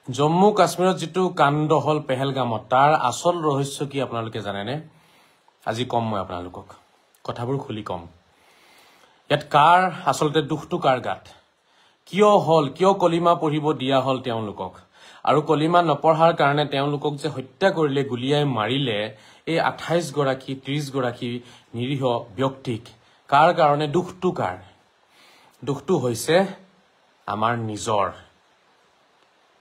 জম্মু কাশ্মীৰত যেটো কাণ্ড হল পেহেলগামত তাৰ আসল ৰহস্য কি আপোনালোকে জানেনে আজি কম মই আপোনালোকক কথাবোৰ খুলি কম ইয়াত কাৰ আসলতে দুখটো কাৰ গাত কিয় কলিমা পঢ়িব দিয়া হল তেওঁলোকক আৰু কলিমা নপঢ়াৰ কাৰণে তেওঁলোকক যে হত্যা কৰিলে গুলিয়াই মাৰিলে এই 28 গৰাকী 30 গৰাকী নিৰীহ ব্যক্তিক কাৰ কাৰণে দুখটো কাৰ দুখটো হৈছে আমাৰ নিজৰ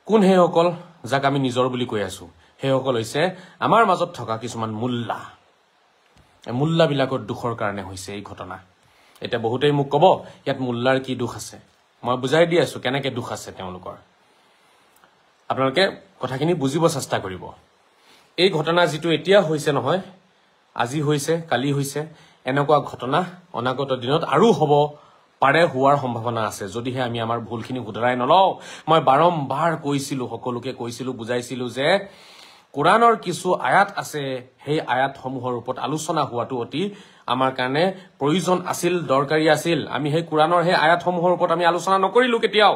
কোন হেসকল যাক আমি নিজৰ বুলি কৈ আছো হেসকল হৈছে আমাৰ মাজত থকা কিছুমান মুল্লা বিলাকৰ দুখৰ কাৰণে হৈছে এই ঘটনা এটা বহুতেই মোক কব ইয়াত মুল্লাৰ কি দুখ আছে মই বুজাই দি আছো কেনেকে দুখ আছে তেওঁলোকৰ আপোনালোকে কথাখিনি বুজিব চেষ্টা কৰিব এই ঘটনা যেটো এতিয়া হৈছে নহয় আজি হৈছে কালি হৈছে এনেকুৱা ঘটনা অনাগত দিনত আৰু হ'ব পাৰে হোৱাৰ সম্ভাৱনা আছে যদিহে আমি আমাৰ ভুলখিনি শুধৰাই নলও মই বাৰম্বাৰ কৈছিলো সকলোকে কৈছিলো বুজাইছিলো যে কোৰানৰ কিছু আয়াত আছে সেই আয়াতসমূহৰ ওপৰত আলোচনা হোৱাটো অতি আমাৰ কাৰণে প্ৰয়োজন আছিল দৰকাৰী আছিল আমি সেই কোৰানৰ সেই আয়াতসমূহৰ ওপৰত আমি আলোচনা নকৰিলো কেতিয়াও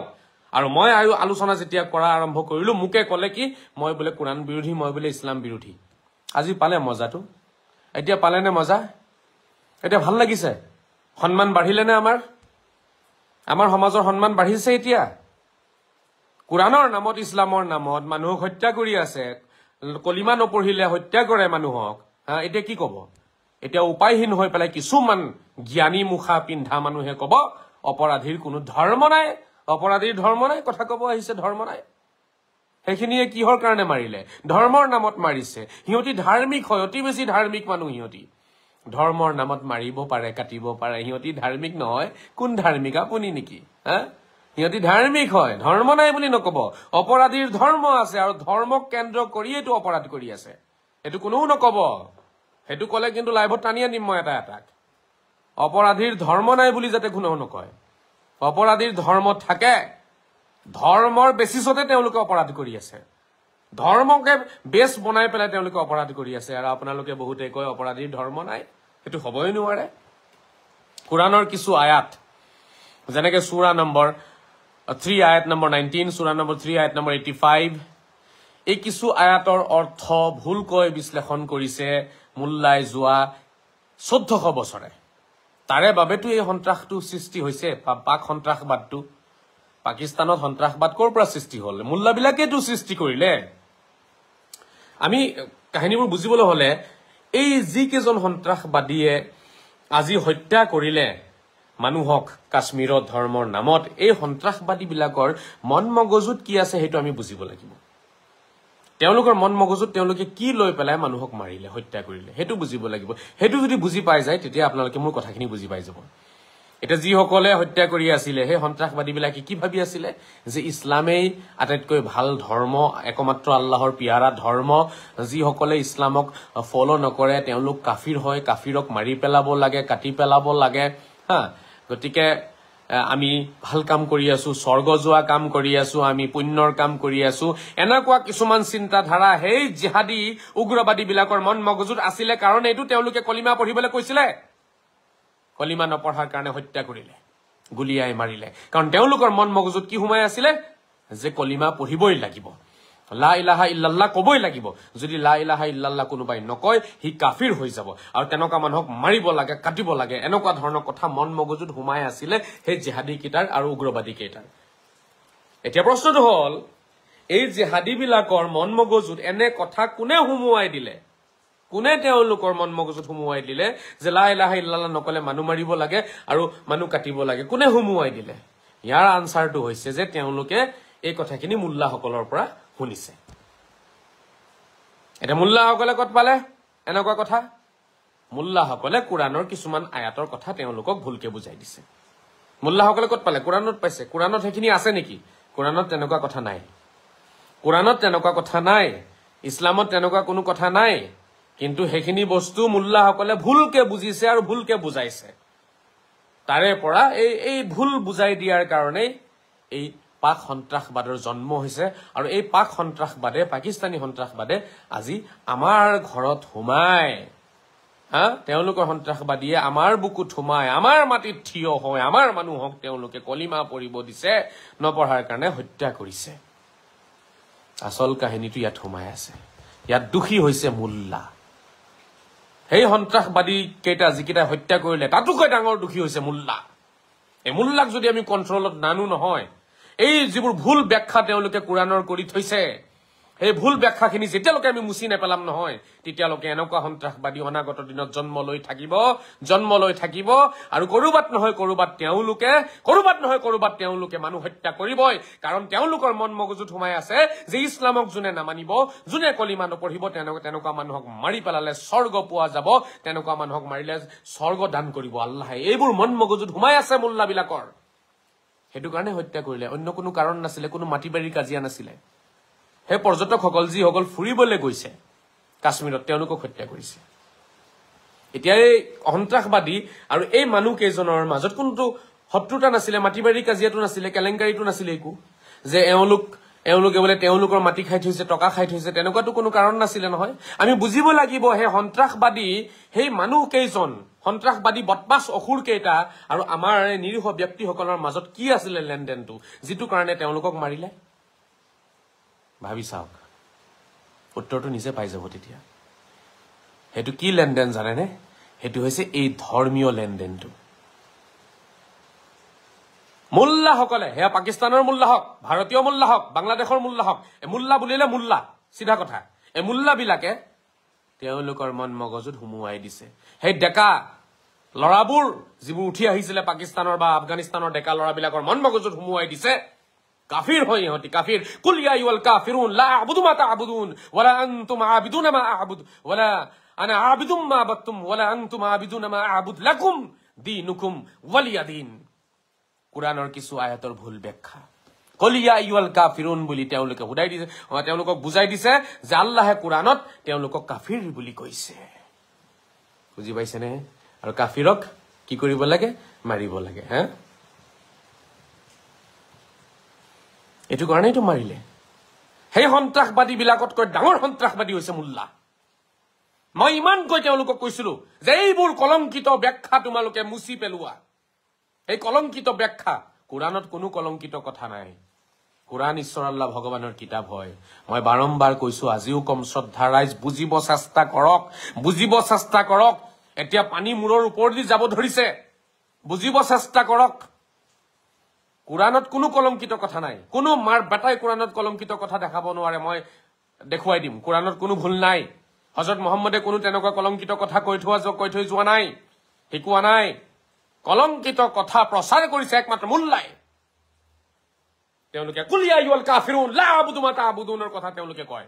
আৰু মই আলোচনা যেতিয়া কৰা আৰম্ভ কৰিলো মুকে কলে কি মই বলে কোৰান বিৰোধী মই বলে ইছলাম বিৰোধী আজি পালে মজাটো এতিয়া পালেনে মজা এটা ভাল লাগিছে সন্মান বাঢ়িলেনে আমাৰ সমাজৰ সন্মান বাঢ়িছে এতিয়া কোৰানৰ নামত ইছলামৰ নামত মানুহক হত্যা কৰি আছে কলিমা নপঢ়িলে হত্যা কৰে মানুহক এতিয়া কি কব এতিয়া উপায়হীন হৈ পেলাই কিছুমান জ্ঞানী মুখা পিন্ধা মানুহে কব অপৰাধীৰ কোনো ধৰ্ম নাই অপৰাধীৰ ধৰ্ম নাই কথা কব আহিছে ধৰ্ম নাই সেইখিনিয়ে কিহৰ কাৰণে মাৰিলে ধৰ্মৰ নামত মাৰিছে হিয়তি ধাৰ্মিক হয় অতি বেছি ধাৰ্মিক মানুহ হিয়তি ধৰ্মৰ নামত মাৰিব পাৰে কাটিব পাৰে হিয়তি ধাৰ্মিক নহয় কোন ধাৰ্মিক আপুনি নেকি হিয়তি ধাৰ্মিক হয় ধৰ্ম নাই বুলি নকব অপৰাধীৰ ধৰ্ম আছে আৰু ধৰ্মক কেন্দ্ৰ কৰিয়েটো অপৰাধ কৰি আছে এটো কোনেও নকব হেতু কলে কিন্তু লাইভত টানি আনিম মই এটাক অপৰাধীৰ ধৰ্ম নাই বুলি যাতে কোনেও নকয় অপৰাধীৰ ধৰ্ম থাকে ধৰ্মৰ বেচিছতে তেওঁলোকে অপৰাধ কৰি আছে ধৰ্মকে বেছ বনাই পেলাই তেওঁলোকে অপৰাধ কৰি আছে আৰু আপোনালোকে বহুতে কয় অপৰাধীৰ ধৰ্ম নাই এটো হবই নোৱাৰে কোৰানৰ কিছু আয়াত যেনেকে সূৰা নম্বৰ 3 আয়াত নম্বৰ 19 সূৰা নম্বৰ 3 আয়াত নম্বৰ 85 এই কিছু আয়াতৰ অৰ্থ ভুলকৈ বিশ্লেষণ কৰিছে মুল্লাই যোৱা 1400 বছৰে তাৰে বাবেতো এই সন্ত্ৰাসটো সৃষ্টি হৈছে পাক সন্ত্ৰাসবাদটো পাকিস্তানত সন্ত্ৰাসবাদ কৰ পৰা সৃষ্টি হল মুল্লাবিলাকেটো সৃষ্টি কৰিলে আমি কাহিনীবোৰ বুজিবলৈ হলে এই যি কেজন সন্ত্ৰাসবাদীয়ে আজি হত্যা কৰিলে মানুহক কাশ্মীৰৰ ধৰ্মৰ নামত এই সন্ত্ৰাসবাদী বিলাকৰ মন মগজুত কি আছে হেতু আমি বুজিব লাগিব তেওঁলোকৰ মন মগজুত তেওঁলোকে কি লৈ পেলাই মানুহক মাৰিলে হত্যা কৰিলে হেতু বুজিব লাগিব হেতু যদি বুজি পাই যায় তেতিয়া আপোনালোকে মোৰ কথাখিনি বুজি পাই যাব এটা যি সকলে হত্যা কৰি আছিল হে সন্ত্ৰাসবাদী বিলাকে কি ভাবি আছিল যে ইছলামেই আটাইতকৈ ভাল ধৰ্ম একমাত্ৰ আল্লাহৰ পিয়াৰা ধৰ্ম যি সকলে ইছলামক ফলো নকৰে তেওঁলোক কাফিৰ হয় কাফিৰক মাৰি পেলাব লাগে কাটি পেলাব লাগে গতিকে আমি ভাল কাম কৰি আছো স্বৰ্গ যোৱা কাম কৰি আছো আমি পুণ্যৰ কাম কৰি আছো এনেকুৱা কিছুমান চিন্তা ধাৰা হেই জিহাদী উগ্ৰবাদী বিলাকৰ মন মগজুত আছিল কাৰণ এটো তেওঁলোকে কলিমা পঢ়িবলৈ কৈছিলে কলিমা নপঢ়াৰ কাৰণে হত্যা কৰিলে গুলিয়াই মাৰিলে কাৰণ তেওঁলোকৰ মন মগজুত কি হুমাই আছিল যে কলিমা পঢ়িবই লাগিব লা ইলাহা ইল্লাল্লাহ কবই লাগিব যদি লা ইলাহা ইল্লাল্লাহ কোনোবাই নকয় হি কাফিৰ হৈ যাব আৰু তেনেকুৱা মানুহক মাৰিব লাগে কাটিব লাগে এনেকুৱা ধৰণৰ কথা মন মগজুত হুমাই আছিল হে জিহাদী কিটাৰ আৰু উগ্ৰবাদী কিটাৰ এতিয়া প্ৰশ্নটো হল এই জিহাদী বিলাকৰ মন মগজুত এনে কথা কোনে হুমুৱাই দিলে কোনে তেওঁলোকৰ মন মগজুত হুমুৱাই দিলে যে লা ইলাহা ইল্লাল্লাহ নকলে মানুহ মাৰিব লাগে আৰু মানুহ কাটিব লাগে কোনে হুমুৱাই দিলে ইয়াৰ আনসাৰটো হৈছে যে তেওঁলোকে এই কথাখিনি মুল্লাসকলৰ পৰা শুনিছে এটা মুল্লাসকলে কত পালে এনেকুৱা কথা মুল্লাসকলে কোৰানৰ কিছুমান আয়াতৰ কথা তেওঁলোকক ভুলকে বুজাই দিছে মুল্লাসকলে কত পালে কোৰানত পাইছে কোৰানত হেখিনি আছে নেকি কোৰানত তেনেকুৱা কথা নাই কোৰানত তেনেকুৱা কথা নাই ইছলামত তেনেকুৱা কোনো কথা নাই কিন্তু হেখিনি বস্তু মুল্লাসকলে ভুলকে বুজিছে আৰু ভুলকে বুজাইছে তাৰে পৰা এই ভুল বুজাই দিয়াৰ কাৰণে এই পাক সন্ত্ৰাসবাদৰ জন্ম হৈছে আৰু এই পাক সন্ত্ৰাসবাদে পাকিস্তানী সন্ত্ৰাসবাদে আজি আমাৰ ঘৰত হুমাই তেওঁলোকৰ সন্ত্ৰাসবাদীয়ে আমাৰ বুকুত হুমাই আমাৰ মাটিত থিয় হয় আমাৰ মানুহক তেওঁলোকে কলিমা পঢ়িব দিছে নপঢ়াৰ কাৰণে হত্যা কৰিছে আসল কাহিনীটো ইয়াত সোমাই আছে ইয়াত দুখী হৈছে মোল্লা সেই সন্ত্ৰাসবাদী কেইটা যিকেইটা হত্যা কৰিলে তাতোকৈ ডাঙৰ দুখী হৈছে মোল্লা এই মোল্লাক যদি আমি কন্ট্ৰলত নানো নহয় এই যিবোৰ ভুল ব্যাখ্যা তেওঁলোকে কোৰাণৰ কৰি থৈছে এই ভুল ব্যাখ্যাখিনি যেতিয়ালৈকে আমি মুছি নেপেলাম নহয় তেতিয়ালৈকে এনেকুৱা সন্ত্ৰাসবাদী অনাগত দিনত জন্ম লৈ থাকিব আৰু কৰবাত নহয় কৰবাত তেওঁলোকে মানুহ হত্যা কৰিবই কাৰণ তেওঁলোকৰ মন মগজুত সোমাই আছে যে ইছলামক যোনে নামানিব যোনে কলিমা নপঢ়িব তেনেকুৱা মানুহক মাৰি পেলালে স্বৰ্গ পোৱা যাব তেনেকুৱা মানুহক মাৰিলে স্বৰ্গ দান কৰিব আল্লাহে এইবোৰ মন মগজুত সোমাই আছে মোল্লাবিলাকৰ সেইটো কাৰণে হত্যা কৰিলে অন্য কোনো কাৰণ নাছিলে কোনো মাটিবাৰীৰ কাজিয়া নাছিলে হে পৰ্যটকসকল যিসকল ফুৰিবলৈ গৈছে কাশ্মীৰত তেওঁলোকক হত্যা কৰিছে এতিয়া এই সন্ত্ৰাসবাদী আৰু এই মানুহ কেইজনৰ মাজত কোনটো শত্ৰুতা নাছিলে মাটিবাৰীৰ কাজিয়াটো নাছিলে কেলেংকাৰীটো নাছিলে একো যে এওঁলোকে বোলে তেওঁলোকৰ মাটি খাই থৈছে টকা খাই থৈছে তেনেকুৱাটো কোনো কাৰণ নাছিলে নহয় আমি বুজিব লাগিব হে সন্ত্ৰাসবাদী সেই মানুহ কেইজন সন্ত্ৰাসবাদী বদমাছ অসুৰ কেইটা আৰু আমাৰ নিৰীহ ব্যক্তিসকলৰ মাজত কি আছিলে লেনদেনটো যিটো কাৰণে তেওঁলোকক মাৰিলে ভাবি চাওক উত্তৰটো নিজে পাই যাব তেতিয়া হেতু কি লেনদেন জানেনে হেতু হৈছে এই ধৰ্মীয় লেনদেনটো মোল্লা সকলে হেয়া পাকিস্তানৰ মোল্লা হক ভাৰতীয় মোল্লা হক বাংলাদেশৰ মোল্লা হক এ মোল্লা বুলিলে মোল্লা সিধা কথা এ মোল্লা বিলাকে তেওঁলোকৰ মন মগজুত হুমুৱাই দিছে হে ডেকা লৰাবোৰ যিবোৰ উঠি আহিছিলে পাকিস্তানৰ বা আফগানিস্তানৰ ডেকা লৰাবিলাকৰ মন মগজুত হুমুৱাই দিছে কাফিৰ হয় ইহঁতি কাফিৰ কুল ইয়া আইয়ুল কাফিৰুন লা আ'বুদু মা তা'বুদুন ওয়ালা আনতুম আ'বিদুনা মা আ'বুদ ওয়ালা আনা আ'বিদুম মা আ'বাদতুম ওয়ালা আনতুম আ'বিদুনা মা আ'বুদ লাকুম দীনুকুম ওয়ালিয়া দীন কুৰাণৰ কিছু আয়াতৰ ভুল ব্যাখ্যা কুল ইয়া আইয়ুল কাফিৰুন বুলি তেওঁলোকে হুদাই দিছে তেওঁলোকক বুজাই দিছে যে আল্লাহে কুৰাণত তেওঁলোকক কাফিৰ বুলি কৈছে বুজি পাইছেনে আৰু কাফিৰক কি কৰিব লাগে মাৰিব লাগে হা এটো কাৰণেইটো মাৰিলে সেই সন্ত্ৰাসবাদী বিলাকতকৈ ডাঙৰ সন্ত্ৰাসবাদী হৈছে মোল্লা মই ইমান কৈ তেওঁলোকক কৈছিলো যে এইবোৰ কলংকিত ব্যাখ্যা তোমালোকে মুছি পেলোৱা এই কলংকিত ব্যাখ্যা কুৰাণত কোনো কলংকিত কথা নাই কুৰাণ ঈশ্বৰ আল্লাহ ভগৱানৰ কিতাপ হয় মই বাৰম্বাৰ কৈছো আজিও কম শ্ৰদ্ধা ৰাইজ বুজিব চেষ্টা কৰক এতিয়া পানী মূৰৰ ওপৰেদি যাব ধৰিছে বুজিব চেষ্টা কৰক কুৰাণত কোনো কলংকিত কথা নাই কোনো মাৰ বেটাই কুৰাণত কলংকিত কথা দেখাব নোৱাৰে মই দেখুৱাই দিম কুৰাণত কোনো ভুল নাই হযৰত মুহাম্মদে কোনো তেনেকুৱা কলংকিত কথা কৈ থৈ যোৱা নাই শিকোৱা নাই কলংকিত কথা প্ৰচাৰ কৰিছে একমাত্ৰ মোল্লাই তেওঁলোকে কুল ইয়া আইয়ুল কাফিৰুন লা আ'বুদু মা তা'বুদুনৰ কথা তেওঁলোকে কয়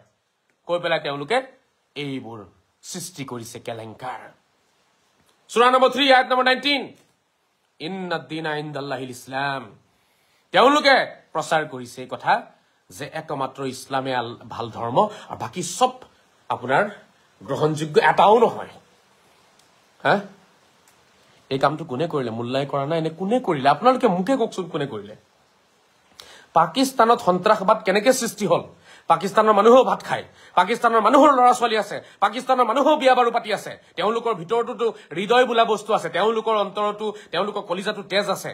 কৈ পেলাই তেওঁলোকে এইবোৰ সৃষ্টি কৰিছে কেলেংকাৰ সূৰা নম্বৰ 3 আয়াত নম্বৰ 19 ইন্নাদ দীনা ইনদাল্লাহিল ইছলাম তেওঁলোকে প্ৰচাৰ কৰিছে এই কথা যে একমাত্ৰ ইছলামে ভাল ধৰ্ম আৰু বাকি সব আপোনাৰ গ্ৰহণযোগ্য এটাও নহয় হা এই কামটো কোনে কৰিলে মোল্লাই কৰা নাই নে কোনে কৰিলে আপোনালোকে মুখে কওকচোন কোনে কৰিলে পাকিস্তানত সন্ত্ৰাসবাদ কেনেকৈ সৃষ্টি হল পাকিস্তানৰ মানুহও ভাত খায় পাকিস্তানৰ মানুহৰ ল'ৰা ছোৱালী আছে পাকিস্তানৰ মানুহও বিয়া বাৰু পাতি আছে তেওঁলোকৰ ভিতৰতো হৃদয় বোলা বস্তু আছে তেওঁলোকৰ অন্তৰতো তেওঁলোকৰ কলিজাটো তেজ আছে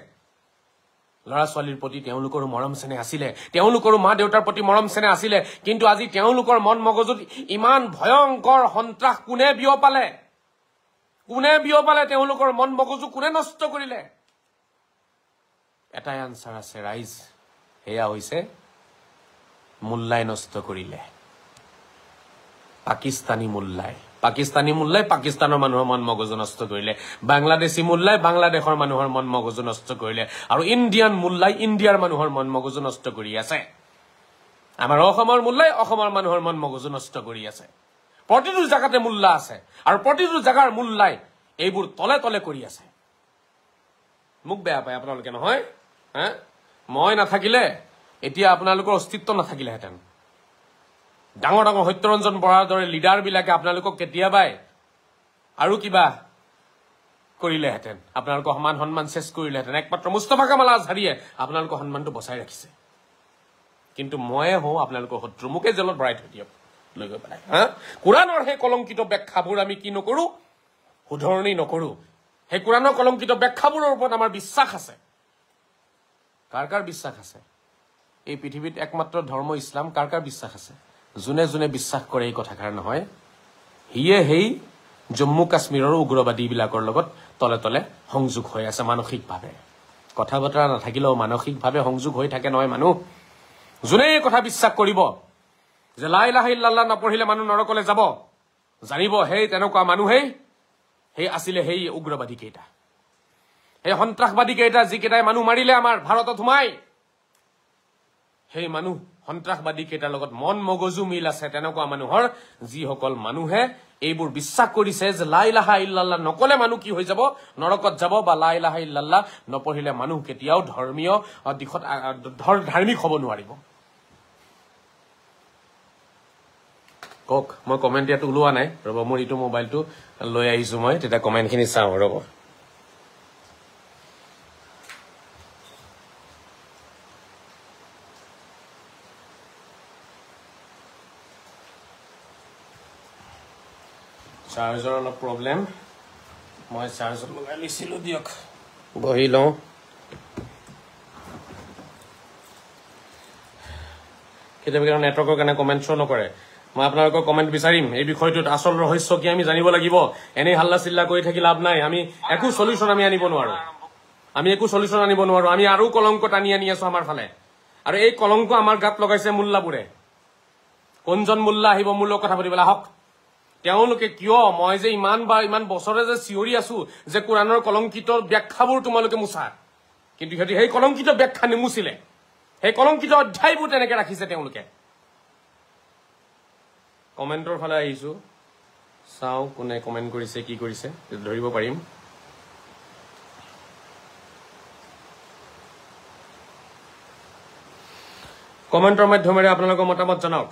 ল'ৰা ছোৱালীৰ প্ৰতি তেওঁলোকৰ মৰম চেনেহ আছিলে তেওঁলোকৰ মা দেউতাৰ প্ৰতি মৰম চেনেহ আছিলে কিন্তু আজি তেওঁলোকৰ মন মগজুত ইমান ভয়ংকৰ সন্ত্ৰাস কোনে বিয়পালে তেওঁলোকৰ মন মগজু কোনে নষ্ট কৰিলে এটাই আনসাৰ আছে ৰাইজ হেয়া হৈছে মোল্লাই নষ্ট কৰিলে পাকিস্তানী মোল্লাই পাকিস্তানৰ মানুহৰ মন মগজু নষ্ট কৰিলে বাংলাদেশী মোল্লাই বাংলাদেশৰ মানুহৰ মন মগজু নষ্ট কৰিলে আৰু ইণ্ডিয়ান মোল্লাই ইণ্ডিয়াৰ মানুহৰ মন মগজু নষ্ট কৰি আছে আমাৰ অসমৰ মোল্লাই অসমৰ মানুহৰ মন মগজু নষ্ট কৰি আছে প্ৰতিটো জাগাতে মোল্লা আছে আৰু প্ৰতিটো জাগাৰ মোল্লাই এইবোৰ তলে তলে কৰি আছে মোক বেয়া পায় আপোনালোকে নহয় হা মই নাথাকিলে এতিয়া আপোনালোকৰ অস্তিত্ব নাথাকিলেহেঁতেন ডাঙৰ ডাঙৰ সত্যৰঞ্জন বৰাৰ দৰে লিডাৰ বিলাকে আপোনালোকক কেতিয়াবাই আৰু কিবা কৰিলেহেঁতেন আপোনালোকৰ সন্মান চেছ কৰিলেহেঁতেন একমাত্ৰ মুস্তাফা কামাল আজহাৰীয়ে আপোনালোকৰ সন্মানটো বচাই ৰাখিছে কিন্তু ময়ে হওঁ আপোনালোকৰ শত্ৰু মোকে জেলত ভৰাই থৈ দিয়ক লৈ গৈ পেলাই হা কুৰাণৰ সেই কলংকিত ব্যাখ্যাবোৰ আমি কি নকৰো শুধৰণি নকৰো সেই কুৰাণৰ কলংকিত ব্যাখ্যাবোৰৰ ওপৰত আমাৰ বিশ্বাস আছে কাৰ বিশ্বাস আছে এই পৃথিৱীত একমাত্ৰ ধৰ্ম ইছলাম কাৰ কাৰ বিশ্বাস আছে যোনে যোনে বিশ্বাস কৰে এই কথাষাৰ নহয় হিয়ে হেই জম্মু কাশ্মীৰৰ উগ্ৰবাদীবিলাকৰ লগত তলে তলে সংযোগ হৈ আছে মানসিকভাৱে কথা বতৰা নাথাকিলেও মানসিকভাৱে সংযোগ হৈ থাকে নহয় মানুহ যোনে এই কথা বিশ্বাস কৰিব যে লা ইলাহা ইল্লাল্লাহ নপঢ়িলে মানুহ নৰকলৈ যাব জানিব হেই তেনেকুৱা মানুহেই হেই আছিলে হেই উগ্ৰবাদী কেইটা এই সন্ত্ৰাসবাদী কেইটা যিকেইটাই মানুহ মাৰিলে আমাৰ ভাৰতত সোমাই সেই মানুহ সন্ত্ৰাসবাদী কেইটাৰ লগত মন মগজু মিল আছে তেনেকুৱা মানুহৰ যিসকল মানুহে এইবোৰ বিশ্বাস কৰিছে যে লা ইলাহা ইল্লাল্লাহ নকলে মানুহ কি হৈ যাব নৰকত যাব বা লা ইলাহা ইল্লাল্লাহ নপঢ়িলে মানুহ কেতিয়াও ধৰ্মীয় দিশত ধাৰ্মিক হ'ব নোৱাৰিব কক মই কমেন্ট ইয়াত ওলোৱা নাই ৰব মোৰ ইটো মোবাইলটো লৈ আহিছো মই তেতিয়া কমেন্টখিনি চাওঁ ৰব চাৰ্জৰ অলপ প্ৰব্লেম মই চাৰ্জত লগাই লৈছিলো দিয়ক বহি লওঁ কেতিয়াবা নেটৱৰ্কৰ কাৰণে কমেন্ট শ্ব' নকৰে মই আপোনালোকৰ কমেন্ট বিচাৰিম এই বিষয়টোত আচল ৰহস্য কি আমি জানিব লাগিব এনেই হাল্লা চিল্লা কৰি থাকি লাভ নাই আমি একো সলিউশন আমি আনিব নোৱাৰো আমি আৰু কলংক টানি আনি আছো আমাৰ ফালে আৰু এই কলংক আমাৰ গাত লগাইছে মুল্লাবোৰে কোনজন মুল্লা আহিব মোৰ লগত কথা পাতিবলৈ আহক তেওঁলোকে কিয় মই যে ইমান বছৰে যে চিঞৰি আছো যে কোৰাণৰ কলংকিত ব্যাখ্যাবোৰ তোমালোকে মুছা কিন্তু সিহঁতে সেই কলংকিত ব্যাখ্যা নিমুচিলে সেই কলংকিত অধ্যায়বোৰ তেনেকে ৰাখিছে তেওঁলোকে কমেন্টৰ ফালে আহিছো চাওঁ কোনে কমেন্ট কৰিছে কি কৰিছে ধৰিব পাৰিম কমেন্টৰ মাধ্যমেৰে আপোনালোকৰ মতামত জনাওক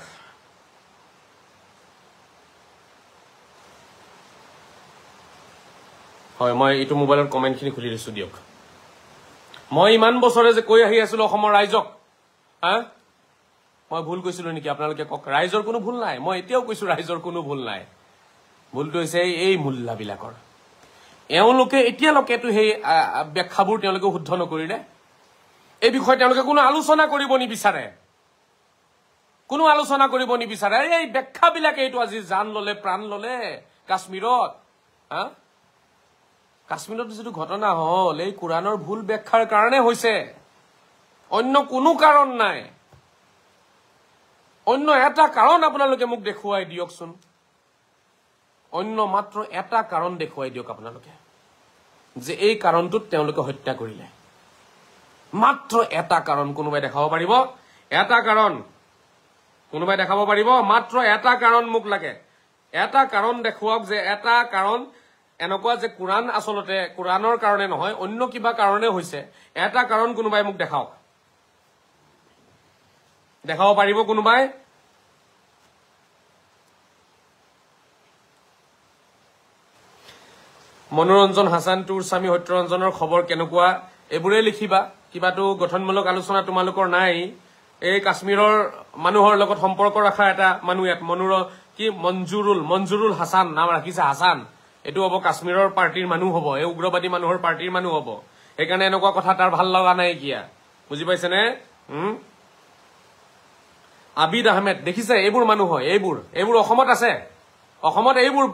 হয় মই এইটো মোবাইলত কমেন্টখিনি খুলি দিছো দিয়ক মই ইমান বছৰে যে কৈ আহি আছিলো অসমৰ ৰাইজক মই ভুল কৈছিলো নেকি আপোনালোকে কক ৰাইজৰ কোনো ভুল নাই মই এতিয়াও কৈছো ৰাইজৰ কোনো ভুল নাই ভুলটো হৈছে এই মুল্লাবিলাকৰ এওঁলোকে এতিয়ালৈকেতো সেই ব্যাখ্যাবোৰ তেওঁলোকে শুদ্ধ নকৰিলে এই বিষয়ে তেওঁলোকে কোনো আলোচনা কৰিব নিবিচাৰে এই ব্যাখ্যাবিলাকে এইটো আজি জান ললে প্ৰাণ ললে কাশ্মীৰত কাশ্মীৰত যিটো ঘটনা হল এই কোৰাণৰ ভুল ব্যাখ্যাৰ কাৰণে হৈছে অন্য কোনো কাৰণ নাই অন্য এটা কাৰণ আপোনালোকে মোক দেখুৱাই দিয়কচোন অন্য মাত্ৰ এটা কাৰণ দেখুৱাই দিয়ক আপোনালোকে যে এই কাৰণটোত তেওঁলোকে হত্যা কৰিলে মাত্ৰ এটা কাৰণ কোনোবাই দেখাব পাৰিব এটা কাৰণ কোনোবাই দেখাব পাৰিব মাত্ৰ এটা কাৰণ মোক লাগে এটা কাৰণ দেখুৱাওক যে এটা কাৰণ এনেকুৱা যে কোৰাণ আচলতে কোৰাণৰ কাৰণে নহয় অন্য কিবা কাৰণে হৈছে এটা কাৰণ কোনোবাই মোক দেখাওক দেখাব পাৰিব কোনোবাই মনোৰঞ্জন হাছান টুৰ স্বামী সত্যৰঞ্জনৰ খবৰ কেনেকুৱা এইবোৰে লিখিবা কিবাটো গঠনমূলক আলোচনা তোমালোকৰ নাই এই কাশ্মীৰৰ মানুহৰ লগত সম্পৰ্ক ৰাখা এটা মানুহ ইয়াত মঞ্জুৰুল হাছান নাম ৰাখিছে হাছান এইটো হ'ব কাশ্মীৰৰ পাৰ্টিৰ মানুহ হ'ব এই উগ্ৰবাদী মানুহৰ পাৰ্টিৰ মানুহ হ'ব সেইকাৰণে এনেকুৱা কথা তাৰ ভাল লগা নাই কিয়া বুজি পাইছেনে আবিদ আহমেদ দেখিছে এইবোৰ মানুহ হয় এইবোৰ অসমত আছে অসমত এইবোৰ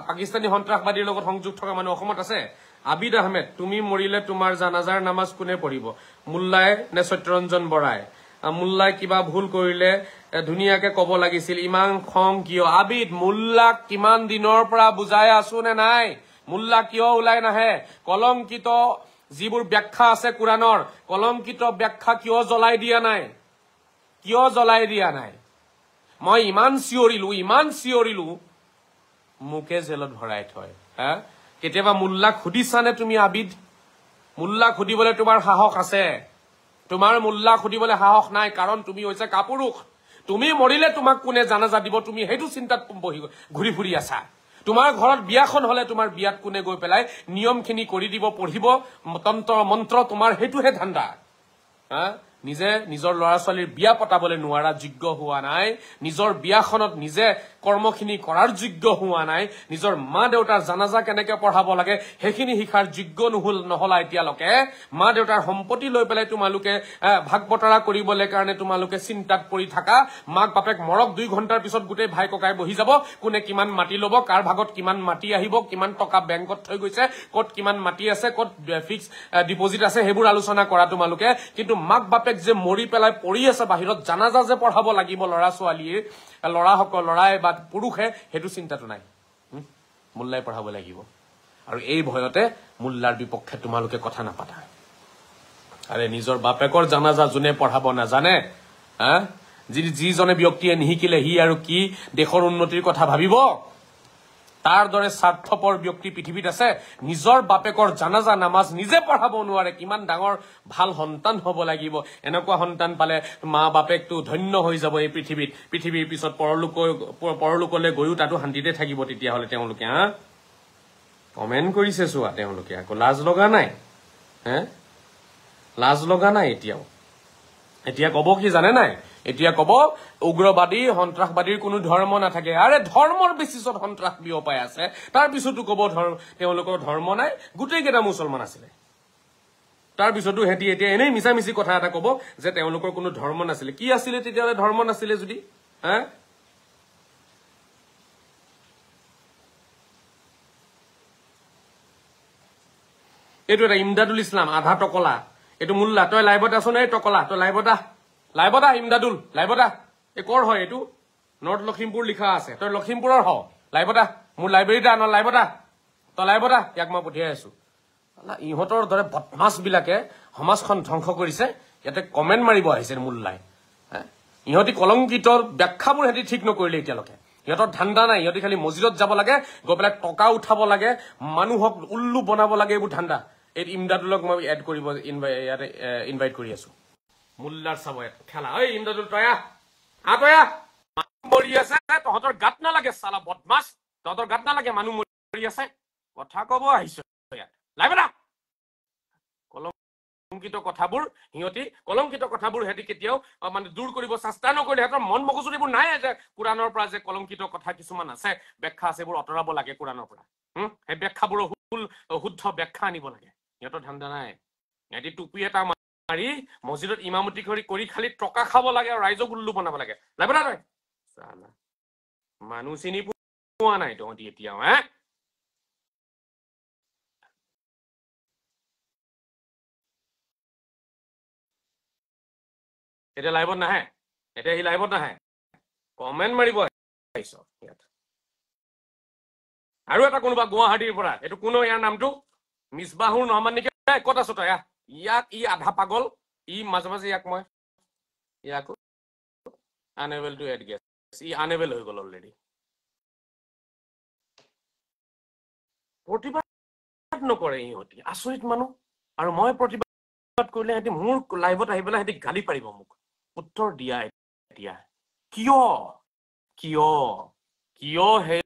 পাকিস্তানী সন্ত্ৰাসবাদীৰ লগত সংযোগ থকা মানুহ অসমত আছে আবিদ আহমেদ তুমি মৰিলে তোমাৰ জানাজাৰ নামাজ কোনে পঢ়িব মুল্লাই নে সত্যৰঞ্জন বৰাই মুল্লাই কিবা ভুল কৰিলে ধুনীয়াকে কব লাগিছিল ইমান খং কিয় আবিদ মুল্লাক কিমান দিনৰ পৰা বুজাই আছো নে নাই মুল্লা কিয় ওলাই নাহে কলংকিত যিবোৰ ব্যাখ্যা আছে কোৰাণৰ কলংকিত ব্যাখ্যা কিয় জ্বলাই দিয়া নাই মই ইমান চিঞৰিলো মুকে জেলত ভৰাই থয় কেতিয়াবা মুল্লাক সুধিছানে তুমি আবিদ মুল্লাক সুধিবলৈ তোমাৰ সাহস আছে তোমাৰ মুল্লাক সুধিবলৈ সাহস নাই কাৰণ তুমি হৈছে কাপুৰুষ তুমি মৰিলে তোমাক কোনে জানাজা দিব তুমি সেইটো চিন্তাত ঘূৰি ফুৰি আছা তোমাৰ ঘৰত বিয়াখন হলে তোমাৰ বিয়াত কোনে গৈ পেলাই নিয়মখিনি কৰি দিব পঢ়িব তন্ত্ৰ মন্ত্ৰ তোমাৰ সেইটোহে ধান্দা নিজে নিজৰ ল'ৰা ছোৱালীৰ বিয়া পতাবলৈ নোৱাৰা যোগ্য হোৱা নাই, নিজৰ বিয়াখনত নিজে কৰ্মখিনি কৰাৰ যোগ্য হোৱা নাই, নিজৰ মা দেউতাৰ জানাজা কেনেকে পঢ়াব লাগে সেইখিনি শিকাৰ যোগ্য নহলা এতিয়ালৈকে, মা দেউতাৰ সম্পত্তি লৈ পেলাই তোমালোকে ভাগ বতৰা কৰিবলৈ কাৰণে তোমালোকে চিন্তাত পৰি থাকা, মাক বাপেক মৰক 2 ঘণ্টাৰ পিছত গোটেই ভাই ককাই বহি যাব, কোনে কিমান মাটি ল'ব, কাৰ ভাগত কিমান মাটি আহিব, কিমান টকা বেংকত থৈ গৈছে, ক'ত কিমান মাটি আছে, ক'ত ফিক্স ডিপজিট আছে, সেইবোৰ আলোচনা কৰা তোমালোকে। কিন্তু মাক বাপেক যে মৰি পেলাই পৰি আছে বাহিৰত, জানাজা যে পঢ়াব লাগিব ল'ৰা ছোৱালীৰ, ল'ৰাই বা পুৰুষে, সেইটো চিন্তাটো নাই। মোল্লাই পঢ়াব লাগিব, আৰু এই ভয়তে মোল্লাৰ বিপক্ষে তোমালোকে কথা নাপাতা। আৰে নিজৰ বাপেকৰ জানাজা যোনে পঢ়াব নাজানে, যিজনে ব্যক্তিয়ে নিশিকিলে সি আৰু কি দেশৰ উন্নতিৰ কথা ভাবিব? তাৰ দৰে স্বাৰ্থপৰ ব্যক্তি পৃথিৱীত আছে। নিজৰ বাপেকৰ জানাজা নামাজ নিজে পঢ়াব নোৱাৰে, কিমান ডাঙৰ ভাল সন্তান হব লাগিব। এনেকুৱা সন্তান পালে মা বাপেকটো ধন্য হৈ যাব এই পৃথিৱীৰ পিছত পৰলোকলৈ গৈও তাতো শান্তিতে থাকিব তেতিয়াহ'লে তেওঁলোকে। কমেণ্ট কৰিছে চোৱা তেওঁলোকে, আকৌ লাজ লগা নাই? লাজ লগা নাই এতিয়াও? এতিয়া কব কি জানে নাই? এতিয়া কব উগ্ৰবাদী সন্ত্ৰাসবাদীৰ কোনো ধৰ্ম নাথাকে। আৰে ধৰ্মৰ বেচিছত সন্ত্ৰাস বিয়পাই আছে, তাৰ পিছতো কব তেওঁলোকৰ ধৰ্ম নাই, গোটেই কেইটা মুছলমান আছিলে। তাৰ পিছতো সিহঁতি এতিয়া এনেই মিছামিছি কথা এটা কব যে তেওঁলোকৰ কোনো ধৰ্ম নাছিলে। কি আছিলে তেতিয়াহ'লে ধৰ্ম নাছিলে যদি? এইটো এটা ইমদাদুল ইছলাম আধা টকলা, এইটো মোল্লা। তই লাইভত আছ নে? টকলা তই লাইভত আহ, ইমদাদুল লাইভত আহ। এই কৰ হয় এইটো? নৰ্থ লখিমপুৰ লিখা আছে, তই লখিমপুৰৰ হ। লাইভত আহ, মোৰ লাইব্ৰেৰীত আহ, লাইভত আহ, তই লাইভত আহ, ইয়াক মই পঠিয়াই আছো। ইহঁতৰ দৰে বদমাছ বিলাকে সমাজখন ধ্বংস কৰিছে, ইয়াতে কমেণ্ট মাৰিব আহিছে মোল্লাই। ইহঁতি কলংকিত ব্যাখ্যাবোৰ সিহঁতি ঠিক নকৰিলে এতিয়ালৈকে। ইহঁতৰ ধান্দা নাই, ইহঁতি খালি মছজিদত যাব লাগে, গৈ পেলাই টকা উঠাব লাগে, মানুহক উল্লু বনাব লাগে, এইবোৰ ধান্দা। এই ইমদাদুলক মই এড কৰিব ইয়াতে ইনভাইট কৰি আছো। মোল্লাৰ চাব খেলা। ঐ ইমদাদুল তই আহ, তই আহ। মৰি আছে, তহঁতৰ গাত নালাগে চালা বদমাছ, তহঁতৰ গাত নালাগে মানুহ মৰি আছে, কথা কব আহিছ ইয়াত লাইভত আহ। কলংকিত কথাবোৰ সিহঁতি কেতিয়াও মানে দূৰ কৰিব চেষ্টা নকৰিলে। সিহঁতৰ মন মগজুত এইবোৰ নাই যে কোৰাণৰ পৰা যে কলংকিত কথা কিছুমান আছে, ব্যাখ্যা আছে, এইবোৰ আঁতৰাব লাগে কোৰাণৰ পৰা। সেই ব্যাখ্যাবোৰ শুদ্ধ ব্যাখ্যা আনিব লাগে। সিহঁতৰ ধান্দা নাই। সিহঁতি টুপি এটা মাৰি মছজিদত ইমামতি কৰি খালি টকা খাব লাগে আৰু ৰাইজক উল্লু বনাব লাগে। লাইভত আহ তই। মানুহ চিনি পোৱা নাই তহঁতি এতিয়াও? এতিয়া লাইভত নাহে, এতিয়া সি লাইভত নাহে, কমেণ্ট মাৰিব আহিছ ইয়াত। আৰু এটা কোনোবা গুৱাহাটীৰ পৰা, এইটো কোনো ইয়াৰ নামটো মিছবাহুৰ নহমান নেকি? ক'ত আছ তই? ইয়াক ই আধা পাগল, ই মাজে মাজে ইয়াকো আনএবল টু এড গেছ, ই আনএবল হৈ গ'ল অলৰেডি। প্ৰতিবাদ নকৰে ইহঁতি, আচৰিত মানুহ। আৰু মই প্ৰতিবাদ কৰিলে সিহঁতি মোৰ লাইভত আহি পেলাই সিহঁতি গালি পাৰিব মোক। উত্তৰ দিয়া এতিয়া, কিয় সেই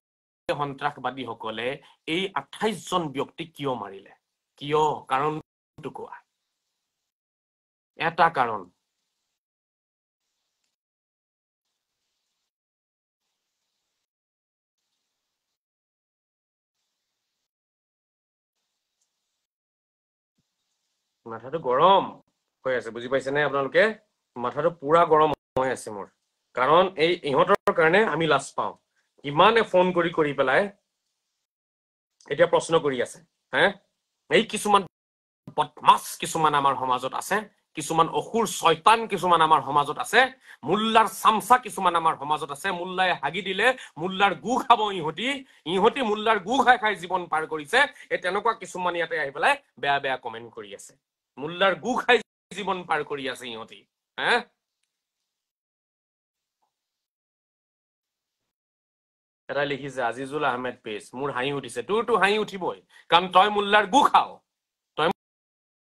সন্ত্ৰাসবাদীসকলে এই 28জন ব্যক্তিক কিয় মাৰিলে? কিয়? কাৰণটো কোৱা। এটা কাৰণ, মাথাটো গৰম হৈ আছে, বুজি পাইছেনে আপোনালোকে? মাথাটো পুৰা গৰম হৈ আছে মোৰ, কাৰণ এই ইহঁতৰ কাৰণে আমি লাজ পাওঁ। ইমানে ফোন কৰি পেলাই এতিয়া প্ৰশ্ন কৰি আছে। এই কিছুমান বদমাছ কিছুমান আমাৰ সমাজত আছে, কিছুমান অসুৰ শয়তান কিছুমান আমাৰ সমাজত আছে, মোল্লাৰ চামচা কিছুমান আমাৰ সমাজত আছে। মোল্লাই হাগি দিলে মোল্লাৰ গু খাব ইহঁতি মোল্লাৰ গু খাই জীৱন পাৰ কৰিছে। এই তেনেকুৱা কিছুমান ইয়াতে আহি পেলাই বেয়া কমেণ্ট কৰি আছে। মোল্লাৰ গু খাই জীৱন পাৰ কৰি আছে ইহঁতি। এটা লিখিছে আজিজুল আহমেদ পেজ, মোৰ হাঁহি উঠিছে। তোৰতো হাঁহি উঠিবই, কাৰণ তই মোল্লাৰ গু খাও,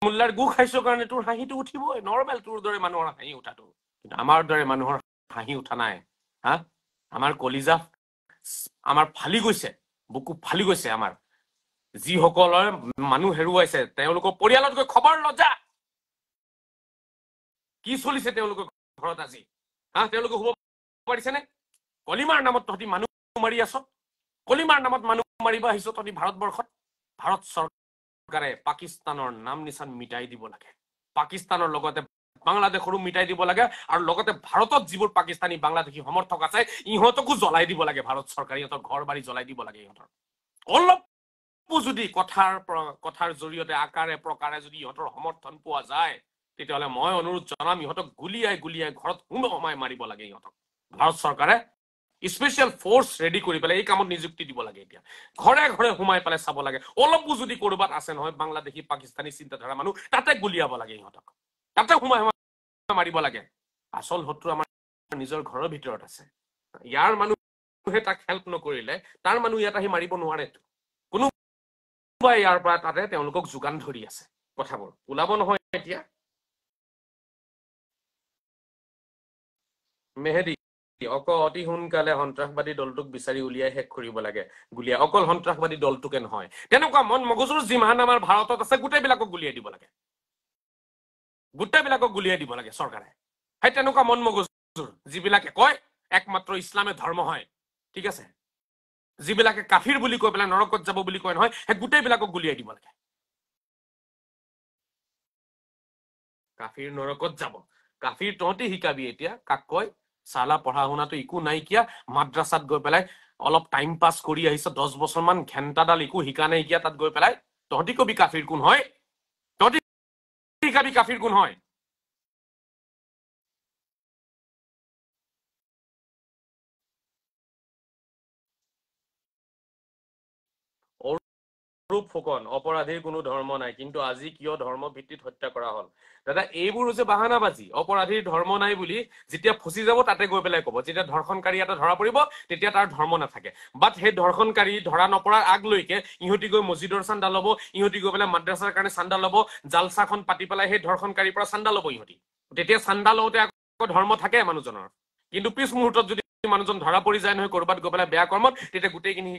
মোল্লাৰ গু খাইছো কাৰণে তোৰ হাঁহিটো উঠিবই, নৰ্মেল তোৰ দৰে মানুহৰ হাঁহি উঠাটো। কিন্তু আমাৰ দৰে মানুহৰ হাঁহি উঠা নাই। আমাৰ কলিজা আমাৰ ফালি গৈছে, বুকু ফালি গৈছে। আমাৰ যিসকলৰ মানুহ হেৰুৱাইছে তেওঁলোকৰ পৰিয়ালত গৈ খবৰ লজা। কি চলিছে তেওঁলোকৰ ঘৰত আজি তেওঁলোকে শুব পাৰিছেনে কলিমাৰ নামত তহঁতি মানুহ মাৰি আছ কলিমাৰ নামত মানুহ মাৰিব আহিছ তহঁতি ভাৰতবৰ্ষত ভাৰত চৰকাৰে পাকিস্তানৰ নাম নিচান মিটাই দিব লাগে পাকিস্তানৰ লগতে বাংলাদেশৰো মিটাই দিব লাগে আৰু লগতে ভাৰতত যিবোৰ পাকিস্তানী বাংলাদেশী সমৰ্থক আছে ইহঁতকো জ্বলাই দিব লাগে ভাৰত চৰকাৰে ইহঁতৰ ঘৰ বাৰী জ্বলাই দিব লাগে ইহঁতৰ অলপ যদি কথাৰ জৰিয়তে আকাৰে প্ৰকাৰে যদি ইহঁতৰ সমৰ্থন পোৱা যায় তেতিয়াহ'লে মই অনুৰোধ জনাম ইহঁতক গুলিয়াই ঘৰত সোমাই মাৰিব লাগে ইহঁতক ভাৰত চৰকাৰে স্পেচিয়েল ফৰ্চ ৰেডি কৰি পেলাই এই কামত নিযুক্তি দিব লাগে এতিয়া ঘৰে ঘৰে সোমাই পেলাই চাব লাগে অলপো যদি কৰবাত আছে নহয় বাংলাদেশী পাকিস্তানী চিন্তাধাৰা মানুহ তাতে গুলিয়াব লাগে ইহঁতক তাতে সোমাই মাৰিব লাগে আচল শত্ৰু আমাৰ নিজৰ ঘৰৰ ভিতৰত আছে ইয়াৰ মানুহে তাক হেল্প নকৰিলে তাৰ মানুহ ইয়াত আহি মাৰিব নোৱাৰে কোনোবাই ইয়াৰ পৰা তাতে তেওঁলোকক যোগান ধৰি আছে কথাবোৰ ওলাব নহয় এতিয়া মেহেদি অতি সোনকালে সন্ত্ৰাসবাদী দলটোক বিচাৰি উলিয়াই শেষ কৰিব লাগে গুলিয়াই অকল সন্ত্ৰাসবাদী দলটোকে নহয় তেনেকুৱা মন মগজুৰ যিমান আমাৰ ভাৰতত আছে গোটেইবিলাকক গুলিয়াই দিব লাগে গোটেইবিলাকক গুলিয়াই দিব লাগে চৰকাৰে সেই তেনেকুৱা মন মগজুৰ যিবিলাকে কয় একমাত্ৰ ইছলামে ধৰ্ম হয় ঠিক আছে যিবিলাকে কাফিৰ বুলি কৈ পেলাই নৰকত যাব বুলি কয় নহয় সেই গোটেইবিলাকক গুলিয়াই দিব লাগে কাফিৰ নৰকত যাব কাফিৰ তহঁতি শিকাবি এতিয়া কাক কয় চালা পঢ়া শুনাটো একো নাইকিয়া মাদ্ৰাছাত গৈ পেলাই অলপ টাইম পাছ কৰি আহিছ 10 বছৰমান ঘেণ্টাডাল একো শিকা নাইকিয়া তাত গৈ পেলাই তহঁতি কবি কাফিৰ কোন হয় তহঁতি শিকাবি কাফিৰ কোন হয় অৰূপ ফুকন অপৰাধীৰ কোনো ধৰ্ম নাই কিন্তু আজি কিয় ধৰ্ম ভিত্তিত হত্যা কৰা হল দাদা এইবোৰ হৈছে বাহানাবাজি অপৰাধীৰ ধৰ্ম নাই বুলি যেতিয়া ফচি যাব তাতে গৈ পেলাই কব যেতিয়া ধৰ্ষণকাৰী এটা ধৰা পৰিব তেতিয়া তাৰ ধৰ্ম নাথাকে বাট সেই ধৰ্ষণকাৰী ধৰা নপৰাৰ আগলৈকে ইহঁতি গৈ মছজিদৰ চান্দা ল'ব ইহঁতি গৈ পেলাই মাদ্ৰাছাৰ কাৰণে চান্দা ল'ব জালচাখন পাতি পেলাই সেই ধৰ্ষণকাৰীৰ পৰা চান্দা ল'ব ইহঁতি তেতিয়া চান্দা লওঁতে আকৌ ধৰ্ম থাকে মানুহজনৰ কিন্তু পিছ মুহূৰ্তত যদি মানুহজন ধৰা পৰি যায় নহয় কৰবাত গৈ পেলাই বেয়া কৰ্মত তেতিয়া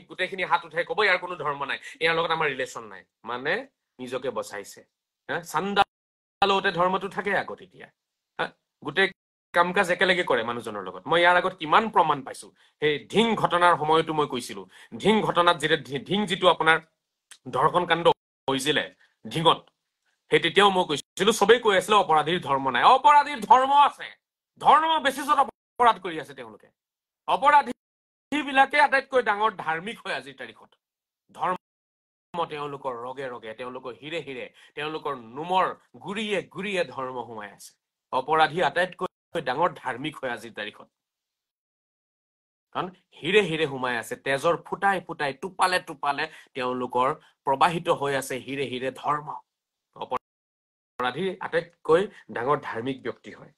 গোটেইখিনি হাত উঠাই কব ইয়াৰ কোনো ধৰ্ম নাই ইয়াৰ লগত আমাৰ ৰিলেশ্যন নাই মানে নিজকে বচাইছে চান্দা লওঁতে ধৰ্মটো থাকে আকৌ তেতিয়া গোটেই কাম কাজ একেলগে কৰে মানুহজনৰ লগত মই ইয়াৰ আগত কিমান প্ৰমাণ পাইছো সেই ঢিং ঘটনাৰ সময়তো মই কৈছিলো ঢিং ঘটনাত যেতিয়া ঢিং যিটো আপোনাৰ ধৰ্ষণ কাণ্ড হৈছিলে ঢিঙত সেই তেতিয়াও মই কৈছিলো চবেই কৈ আছিলে অপৰাধীৰ ধৰ্ম নাই অপৰাধীৰ ধৰ্ম আছে ধৰ্ম বেচিছত অপৰাধ কৰি আছে তেওঁলোকে অপৰাধী বিলাকে আটাইতকৈ ডাঙৰ ধাৰ্মিক হয় আজিৰ তাৰিখত ধৰ্ম তেওঁলোকৰ ৰগে ৰগে তেওঁলোকৰ হিৰে হিৰে তেওঁলোকৰ নোমৰ গুৰিয়ে ধৰ্ম সোমাই আছে অপৰাধী আটাইতকৈ ডাঙৰ ধাৰ্মিক হয় আজিৰ তাৰিখত কাৰণ হিৰে হিৰে সোমাই আছে তেজৰ ফুটাই ফুটাই টোপালে টোপালে তেওঁলোকৰ প্ৰবাহিত হৈ আছে হিৰে হিৰে ধৰ্ম অপৰাধী আটাইতকৈ ডাঙৰ ধাৰ্মিক ব্যক্তি হয়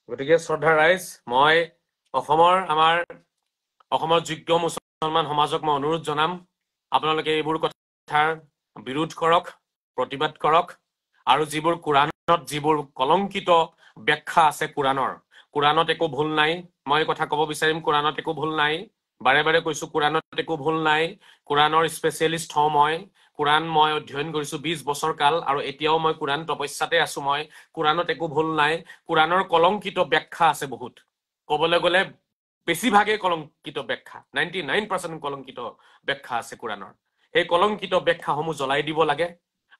গতিকে শ্ৰদ্ধা ৰাইজ মই অসমৰ যোগ্য মুছলমান সমাজক মই অনুৰোধ জনাম আপোনালোকে এইবোৰ কথাৰ বিৰোধ কৰক প্ৰতিবাদ কৰক আৰু যিবোৰ কোৰাণত যিবোৰ কলংকিত ব্যাখ্যা আছে কোৰাণত একো ভুল নাই মই কথা ক'ব বিচাৰিম কোৰাণত একো ভুল নাই বাৰে বাৰে কৈছো কোৰাণত একো ভুল নাই কোৰাণৰ স্পেচিয়েলিষ্ট হওঁ মই কোৰাণ মই অধ্যয়ন কৰিছো 20 বছৰ কাল আৰু এতিয়াও মই কোৰাণ তপস্যাতে আছো মই কোৰাণত একো ভুল নাই কোৰাণৰ কলংকিত ব্যাখ্যা আছে বহুত ক'বলৈ গ'লে বেছিভাগেই কলংকিত ব্যাখ্যা 99% কলংকিত ব্যাখ্যা আছে কোৰাণৰ সেই কলংকিত ব্যাখ্যাসমূহ জ্বলাই দিব লাগে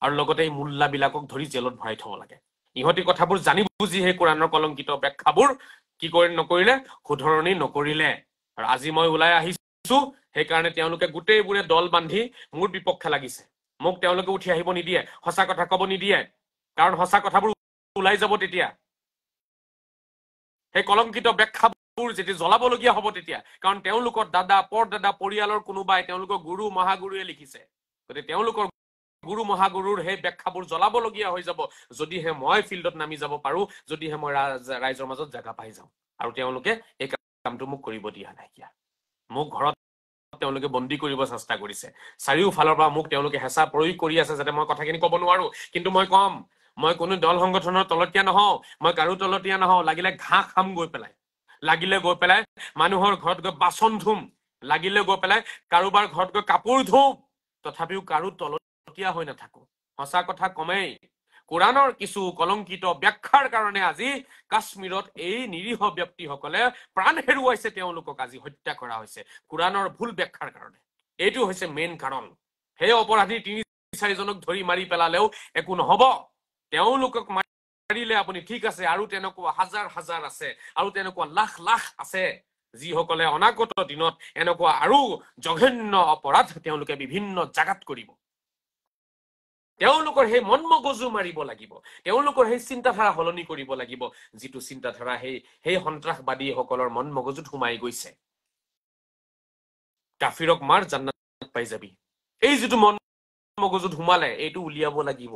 আৰু লগতে এই মুল্লাবিলাকক ধৰি জেলত ভৰাই থব লাগে ইহঁতি কথাবোৰ জানি বুজি সেই কোৰাণৰ কলংকিত ব্যাখ্যাবোৰ কি নকৰিলে শুধৰণি নকৰিলে আৰু আজি মই ওলাই আহিছো সেইকাৰণে তেওঁলোকে গোটেইবোৰে দল বান্ধি মোৰ বিপক্ষে লাগিছে মোক তেওঁলোকে উঠি আহিব নিদিয়ে সঁচা কথা ক'ব নিদিয়ে কাৰণ সঁচা কথাবোৰ ওলাই যাব তেতিয়া সেই কলংকিত ব্যাখ্যাবোৰ যেতিয়া জ্বলাবলগীয়া হ'ব তেতিয়া কাৰণ তেওঁলোকৰ দাদা পৰদাদা পৰিয়ালৰ কোনোবাই তেওঁলোকৰ গুৰু মহাগুৰুৱে লিখিছে গতিকে তেওঁলোকৰ গুৰু মহাগুৰুৰ সেই ব্যাখ্যাবোৰ জ্বলাবলগীয়া হৈ যাব যদিহে মই ফিল্ডত নামি যাব পাৰো যদিহে মই ৰাইজৰ মাজত জাগা পাই যাওঁ আৰু তেওঁলোকে এই কামটো মোক কৰিব দিয়া নাইকিয়া মোক ঘৰত তেওঁলোকে বন্দী কৰিব চেষ্টা কৰিছে চাৰিওফালৰ পৰা মোক তেওঁলোকে হেঁচা প্ৰয়োগ কৰি আছে যাতে মই কথাখিনি ক'ব নোৱাৰো কিন্তু মই কম মই কোনো দল সংগঠনৰ তলতীয়া নহওঁ, মই কাৰো তলতীয়া নহওঁ। লাগিলে ঘাঁহ খাম গৈ পেলাই, লাগিলে গৈ পেলাই মানুহৰ ঘৰত গৈ বাচন ধুম, লাগিলে গৈ পেলাই কাৰোবাৰ ঘৰত গৈ কাপোৰ ধুম, তথাপিও কাৰো তলতীয়া হৈ নাথাকো। সঁচা কথা কমেই, কোৰাণৰ কিছু কলংকিত ব্যাখ্যাৰ কাৰণে আজি কাশ্মীৰত এই নিৰীহ ব্যক্তিসকলে প্ৰাণ হেৰুৱাইছে, তেওঁলোকক আজি হত্যা কৰা হৈছে কোৰাণৰ ভুল ব্যাখ্যাৰ কাৰণে। এইটো হৈছে মেইন কাৰণ। সেই অপৰাধী ৩-৪জনক ধৰি মাৰি পেলালেও একো নহব, তেওঁলোকক মাৰিলে আপুনি ঠিক আছে, আৰু তেনেকুৱা হাজাৰ হাজাৰ আছে, আৰু তেনেকুৱা লাখ লাখ আছে যিসকলে অনাগত দিনত এনেকুৱা আৰু জঘন্য অপৰাধ তেওঁলোকে বিভিন্ন জাগাত কৰিব। তেওঁলোকৰ সেই মন মগজু মাৰিব লাগিব, তেওঁলোকৰ সেই চিন্তাধাৰা সলনি কৰিব লাগিব, যিটো চিন্তাধাৰা সেই সন্ত্ৰাসবাদীসকলৰ মন মগজুত সোমাই গৈছে। কাফিৰক মাৰ জান্নাত পাই যাবি, এই যিটো মন মগজুত সোমালে এইটো উলিয়াব লাগিব।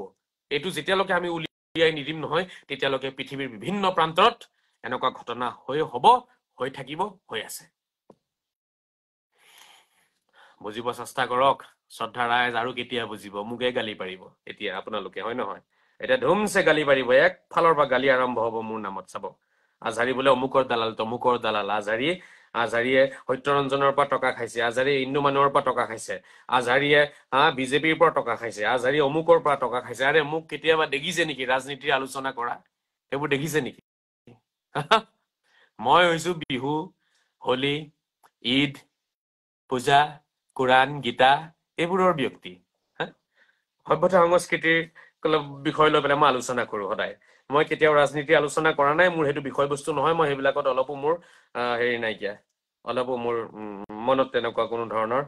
এইটো যেতিয়ালৈকে আমি উলিয়াই নিদিম নহয়, তেতিয়ালৈকে পৃথিৱীৰ বিভিন্ন প্ৰান্তত এনেকুৱা ঘটনা হ'ব, হৈ থাকিব, হৈ আছে। বুজিব চেষ্টা কৰক। শ্ৰদ্ধা ৰাইজ আৰু কেতিয়া বুজিব? মোকে গালি পাৰিব এতিয়া আপোনালোকে, হয় নহয়? এতিয়া ধুমছে গালি পাৰিব, একফালৰ পৰা গালি আৰম্ভ হ'ব মোৰ নামত। চাব, আজহাৰী বোলে অমুকৰ দালাল, তমুকৰ দালাল। আজহাৰীয়ে সত্যৰঞ্জনৰ পৰা টকা খাইছে, আজহাৰীয়ে হিন্দু মানুহৰ পৰা টকা খাইছে, আজহাৰীয়ে বিজেপিৰ পৰা টকা খাইছে, আজহাৰী অমুকৰ পৰা টকা খাইছে। আৰে মোক কেতিয়াবা দেখিছে নেকি ৰাজনীতিৰ আলোচনা কৰা? সেইবোৰ দেখিছে নেকি? মই হৈছো বিহু, হোলী, ঈদ, পূজা, কোৰাণ, গীতা এইবোৰৰ ব্যক্তি। সভ্যতা সংস্কৃতিৰ বিষয় লৈ পেলাই মই আলোচনা কৰো সদায়। মই কেতিয়াও ৰাজনীতি আলোচনা কৰা নাই, মোৰ সেইটো বিষয়বস্তু নহয়। মই সেইবিলাকত অলপো মোৰ হেৰি নাইকিয়া, অলপো মোৰ মনত তেনেকুৱা কোনো ধৰণৰ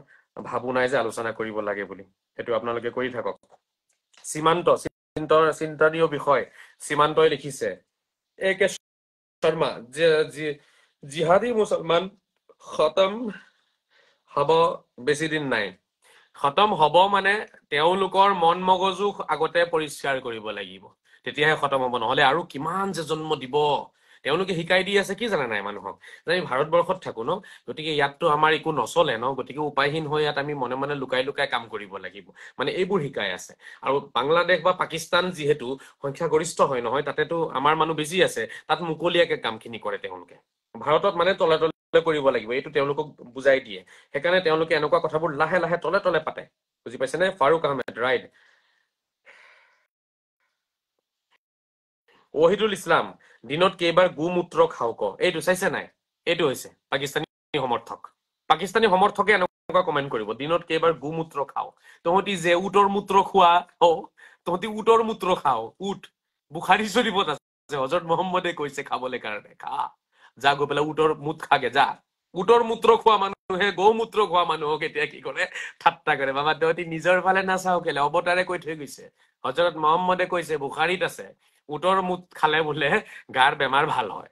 ভাবো নাই যে আলোচনা কৰিব লাগে বুলি। সেইটো আপোনালোকে কৰি থাকক। চিন্তনীয় বিষয় সীমান্তই লিখিছে, একে শৰ্মা, জিহাদী মুছলমান খতম হব বেছি দিন নাই। খতম হব মানে তেওঁলোকৰ মন মগজু আগতে পৰিষ্কাৰ কৰিব লাগিব, তেতিয়াহে খতম হব। নহলে আৰু কিমান যে জন্ম দিব। তেওঁলোকে শিকাই দি আছে কি জানে নাই মানুহক, যে আমি ভাৰতবৰ্ষত থাকো ন, গতিকে ইয়াততো আমাৰ একো নচলে ন, গতিকে উপায়হীন হৈ ইয়াত আমি মনে মনে লুকাই লুকাই কাম কৰিব লাগিব, মানে এইবোৰ শিকাই আছে। আৰু বাংলাদেশ বা পাকিস্তান যিহেতু সংখ্যাগৰিষ্ঠ হয় নহয়, তাতেতো আমাৰ মানুহ বেছি আছে, তাত মুকলিয়াকে কামখিনি কৰে তেওঁলোকে। ভাৰতত মানে তলে তলে কৰিব লাগিব, এইটো তেওঁলোকক বুজাই দিয়ে। সেইকাৰণে তেওঁলোকে এনেকুৱা কথাবোৰ লাহে লাহে তলে তলে পাতে। বুজি পাইছে নে? ফাৰুক আহমেদ, ৰাইট। ৱহিদুল ইছলাম, দিনত কেইবাৰ গোমূত্ৰ খাও ক, এইটো চাইছে নাই? এইটো হৈছে পাকিস্তানী সমৰ্থক। পাকিস্তানী সমৰ্থকে এনেকুৱা কমেণ্ট কৰিব, দিনত কেইবাৰ গোমূত্ৰ খাও। তহঁতি যে উটৰ মূত্ৰ খোৱা, তহঁতি উটৰ মূত্ৰ খাও। উট বুখাৰী শৰীফত আছে, হজৰত মোহাম্মদে কৈছে খাবলৈ কাৰণে। খা, যা গৈ পেলাই উটৰ মুত খাগে যা। উটৰ মূত্ৰ খোৱা মানুহে গৌমূত্ৰ খোৱা মানুহক এতিয়া কি কৰে, ঠাট্টা কৰে। বাবা তহঁতি নিজৰ ফালে নাচাও কেলে? অৱতাৰে কৈ থৈ গৈছে, হজৰত মোহাম্মদে কৈছে, বুখাৰীত আছে, উটৰ মুত খালে বোলে গাৰ বেমাৰ ভাল হয়।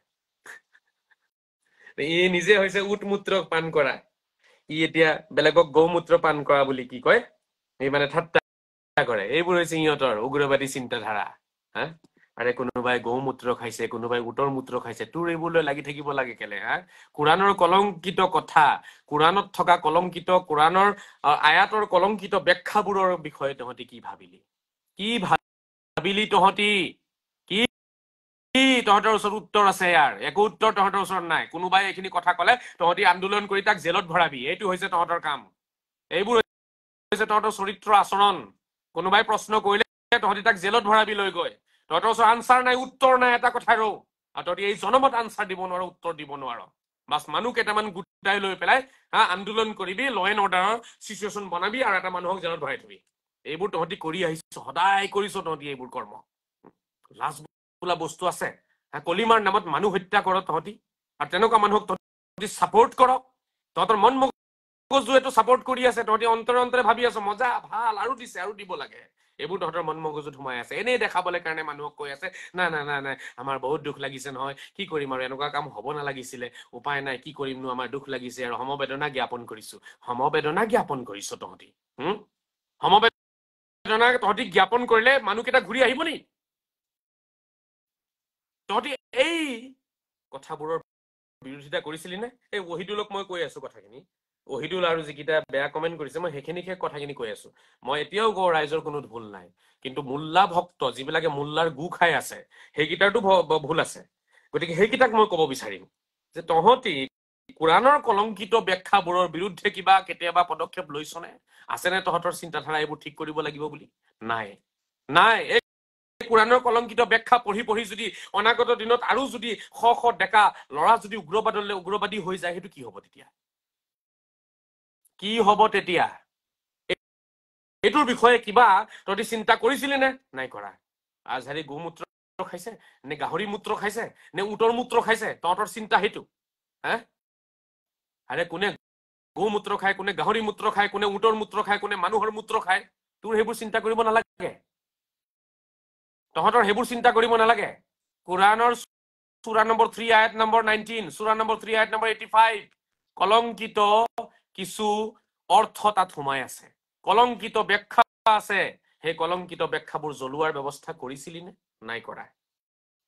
ই নিজে হৈছে উট মূত্ৰ পান কৰা, ই এতিয়া বেলেগক গৌমূত্ৰ পান কৰা বুলি কি কয়, এই মানে ঠাট্টা কৰে। এইবোৰ হৈছে ইহঁতৰ উগ্ৰবাদী চিন্তাধাৰা। আৰে কোনোবাই গৌমূত্ৰ খাইছে, কোনোবাই উটৰ মূত্ৰ খাইছে, তোৰ এইবোৰলৈ লাগি থাকিব লাগে কেলে? কোৰাণৰ কলংকিত কথা, কোৰাণত থকা কলংকিত, কোৰাণৰ আয়াতৰ কলংকিত ব্যাখ্যাবোৰৰ বিষয়ে তহঁতি কি ভাবিলি? কি ভাবিলি তহঁতি? কি তহঁতৰ ওচৰত উত্তৰ আছে? ইয়াৰ একো উত্তৰ তহঁতৰ ওচৰত নাই। কোনোবাই এইখিনি কথা কলে তহঁতি আন্দোলন কৰি তাক জেলত ভৰাবি, এইটো হৈছে তহঁতৰ কাম। এইবোৰ হৈছে তহঁতৰ চৰিত্ৰ আচৰণ। কোনোবাই প্ৰশ্ন কৰিলে তহঁতি তাক জেলত ভৰাবি লৈ গৈ। তহঁতৰ ওচৰত আনচাৰ নাই, উত্তৰ নাই এটা কথাৰো। আৰু তহঁতি এই জনমত আনচাৰ দিব নোৱাৰ, উত্তৰ দিব নোৱাৰ। বাছ মানুহ কেইটামান গোটাই লৈ পেলাই আন্দোলন কৰিবি, ল এণ্ড অৰ্ডাৰৰ চিচুৱেশ্যন বনাবি, আৰু এটা মানুহক জেলত ভৰাই থবি। এইবোৰ তহঁতি কৰি আহিছ, সদায় কৰিছ তহঁতি এইবোৰ কৰ্ম। লাজ বোলা বস্তু আছে? কলিমাৰ নামত মানুহ হত্যা কৰ তহঁতি, আৰু তেনেকুৱা মানুহক তহঁতি ছাপোৰ্ট কৰ। তহঁতৰ মন মগজুৱেটো ছাপোৰ্ট কৰি আছে, তহঁতি অন্তৰে অন্তৰে ভাবি আছ মজা, ভাল, আৰু দিছে, আৰু দিব লাগে। এইবোৰ তহঁতৰ মন মগজুত সোমাই আছে, এনেই দেখাবলৈ কাৰণে মানুহক কৈ আছে নাই নাই নাই নাই আমাৰ বহুত দুখ লাগিছে নহয়, কি কৰিম আৰু, এনেকুৱা কাম হ'ব নালাগিছিলে, উপায় নাই, কি কৰিমনো, আমাৰ দুখ লাগিছে আৰু সমবেদনা জ্ঞাপন কৰিছো। সমবেদনা জ্ঞাপন কৰিছ তহঁতি? সমবেদনা তহঁতি জ্ঞাপন কৰিলে মানুহকেইটা ঘূৰি আহিব নি? তহঁতি এই কথাবোৰৰ বিৰোধিতা কৰিছিলি নে? এই ৱহিদুলক মই কৈ আছো কথাখিনি, অহিদুল আৰু যিকেইটা বেয়া কমেণ্ট কৰিছে মই সেইখিনিকে কথাখিনি কৈ আছো মই এতিয়াও কওঁ ৰাইজৰ কোনো ভুল নাই কিন্তু মোল্লা ভক্ত যিবিলাকে মোল্লাৰ গু খাই আছে সেইকেইটাৰতো ভুল আছে গতিকে সেইকেইটাক মই ক'ব বিচাৰিম যে তহঁতি কোৰাণৰ কলংকিত ব্যাখ্যাবোৰৰ বিৰুদ্ধে কিবা কেতিয়াবা পদক্ষেপ লৈছনে আছেনে তহঁতৰ চিন্তাধাৰা এইবোৰ ঠিক কৰিব লাগিব বুলি নাই নাই এই কোৰাণৰ কলংকিত ব্যাখ্যা পঢ়ি পঢ়ি যদি অনাগত দিনত আৰু যদি শ শ ডেকা ল'ৰা যদি উগ্ৰবাদী হৈ যায় সেইটো কি হ'ব তেতিয়া কি হ'ব তেতিয়া এইটোৰ বিষয়ে কিবা তহঁতি চিন্তা কৰিছিলি নে নাই কৰা আজহাৰী গোমূত্ৰ খাইছে নে গাহৰি মূত্ৰ খাইছে নে উটৰ মূত্ৰ খাইছে তহঁতৰ চিন্তা সেইটো হা আৰে কোনে গোমূত্ৰ খায় কোনে গাহৰি মূত্ৰ খায় কোনে উটৰ মূত্ৰ খায় কোনে মানুহৰ মূত্ৰ খায় তোৰ সেইবোৰ চিন্তা কৰিব নালাগে তহঁতৰ সেইবোৰ চিন্তা কৰিব নালাগে কোৰাণৰ সূৰা নম্বৰ 3 আয়াত নম্বৰ 19 সূৰা নম্বৰ 3 আয়াত নম্বৰ 85 কলংকিত কিছু অৰ্থ তাত সোমাই আছে কলংকিত ব্যাখ্যা আছে সেই কলংকিত ব্যাখ্যাবোৰ জ্বলোৱাৰ ব্যৱস্থা কৰিছিলি নে নাই কৰা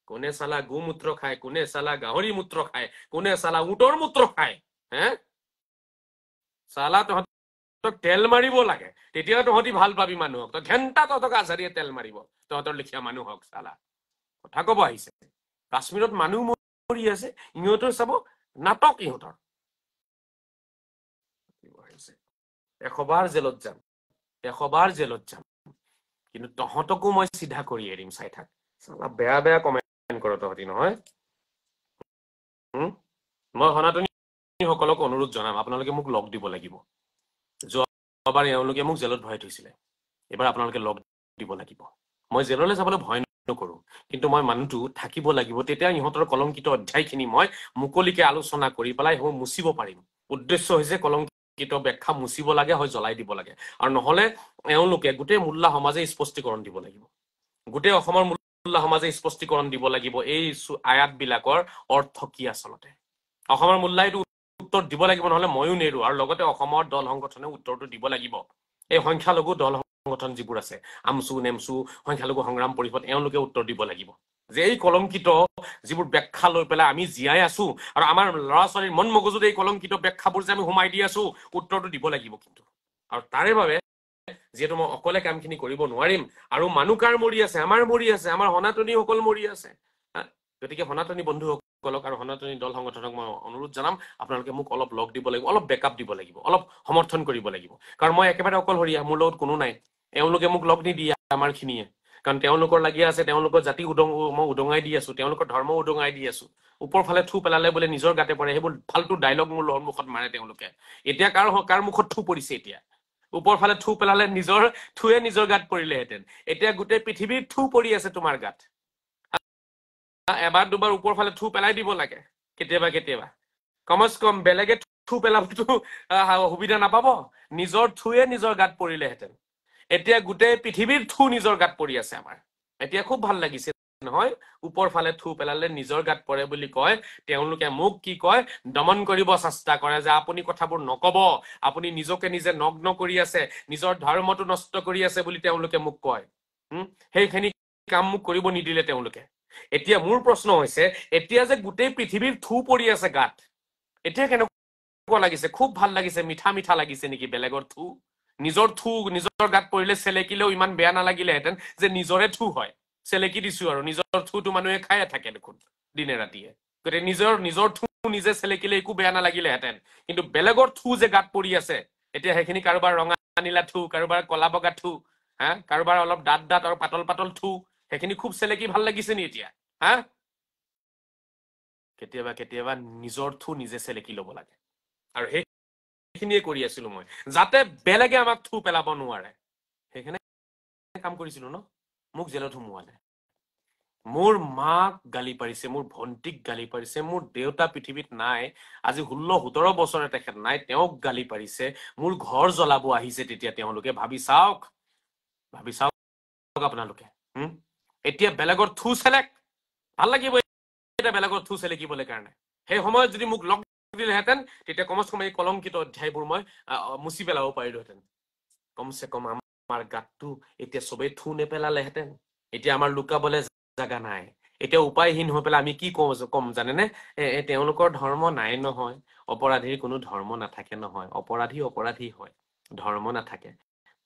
কোনে চালা গোমূত্ৰ খায় কোনে চালা গাহৰি মূত্ৰ খায় কোনে চালা উটৰ মূত্ৰ খায় হে চালা তহঁতক তেল মাৰিব লাগে তেতিয়া তহঁতি ভাল পাবি মানুহক তই ঘেণ্টা তহঁতক আজাৰীয়ে তেল মাৰিব তহঁতৰ লিখীয়া মানুহক চালা কথা কব আহিছে কাশ্মীৰত মানুহ মৰি আছে ইহঁতৰ চাব নাটক ইহঁতৰ 100 বাৰ জেলত যাম 100 বাৰ জেলত যাম কিন্তু তহঁতকো মই চিধা কৰি এৰিম চাই থাক চালা বেয়া বেয়া কমেণ্ট কৰ তহঁতি নহয় মই সনাতনীসকলক অনুৰোধ জনাম আপোনালোকে মোক লগ দিব লাগিব যোৱাবাৰ এওঁলোকে মোক জেলত ভৰাই থৈছিলে এবাৰ আপোনালোকে লগ দিব লাগিব মই জেললৈ যাবলৈ ভয় নকৰো কিন্তু মই মানুহটো থাকিব লাগিব তেতিয়া ইহঁতৰ কলংকিত অধ্যায়খিনি মই মুকলিকে আলোচনা কৰি পেলাই সেইবোৰ মুচিব পাৰিম উদ্দেশ্য হৈছে কলংকিত ব্যাখ্যা মুচিব লাগে হয় জ্বলাই দিব লাগে আৰু নহলে এওঁলোকে গোটেই মোল্লা সমাজে স্পষ্টীকৰণ দিব লাগিব গোটেই অসমৰ মোল্লা সমাজে স্পষ্টীকৰণ দিব লাগিব এই আয়াতবিলাকৰ অৰ্থ কি আচলতে অসমৰ মোল্লাই এইটো উত্তৰ দিব লাগিব নহলে ময়ো নেৰো আৰু লগতে অসমৰ দল সংগঠনে উত্তৰটো দিব লাগিব এই সংখ্যালঘু দল সংগঠন যিবোৰ আছে আমচু নেমচু সংখ্যালঘু সংগ্ৰাম পৰিষদ এওঁলোকে উত্তৰ দিব লাগিব যে এই কলংকিত যিবোৰ ব্যাখ্যা লৈ পেলাই আমি জীয়াই আছো আৰু আমাৰ ল'ৰা ছোৱালীৰ মন মগজুত এই কলংকিত ব্যাখ্যাবোৰ যে আমি সোমাই দি আছো উত্তৰটো দিব লাগিব কিন্তু আৰু তাৰে বাবে যিহেতু মই অকলে কামখিনি কৰিব নোৱাৰিম আৰু মানুহ কাৰ মৰি আছে আমাৰ সনাতনীসকল মৰি আছে গতিকে সনাতনী বন্ধুসকলক আৰু সনাতনী দল সংগঠনক মই অনুৰোধ জনাম আপোনালোকে মোক অলপ লগ দিব লাগিব অলপ বেকআপ দিব লাগিব অলপ সমৰ্থন কৰিব লাগিব কাৰণ মই একেবাৰে অকলশৰীয়া মোৰ লগত কোনো নাই এওঁলোকে মোক লগ নিদিয়ে আমাৰ খিনিয়ে কাৰণ তেওঁলোকৰ লাগি আছে তেওঁলোকৰ জাতি মই উদঙাই দি আছো তেওঁলোকৰ ধৰ্ম উদঙাই দি আছো ওপৰ ফালে থু পেলালে বোলে নিজৰ গাতে পৰে সেইবোৰ ফাল্টু ডায়লগ মোৰ সন্মুখত মাৰে তেওঁলোকে এতিয়া কাৰ মুখত থু পৰিছে এতিয়া ওপৰ ফালে থু পেলালে নিজৰ থুৱে নিজৰ গাত পৰিলেহেঁতেন এতিয়া গোটেই পৃথিৱীৰ থু পৰি আছে তোমাৰ গাত এবাৰ দুবাৰ ওপৰ ফালে থু পেলাই দিব লাগে কেতিয়াবা কমচ কম বেলেগে থু পেলাবতো সুবিধা নাপাব নিজৰ থুৱে নিজৰ গাত পৰিলেহেঁতেন এতিয়া গোটেই পৃথিৱীৰ থু নিজৰ গাত পৰি আছে আমাৰ এতিয়া খুব ভাল লাগিছে নহয় ওপৰ ফালে থু পেলালে নিজৰ গাত পৰে বুলি কয় তেওঁলোকে মোক কি কয় দমন কৰিব চেষ্টা কৰে যে আপুনি কথাবোৰ নকব আপুনি নিজকে নিজে নগ্ন কৰি আছে নিজৰ ধৰ্মটো নষ্ট কৰি আছে বুলি তেওঁলোকে মোক কয় সেইখিনি কাম মোক কৰিব নিদিলে তেওঁলোকে এতিয়া মোৰ প্ৰশ্ন হৈছে এতিয়া যে গোটেই পৃথিৱীৰ থু পৰি আছে গাত এতিয়া কেনেকুৱা লাগিছে খুব ভাল লাগিছে মিঠা মিঠা লাগিছে নেকি বেলেগৰ থু নিজৰ থু নিজৰ গাত পৰিলে চেলেকিলেও ইমান বেয়া নালাগিলেহেঁতেন যে নিজৰে থু হয় চেলেকি দিছো আৰু নিজৰ থুটো মানুহে খায়ে থাকে দেখোন দিনে ৰাতিয়ে গতিকে নিজৰ থু নিজে চেলেকিলে একো বেয়া নালাগিলেহেঁতেন কিন্তু বেলেগৰ থু যে গাত পৰি আছে এতিয়া সেইখিনি কাৰোবাৰ ৰঙা নীলা থু কাৰোবাৰ কলা বগা থু কাৰোবাৰ অলপ দাঁত আৰু পাতল পাতল থু সেইখিনি খুব চেলেকি ভাল লাগিছে নি এতিয়া কেতিয়াবা নিজৰ থু নিজে চেলেকি ল'ব লাগে আৰু সেইখিনিয়ে কৰি আছিলো মই যাতে বেলেগে আমাক থু পেলাব নোৱাৰে সেইখিনি কাম কৰিছিলো ন মোক জেলত সোমোৱালে মোৰ মাক গালি পাৰিছে মোৰ ভণ্টিক গালি পাৰিছে মোৰ দেউতা পৃথিৱীত নাই আজি 16-17 বছৰে তেখেত নাই তেওঁক গালি পাৰিছে মোৰ ঘৰ জ্বলাব আহিছে তেতিয়া তেওঁলোকে ভাবি চাওক আপোনালোকে এতিয়া বেলেগৰ থু চেলেক ভাল লাগিব এটা বেলেগৰ থু চেলেকিবলৈ কাৰণে সেই সময়ত যদি মোক লগ দিলেহেঁতেন তেতিয়া কমচে কম এই কলংকিত অধ্যায়বোৰ মই মুচি পেলাব পাৰিলোহেঁতেন কমচে কম আমাৰ গাতটো এতিয়া চবেই থু নেপেলালেহেঁতেন এতিয়া আমাৰ লুকাবলৈ জাগা নাই এতিয়া উপায়হীন হৈ পেলাই আমি কি কম জানেনে? তেওঁলোকৰ ধৰ্ম নাই নহয়, অপৰাধীৰ কোনো ধৰ্ম নাথাকে নহয়, অপৰাধী হয়, ধৰ্ম নাথাকে।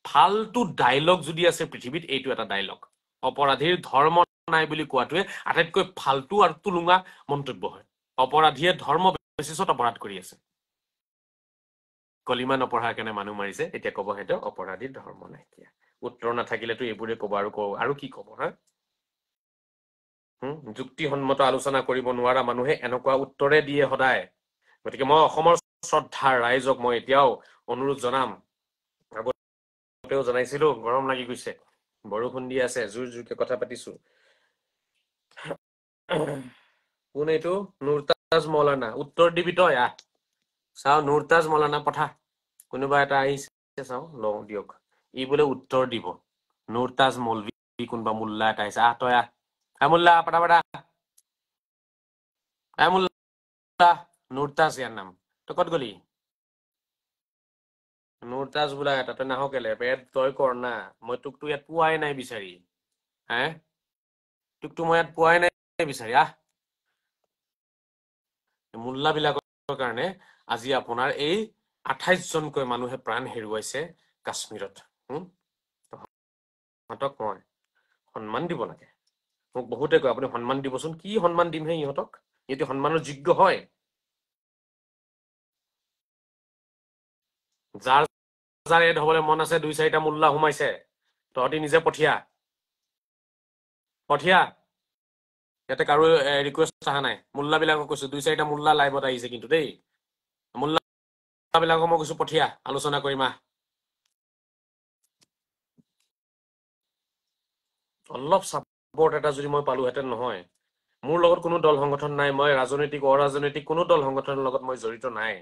ফাল্টু ডাইলগ যদি আছে পৃথিৱীত এইটো এটা ডাইলগ। অপৰাধীৰ ধৰ্ম নাই বুলি কোৱাটোৱে আটাইতকৈ ফাল্টু আৰু তুলুঙা মন্তব্য হয়। অপৰাধীয়ে ধৰ্ম বেচিছত অপৰাধ কৰি আছে। কলিমা নপঢ়াৰ কাৰণে মানুহ মাৰিছে, এতিয়া কব সেইটো অপৰাধীৰ ধৰ্ম নাইকিয়া। উত্তৰ নাথাকিলেতো এইবোৰে কব আৰু কি কব হা? যুক্তিসন্মত আলোচনা কৰিব নোৱাৰা মানুহে এনেকুৱা উত্তৰে দিয়ে সদায়। গতিকে মই অসমৰ শ্ৰদ্ধাৰ ৰাইজক মই এতিয়াও অনুৰোধ জনাম, আগতেও জনাইছিলো, গৰম লাগি গৈছে, বৰষুণ দি আছে, জোৰকে কথা পাতিছো। কোন এইটো? নুৰতাজ মৌলানা। উত্তৰ দিবি তই, আহ চাও নুৰতাজ মৌলানা পঠা। কোনোবা এটা আহিছে চাও, লওঁ দিয়ক। ই বোলে উত্তৰ দিব। নুৰতাজ মৌলভী কোনোবা মোল্লা এটা আহিছে, আহ তই আহ। মোল্লা পটা মোল্লা। নুৰতাজ ইয়াৰ নাম। তই ক'ত গলি? নুৰতাজ বোলা এটা, তই নাহ কেলে? তই কৰ না, মই তোকতো ইয়াত পোৱাই নাই বিচাৰি। হে তোকতো মই ইয়াত পোৱাই নাই বিচাৰি, আহ। মোল্লাবিলাকৰ কাৰণে আজি আপোনাৰ এই 28 জনকৈ মানুহে প্ৰাণ হেৰুৱাইছে কাশ্মীৰত। সিহঁতক মই সন্মান দিব লাগে। মোক বহুতে কয় আপুনি সন্মান দিবচোন। কি সন্মান দিমহে ইহঁতক? ইহঁতে সন্মানৰ যোগ্য হয়? যাৰ যাৰ এড হবলৈ মন আছে, 2-4টা মোল্লা সোমাইছে, তহঁতি নিজে পঠিয়া। ইয়াতে কাৰো ৰিকুৱেষ্ট অহা নাই। মোল্লাবিলাকক কৈছো, 2-4টা মোল্লা লাইভত আহিছে কিন্তু দেই। মোল্লাবিলাকক মই কৈছো পঠিয়া, আলোচনা কৰিম আহ। অলপ ছাপোৰ্ট এটা যদি মই পালোহেঁতেন নহয়। মোৰ লগত কোনো দল সংগঠন নাই, মই ৰাজনৈতিক অৰাজনৈতিক কোনো দল সংগঠনৰ লগত মই জড়িত নাই।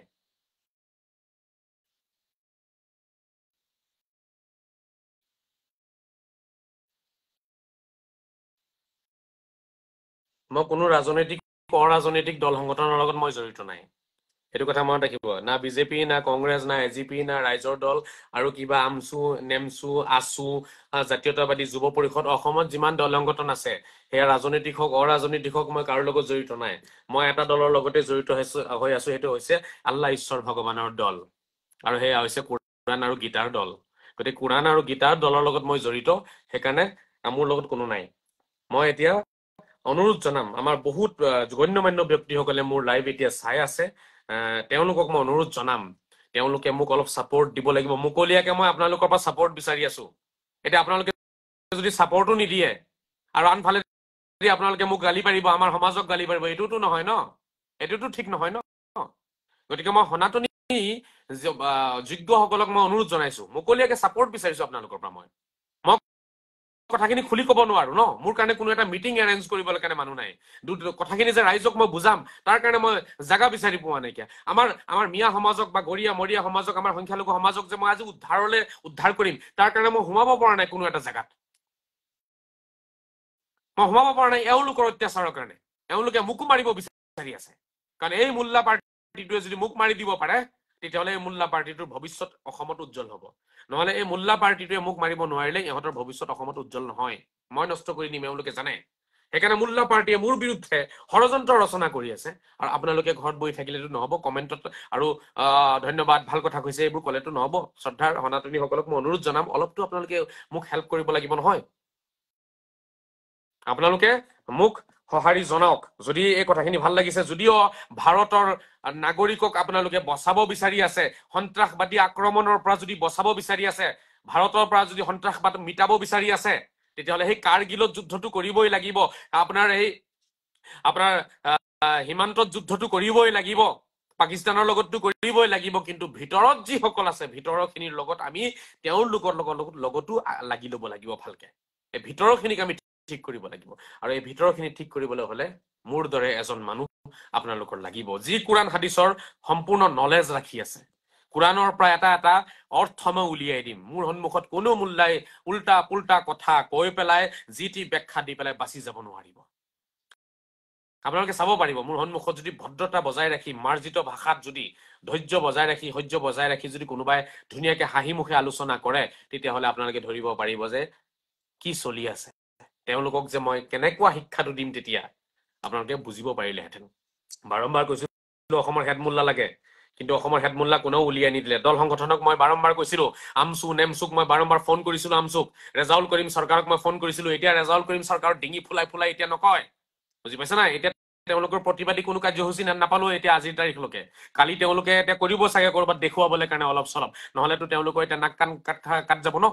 মই কোনো ৰাজনৈতিক অৰাজনৈতিক দল সংগঠনৰ লগত মই জড়িত নাই। সেইটো কথা মনত ৰাখিব। না বিজেপি, না কংগ্ৰেছ, না এজিপি, না ৰাইজৰ দল আৰু কিবা আমচু, নেমচু, আচু, জাতীয়তাবাদী যুৱ পৰিষদ, অসমত যিমান দল সংগঠন আছে, সেয়া ৰাজনৈতিক হওক অৰাজনৈতিক হওক, মই কাৰো লগত জড়িত নাই। মই এটা দলৰ লগতে জড়িত হৈ আছো, সেইটো হৈছে আল্লাহ ঈশ্বৰ ভগৱানৰ দল, আৰু সেয়া হৈছে কোৰাণ আৰু গীতাৰ দল। গতিকে কোৰাণ আৰু গীতাৰ দলৰ লগত মই জড়িত, সেইকাৰণে মোৰ লগত কোনো নাই। মই এতিয়া অনুৰোধ জনাম, আমাৰ বহুত গণ্যমান্য ব্যক্তিসকলে মোৰ লাইভ এতিয়া চাই আছে, তেওঁলোকক মই অনুৰোধ জনাম, তেওঁলোকে মোক অলপ ছাপোৰ্ট দিব লাগিব। মুকলিয়াকে মই আপোনালোকৰ পৰা ছাপোৰ্ট বিচাৰি আছো। এতিয়া আপোনালোকে যদি ছাপোৰ্টো নিদিয়ে আৰু আনফালে যদি আপোনালোকে মোক গালি পাৰিব, আমাৰ সমাজক গালি পাৰিব, এইটোতো নহয় ন, এইটোতো ঠিক নহয় ন। গতিকে মই সনাতনী যোগ্যসকলক মই অনুৰোধ জনাইছো, মুকলিয়াকে ছাপোৰ্ট বিচাৰিছো আপোনালোকৰ পৰা। মই কথাখিনি খুলি ক'ব নোৱাৰো ন, মোৰ কাৰণে কোনো এটা মিটিং এৰেঞ্জ কৰিবলৈ কাৰণে মানুহ নাই। কথাখিনি যে ৰাইজক মই বুজাম, তাৰ কাৰণে মই জাগা বিচাৰি পোৱা নাইকিয়া। আমাৰ মিয়া সমাজক বা গৰীয়া মৰীয়া সমাজক, আমাৰ সংখ্যালঘু সমাজক যে মই আজি উদ্ধাৰ কৰিম, তাৰ কাৰণে মই সোমাব পৰা নাই কোনো এটা জাগাত। মই সোমাব পৰা নাই এওঁলোকৰ অত্যাচাৰৰ কাৰণে। এওঁলোকে মোকো মাৰিব বিচাৰি আছে, কাৰণ এই মোল্লা পাৰ্টিটোৱে যদি মোক মাৰি দিব পাৰে, তেতিয়াহ'লে এই মোল্লা পাৰ্টিটোৰ ভৱিষ্যত অসমত উজ্জ্বল হ'ব। নহলে এই মোল্লা পাৰ্টিটোৱে মোক মাৰিব নোৱাৰিলে ইহঁতৰ ভৱিষ্যত অসমত উজ্জ্বল নহয়। মই নষ্ট কৰি নিম, এওঁলোকে জানে। সেইকাৰণে মোল্লা পাৰ্টিয়ে মোৰ বিৰুদ্ধে ষড়যন্ত্ৰ ৰচনা কৰি আছে। আৰু আপোনালোকে ঘৰত বহি থাকিলেতো নহব, কমেণ্টত আৰু ধন্যবাদ, ভাল কথা কৈছে, এইবোৰ কলেতো নহব। শ্ৰদ্ধাৰ সনাতনীসকলক মই অনুৰোধ জনাম, অলপতো আপোনালোকে মোক হেল্প কৰিব লাগিব নহয়। আপোনালোকে মোক সঁহাৰি জনাওক যদি এই কথাখিনি ভাল লাগিছে। যদিও ভাৰতৰ নাগৰিকক আপোনালোকে বচাব বিচাৰি আছে, সন্ত্ৰাসবাদী আক্ৰমণৰ পৰা যদি বচাব বিচাৰি আছে, ভাৰতৰ পৰা যদি সন্ত্ৰাসবাদ মিটাব বিচাৰি আছে, তেতিয়াহ'লে সেই কাৰ্গিলত যুদ্ধটো কৰিবই লাগিব। আপোনাৰ সীমান্তত যুদ্ধটো কৰিবই লাগিব, পাকিস্তানৰ লগততো কৰিবই লাগিব। কিন্তু ভিতৰত যিসকল আছে, ভিতৰৰ খিনিৰ লগত আমি তেওঁলোকৰ লগতো লাগি ল'ব লাগিব ভালকে। এই ভিতৰৰ খিনিক আমি ঠিক কৰিব লাগিব। আৰু এই ভিতৰৰ খিনি ঠিক কৰিবলৈ হলে মোৰ দৰে এজন মানুহ আপোনালোকৰ লাগিব, যি কোৰাণ হাদিছৰ সম্পূৰ্ণ নলেজ ৰাখি আছে। কোৰাণৰ পৰা এটা অৰ্থ মই উলিয়াই দিম। মোৰ সন্মুখত কোনো মোল্লাই উল্টা পুল্টা কথা কৈ পেলাই যি টি ব্যাখ্যা দি পেলাই বাচি যাব নোৱাৰিব। আপোনালোকে চাব পাৰিব, মোৰ সন্মুখত যদি ভদ্ৰতা বজাই ৰাখি, মাৰ্জিত ভাষাত যদি ধৈৰ্য বজাই ৰাখি, সহ্য বজাই ৰাখি যদি কোনোবাই ধুনীয়াকে হাঁহি মুখে আলোচনা কৰে, তেতিয়াহ'লে আপোনালোকে ধৰিব পাৰিব যে কি চলি আছে। তেওঁলোকক যে মই কেনেকুৱা শিক্ষাটো দিম তেতিয়া আপোনালোকে বুজিব পাৰিলেহেঁতেন বাৰম্বাৰ কৈছিলো অসমৰ হেডমুল্লা লাগে কিন্তু অসমৰ হেডমুল্লা কোনেও উলিয়াই নিদিলে দল সংগঠনক মই বাৰম্বাৰ কৈছিলো আমচু নেমচুক মই বাৰম্বাৰ ফোন কৰিছিলো আমচুক ৰেজাউল কৰিম চৰকাৰক মই ফোন কৰিছিলো এতিয়া ৰেজাউল কৰিম চৰকাৰৰ ডিঙি ফুলাই ফুলাই এতিয়া নকয় বুজি পাইছে না এতিয়া তেওঁলোকৰ প্ৰতিবাদী কোনো কাৰ্যসূচী নাপালো এতিয়া আজিৰ তাৰিখলৈকে কালি তেওঁলোকে এতিয়া কৰিব চাগে কৰবাত দেখুৱাবলৈ কাৰণে অলপ চলপ নহলেতো তেওঁলোকৰ এতিয়া নাক কাণ কাট যাব ন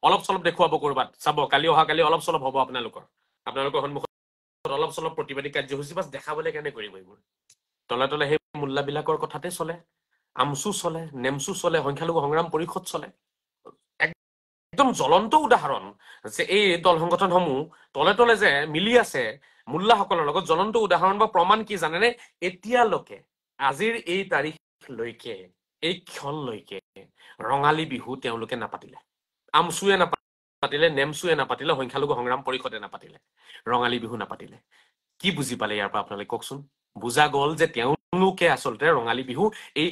অলপ চলপ দেখুৱাব কৰবাত চাব কালি অহাকালি অলপ চলপ হ'ব আপোনালোকৰ সন্মুখত অলপ চলপ প্ৰতিবাদী কাৰ্যসূচী বাছ দেখাবলৈ কাৰণে কৰিব এইবোৰ তলে তলে সেই মোল্লাবিলাকৰ কথাতে চলে আমচু চলে নেমচু চলে সংখ্যালঘু সংগ্ৰাম পৰিষদ চলে একদম জ্বলন্ত উদাহৰণ যে এই দল সংগঠনসমূহ তলে তলে যে মিলি আছে মোল্লাসকলৰ লগত জ্বলন্ত উদাহৰণ বা প্ৰমাণ কি জানেনে এতিয়ালৈকে আজিৰ এই তাৰিখলৈকে এই ক্ষণলৈকে ৰঙালী বিহু তেওঁলোকে নাপাতিলে আমচুৱে নাপাতিলে নেমচুৱে নাপাতিলে সংখ্যালঘু সংগ্ৰাম পৰিষদে নাপাতিলে ৰঙালী বিহু নাপাতিলে কি বুজি পালে ইয়াৰ পৰা আপোনালোকে কওকচোন বুজা গ'ল যে তেওঁলোকে আচলতে ৰঙালী বিহু এই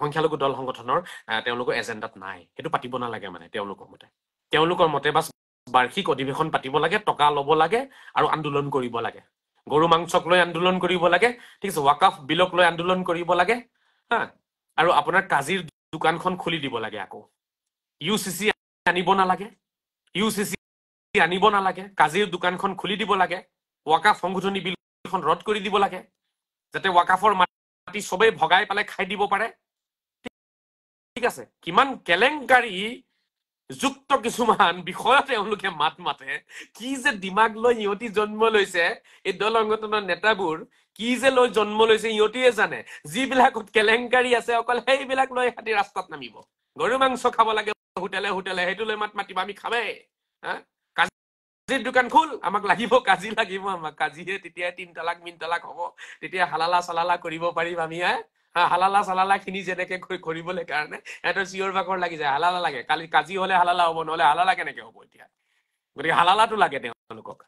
সংখ্যালঘু দল সংগঠনৰ তেওঁলোকৰ এজেণ্ডাত নাই সেইটো পাতিব নালাগে মানে তেওঁলোকৰ মতে বাছ বাৰ্ষিক অধিৱেশন পাতিব লাগে টকা ল'ব লাগে আৰু আন্দোলন কৰিব লাগে গৰু মাংসক লৈ আন্দোলন কৰিব লাগে ঠিক আছে ৱাকাফ বিলক লৈ আন্দোলন কৰিব লাগে হা আৰু আপোনাৰ কাজিৰ দোকানখন খুলি দিব লাগে আকৌ ইউচিচি আনিব নালাগে কাজিৰ দোকানখন খুলি দিব লাগে ৱাকাফ সংশোধনী বিলখন ৰদ কৰি দিব লাগে যাতে ৱাকাফৰ মাটি সবেই ভগাই পেলাই খাই দিব পাৰে ঠিক আছে কিমান কেলেংকাৰী যুক্ত কিছুমান বিষয়ত তেওঁলোকে মাত মাতে কি যে দিমাগ লৈ ইহঁতি জন্ম লৈছে এই দল সংগঠনৰ নেতাবোৰ কি যে লৈ জন্ম লৈছে ইহঁতিয়ে জানে যিবিলাকত কেলেংকাৰী আছে অকল সেইবিলাক লৈ হাতী ৰাস্তাত নামিব গৰু মাংস খাব লাগে হোটেলে হোটেলে সেইটো লৈ মাত মাতিব আমি খাবেই কাজিৰ দোকান খোল আমাক লাগিব কাজি লাগিব আমাক কাজিহে তেতিয়া 3 তালাক মিন তালাক হ'ব তেতিয়া হালালা চালালা কৰিব পাৰিম আমি হালালা চালালা খিনি যেনেকে কৰিবলৈ কাৰণে এটা চিঞৰ বাখৰ লাগি যায় হালালা লাগে কালি কাজি হলে হালালা হ'ব নহলে হালালা কেনেকে হ'ব এতিয়া গতিকে হালালাটো লাগে তেওঁলোকক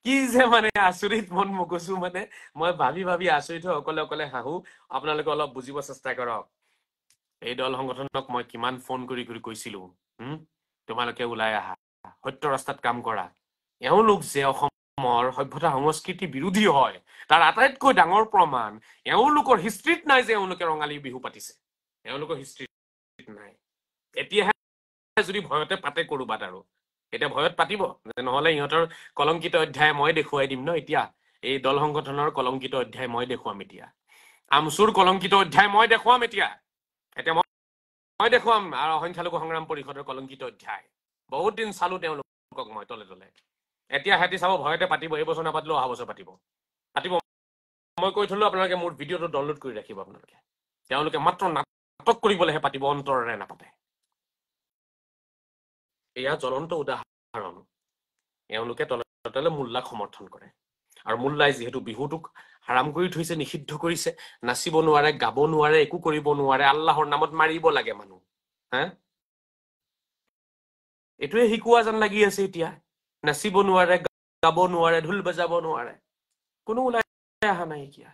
কি যে মানে আচৰিত মন মগজু মানে মই ভাবি ভাবি আচৰিত হৈ অকলে অকলে হাঁহো আপোনালোকে অলপ বুজিব চেষ্টা কৰক এই দল সংগঠনক মই কিমান ফোন কৰি কৈছিলো তোমালোকে ওলাই আহা সত্য ৰাস্তাত কাম কৰা এওঁলোক যে অসমৰ সভ্যতা সংস্কৃতি বিৰোধী হয় তাৰ আটাইতকৈ ডাঙৰ প্ৰমাণ এওঁলোকৰ হিষ্ট্ৰীত নাই যে এওঁলোকে ৰঙালী বিহু পাতিছে এওঁলোকৰ হিষ্ট্ৰীত নাই এতিয়াহে যদি ভয়তে পাতে কৰবাত আৰু এতিয়া ভয়ত পাতিব নহলে ইহঁতৰ কলংকিত অধ্যায় মই দেখুৱাই দিম ন এতিয়া এই দল সংগঠনৰ কলংকিত অধ্যায় মই দেখুৱাম এতিয়া আমচুৰ কলংকিত অধ্যায় মই দেখুৱাম এতিয়া মই দেখুৱাম আৰু সংখ্যালঘু সংগ্ৰাম পৰিষদৰ কলংকিত অধ্যায় বহুত দিন চালো তেওঁলোকক মই তলে তলে এতিয়া সিহঁতি চাব ভয়তে পাতিব এই বছৰ নাপাতিলেও অহা বছৰ পাতিব মই কৈ থলো আপোনালোকে মোৰ ভিডিঅ'টো ডাউনলোড কৰি ৰাখিব তেওঁলোকে মাত্ৰ নাটক কৰিবলৈহে পাতিব অন্তৰেৰে নাপাতে এয়া জ্বলন্ত উদাহৰণ এওঁলোকে তলে তলে মোল্লাক সমৰ্থন কৰে আৰু মোল্লাই যিহেতু বিহুটোক হাৰাম কৰি থৈছে নিষিদ্ধ কৰিছে নাচিব নোৱাৰে গাব নোৱাৰে একো কৰিব নোৱাৰে আল্লাহৰ নামত মাৰিব লাগে মানুহ এইটোৱে শিকোৱা যেন লাগি আছে এতিয়া নাচিব নোৱাৰে গাব নোৱাৰে ঢোল বজাব নোৱাৰে কোনো ওলাই অহা নাই এতিয়া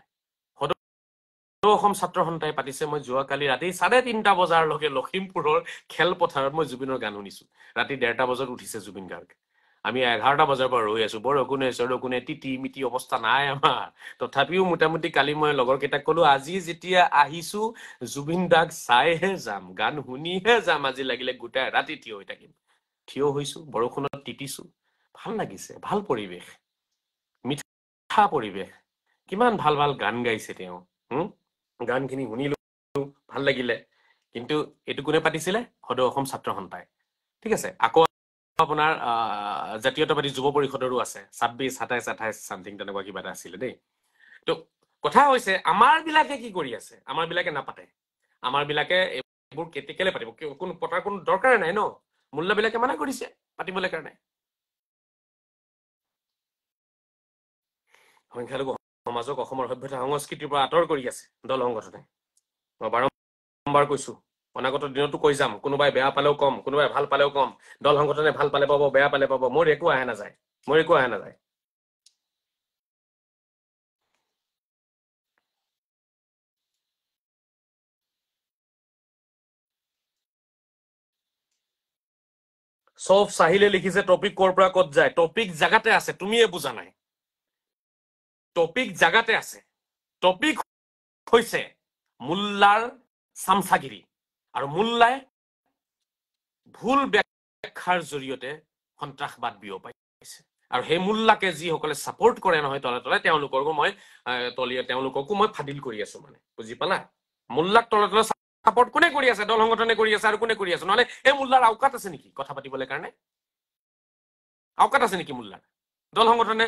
অসম ছাত্ৰ সন্থাই পাতিছে মই যোৱাকালি ৰাতি 3:30 বজালৈকে লখিমপুৰৰ খেলপথাৰত মই জুবিনৰ গান শুনিছো ৰাতি 1:30 বজাত উঠিছে জুবিন গাৰ্গ আমি 11টা বজাৰ পৰা ৰৈ আছো বৰষুণে তিতি মিতি অৱস্থা নাই আমাৰ তথাপিও মোটামুটি কালি মই লগৰ কেইটাক কলো আজি যেতিয়া আহিছো জুবিন দাক চাইহে যাম গান শুনিহে যাম আজি লাগিলে গোটাই ৰাতি থিয় হৈ থাকিম থিয় হৈছো বৰষুণত তিতিছো ভাল লাগিছে ভাল পৰিৱেশ মিঠা পৰিৱেশ কিমান ভাল ভাল গান গাইছে তেওঁ গানখিনি শুনিলো ভাল লাগিলে কিন্তু এটো কোনে পাতিছিলে সদৌ অসম ছাত্ৰ সন্থাই ঠিক আছে আকৌ আপোনাৰ জাতীয়তাবাদী যুৱ পৰিষদৰো আছে 26 27 28 সামথিং তেনেকুৱা কিবা এটা আছিল দেই তো কথা হৈছে আমাৰ বিলাকে কি কৰি আছে আমাৰ বিলাকে নাপাতে আমাৰ বিলাকে এইবোৰ কেতিয়ালে পাতিব কোনো পতাৰ কোনো দৰকাৰ নাই ন মোল্লা বিলাকে মানা কৰিছে পাতিবলৈ কাৰণে সংখ্যালঘু সমাজক অসমৰ সভ্যতা সংস্কৃতিৰ পৰা আঁতৰ কৰি আছে দল সংগঠনে মই বাৰম্বাৰ কৈছো অনাগত দিনতো কৈ যাম কোনোবাই বেয়া পালেও কম কোনোবাই ভাল পালেও কম দল সংগঠনে ভাল পালে পাব বেয়া পালে পাব মোৰ একো আহে নাযায় সব সাহিলে লিখিছে টপিক কৰ পৰা ক'ত যায় টপিক জাগাতে আছে তুমিয়ে বুজা নাই টপিক জাগাতে আছে টপিক হৈছে মুল্লাৰ চামচাগিৰি আৰু মুল্লাই ভুল ব্যাখ্যাৰ জৰিয়তে সন্ত্ৰাসবাদ বিয়পাইছে আৰু সেই মুল্লাকে যিসকলে সাপোৰ্ট কৰে নহয় তলে তলে তেওঁলোককো মই তেওঁলোককো মই ফাদিল কৰি আছো মানে বুজি পালা মুল্লাক তলে তলে সাপোৰ্ট কোনে কৰি আছে দল সংগঠনে কৰি আছে আৰু কোনে কৰি আছে নহলে এই মুল্লাৰ আওকাত আছে নেকি কথা পাতিবলৈ কাৰণে আওকাত আছে নেকি মুল্লাৰ দল সংগঠনে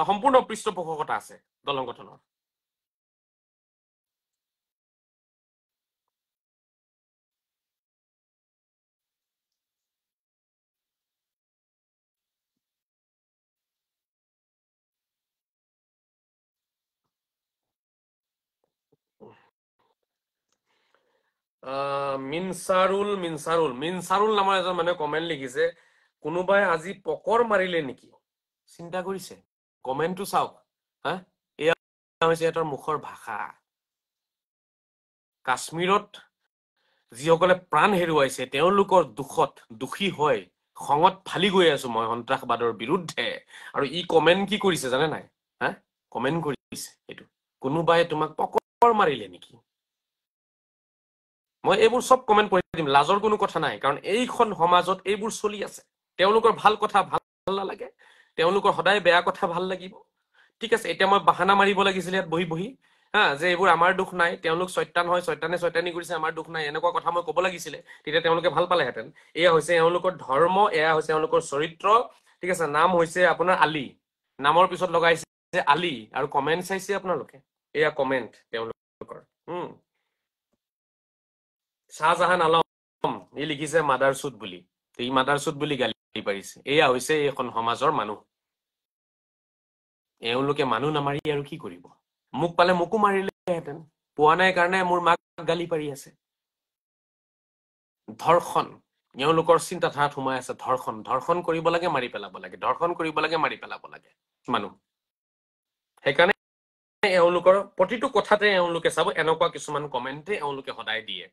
সম্পূৰ্ণ পৃষ্ঠপোষকতা আছে দল সংগঠনৰ মিনচাৰুল নামৰ এজন মানুহে কমেন্ট লিখিছে কোনোবাই আজি পকৰ মাৰিলে নেকি চিন্তা কৰিছে কমেন্টটো চাওক হা এয়া হৈছে এটাৰ মুখৰ ভাষা কাশ্মীৰত যিসকলে প্ৰাণ হেৰুৱাইছে তেওঁলোকৰ দুখত দুখী হয় খঙত ফালি গৈ আছো মই সন্ত্ৰাসবাদৰ বিৰুদ্ধে আৰু ই কমেন্ট কি কৰিছে জানে নাই হা কমেন্ট কৰিছে এইটো কোনোবাই তোমাক পকৰ মাৰিলে নেকি মই এইবোৰ সব কমেন্ট পঢ়ি দিম লাজৰ কোনো কথা নাই কাৰণ এইখন সমাজত এইবোৰ চলি আছে তেওঁলোকৰ ভাল কথা ভাল নালাগে তেওঁলোকৰ সদায় বেয়া কথা ভাল লাগিব ঠিক আছে এতিয়া মই বাহানা মাৰিব লাগিছিল ইয়াত বহি বহি হা যে এইবোৰ আমাৰ দুখ নাই তেওঁলোক শয়তান হয় শয়তানি কৰিছে আমাৰ দুখ নাই এনেকুৱা কথা মই ক'ব লাগিছিলে তেতিয়া তেওঁলোকে ভাল পালেহেঁতেন এয়া হৈছে তেওঁলোকৰ ধৰ্ম এয়া হৈছে তেওঁলোকৰ চৰিত্ৰ ঠিক আছে নাম হৈছে আপোনাৰ আলী নামৰ পিছত লগাইছে আলী আৰু কমেন্ট চাইছে আপোনালোকে এয়া কমেন্ট তেওঁলোকৰ শাহজাহান আলম ই লিখিছে মাদাৰচুদ বুলি এই মাদাৰচুদ বুলি গালি পাৰিছে এয়া হৈছে এখন সমাজৰ মানুহ এওঁলোকে মানুহ নামাৰি আৰু কি কৰিব মোক পালে মোকো মাৰিলেহেঁতেন পোৱা নাই কাৰণে মোৰ মাক গালি পাৰি আছে ধৰ্ষণ এওঁলোকৰ চিন্তাধাৰাত সোমাই আছে ধৰ্ষণ কৰিব লাগে মাৰি পেলাব লাগে ধৰ্ষণ কৰিব লাগে মাৰি পেলাব লাগে মানুহ সেইকাৰণে এওঁলোকৰ প্ৰতিটো কথাতে এওঁলোকে চাব এনেকুৱা কিছুমান কমেন্টে এওঁলোকে সদায় দিয়ে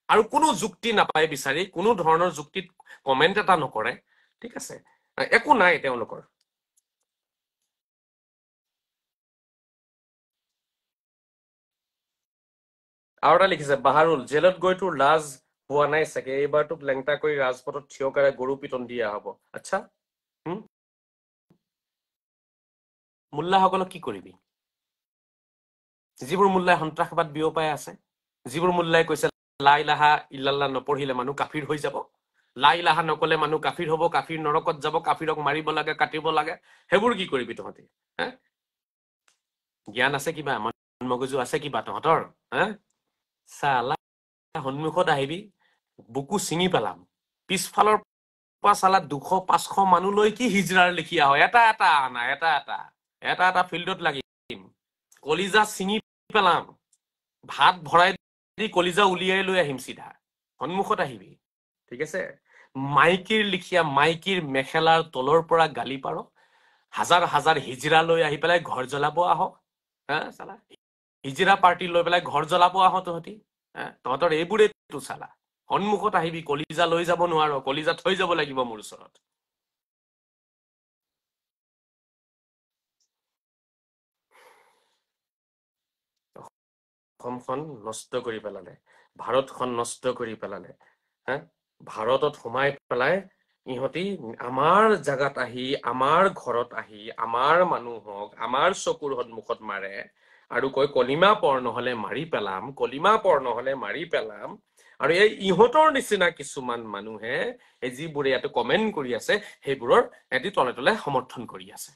আৰু কোনো যুক্তি নাপায় বিচাৰি কোনো ধৰণৰ যুক্তিত কমেন্ট এটা নকৰে ঠিক আছে একো নাই তেওঁলোকৰ আৰু এটা লিখিছে বাহাৰুল জেলত গৈ তোৰ লাজ হোৱা নাই চাগে এইবাৰ তোক লেংটা কৰি ৰাজপথত থিয়কাৰে গৰু পিটন দিয়া হ'ব আচ্ছা মুল্লাসকলক কি কৰিবি যিবোৰ মুল্লাই সন্ত্ৰাসবাদ বিয়পাই আছে যিবোৰ মুল্লাই কৈছে লা ইলাহা ইল্লাল্লাহ নপঢ়িলে মানুহ কাফিৰ হৈ যাব লা ইলাহা নকলে মানুহ কাফিৰ হ'ব কাফিৰ নৰকত যাব কাফিৰক মাৰিব লাগে কাটিব লাগে সেইবোৰ কি কৰিবি তহঁতি হা জ্ঞান আছে কিবা মন মগজু আছে কিবা তহঁতৰ হা চালা সন্মুখত আহিবি বুকু ছিঙি পেলাম পিছফালৰ পৰা চালা 200-500 মানুহ লৈ কি হিজৰাৰ লিখিয়া হয় এটা এটা আনা এটা ফিল্ডত লাগিম কলিজা ছিঙি পেলাম ভাত ভৰাই দি কলিজা উলিয়াই লৈ আহিম চিধা সন্মুখত আহিবি ঠিক আছে মাইকীৰ লিখিয়া মাইকীৰ মেখেলাৰ তলৰ পৰা গালি পাৰ হাজাৰ হাজাৰ হিজৰা লৈ আহি পেলাই ঘৰ জ্বলাব আহক হা চালা হিজৰা পাৰ্টি লৈ পেলাই ঘৰ জ্বলাব আহ তহঁতি তহঁতৰ এইবোৰেতো চালা সন্মুখত আহিবি কলিজা লৈ যাব নোৱাৰ কলিজা থৈ যাব লাগিব মোৰ ওচৰত অসমখন নষ্ট কৰি পেলালে ভাৰতখন নষ্ট কৰি পেলালে হা ভাৰতত সোমাই পেলাই ইহঁতি আমাৰ জাগাত আহি আমাৰ ঘৰত আহি আমাৰ মানুহক আমাৰ চকুৰ সন্মুখত মাৰে আৰু কয় কলিমা পৰ নহলে মাৰি পেলাম কলিমা পৰ নহলে মাৰি পেলাম আৰু এই ইহঁতৰ নিচিনা কিছুমান মানুহে এই যিবোৰে ইয়াতে কমেন্ট কৰি আছে সেইবোৰৰ এটি তলে তলে সমৰ্থন কৰি আছে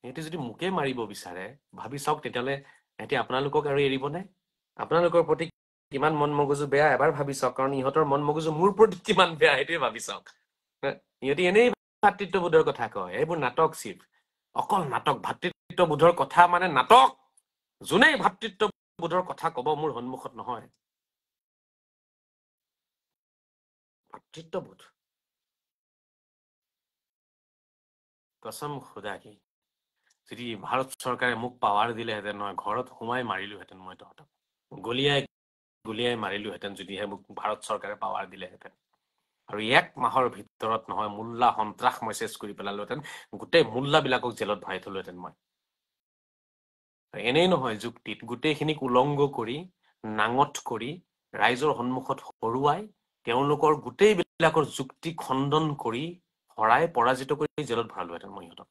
সিহঁতে যদি মোকে মাৰিব বিচাৰে ভাবি চাওক তেতিয়াহ'লে এতিয়া আপোনালোকক আৰু এৰিবনে আপোনালোকৰ প্ৰতি কিমান মন মগজু বেয়া এবাৰ ভাবি চাওক কাৰণ ইহঁতৰ মন মগজু মোৰ প্ৰতি কিমান বেয়া সেইটোৱে ভাবি চাওক ইহঁতি এনেই ভাতৃত্ববোধৰ কথা কয় এইবোৰ নাটক চিফ অকল নাটক ভাতৃত্ববোধৰ কথা মানে নাটক যোনেই ভাতৃত্ববোধৰ কথা কব মোৰ সন্মুখত নহয় ভাতৃত্ববোধ কসম খুদা কি যদি ভাৰত চৰকাৰে মোক পাৱাৰ দিলেহেঁতেন নহয় ঘৰত সোমাই মাৰিলোহেঁতেন মই তহঁতক গুলিয়াই মাৰিলোহেঁতেন যদিহে মোক ভাৰত চৰকাৰে পাৱাৰ দিলেহেঁতেন আৰু 1 মাহৰ ভিতৰত নহয় মোল্লা সন্ত্ৰাস মই চেছ কৰি পেলালোহেঁতেন, গোটেই মোল্লাবিলাকক জেলত ভৰাই থলোহেঁতেন মই। এনেই নহয় যুক্তিত গোটেইখিনিক উলংগ কৰি নাঙঠ কৰি ৰাইজৰ সন্মুখত হৰুৱাই তেওঁলোকৰ গোটেইবিলাকৰ যুক্তি খণ্ডন কৰি হৰাই পৰাজিত কৰি জেলত ভৰালোহেঁতেন মই সিহঁতক।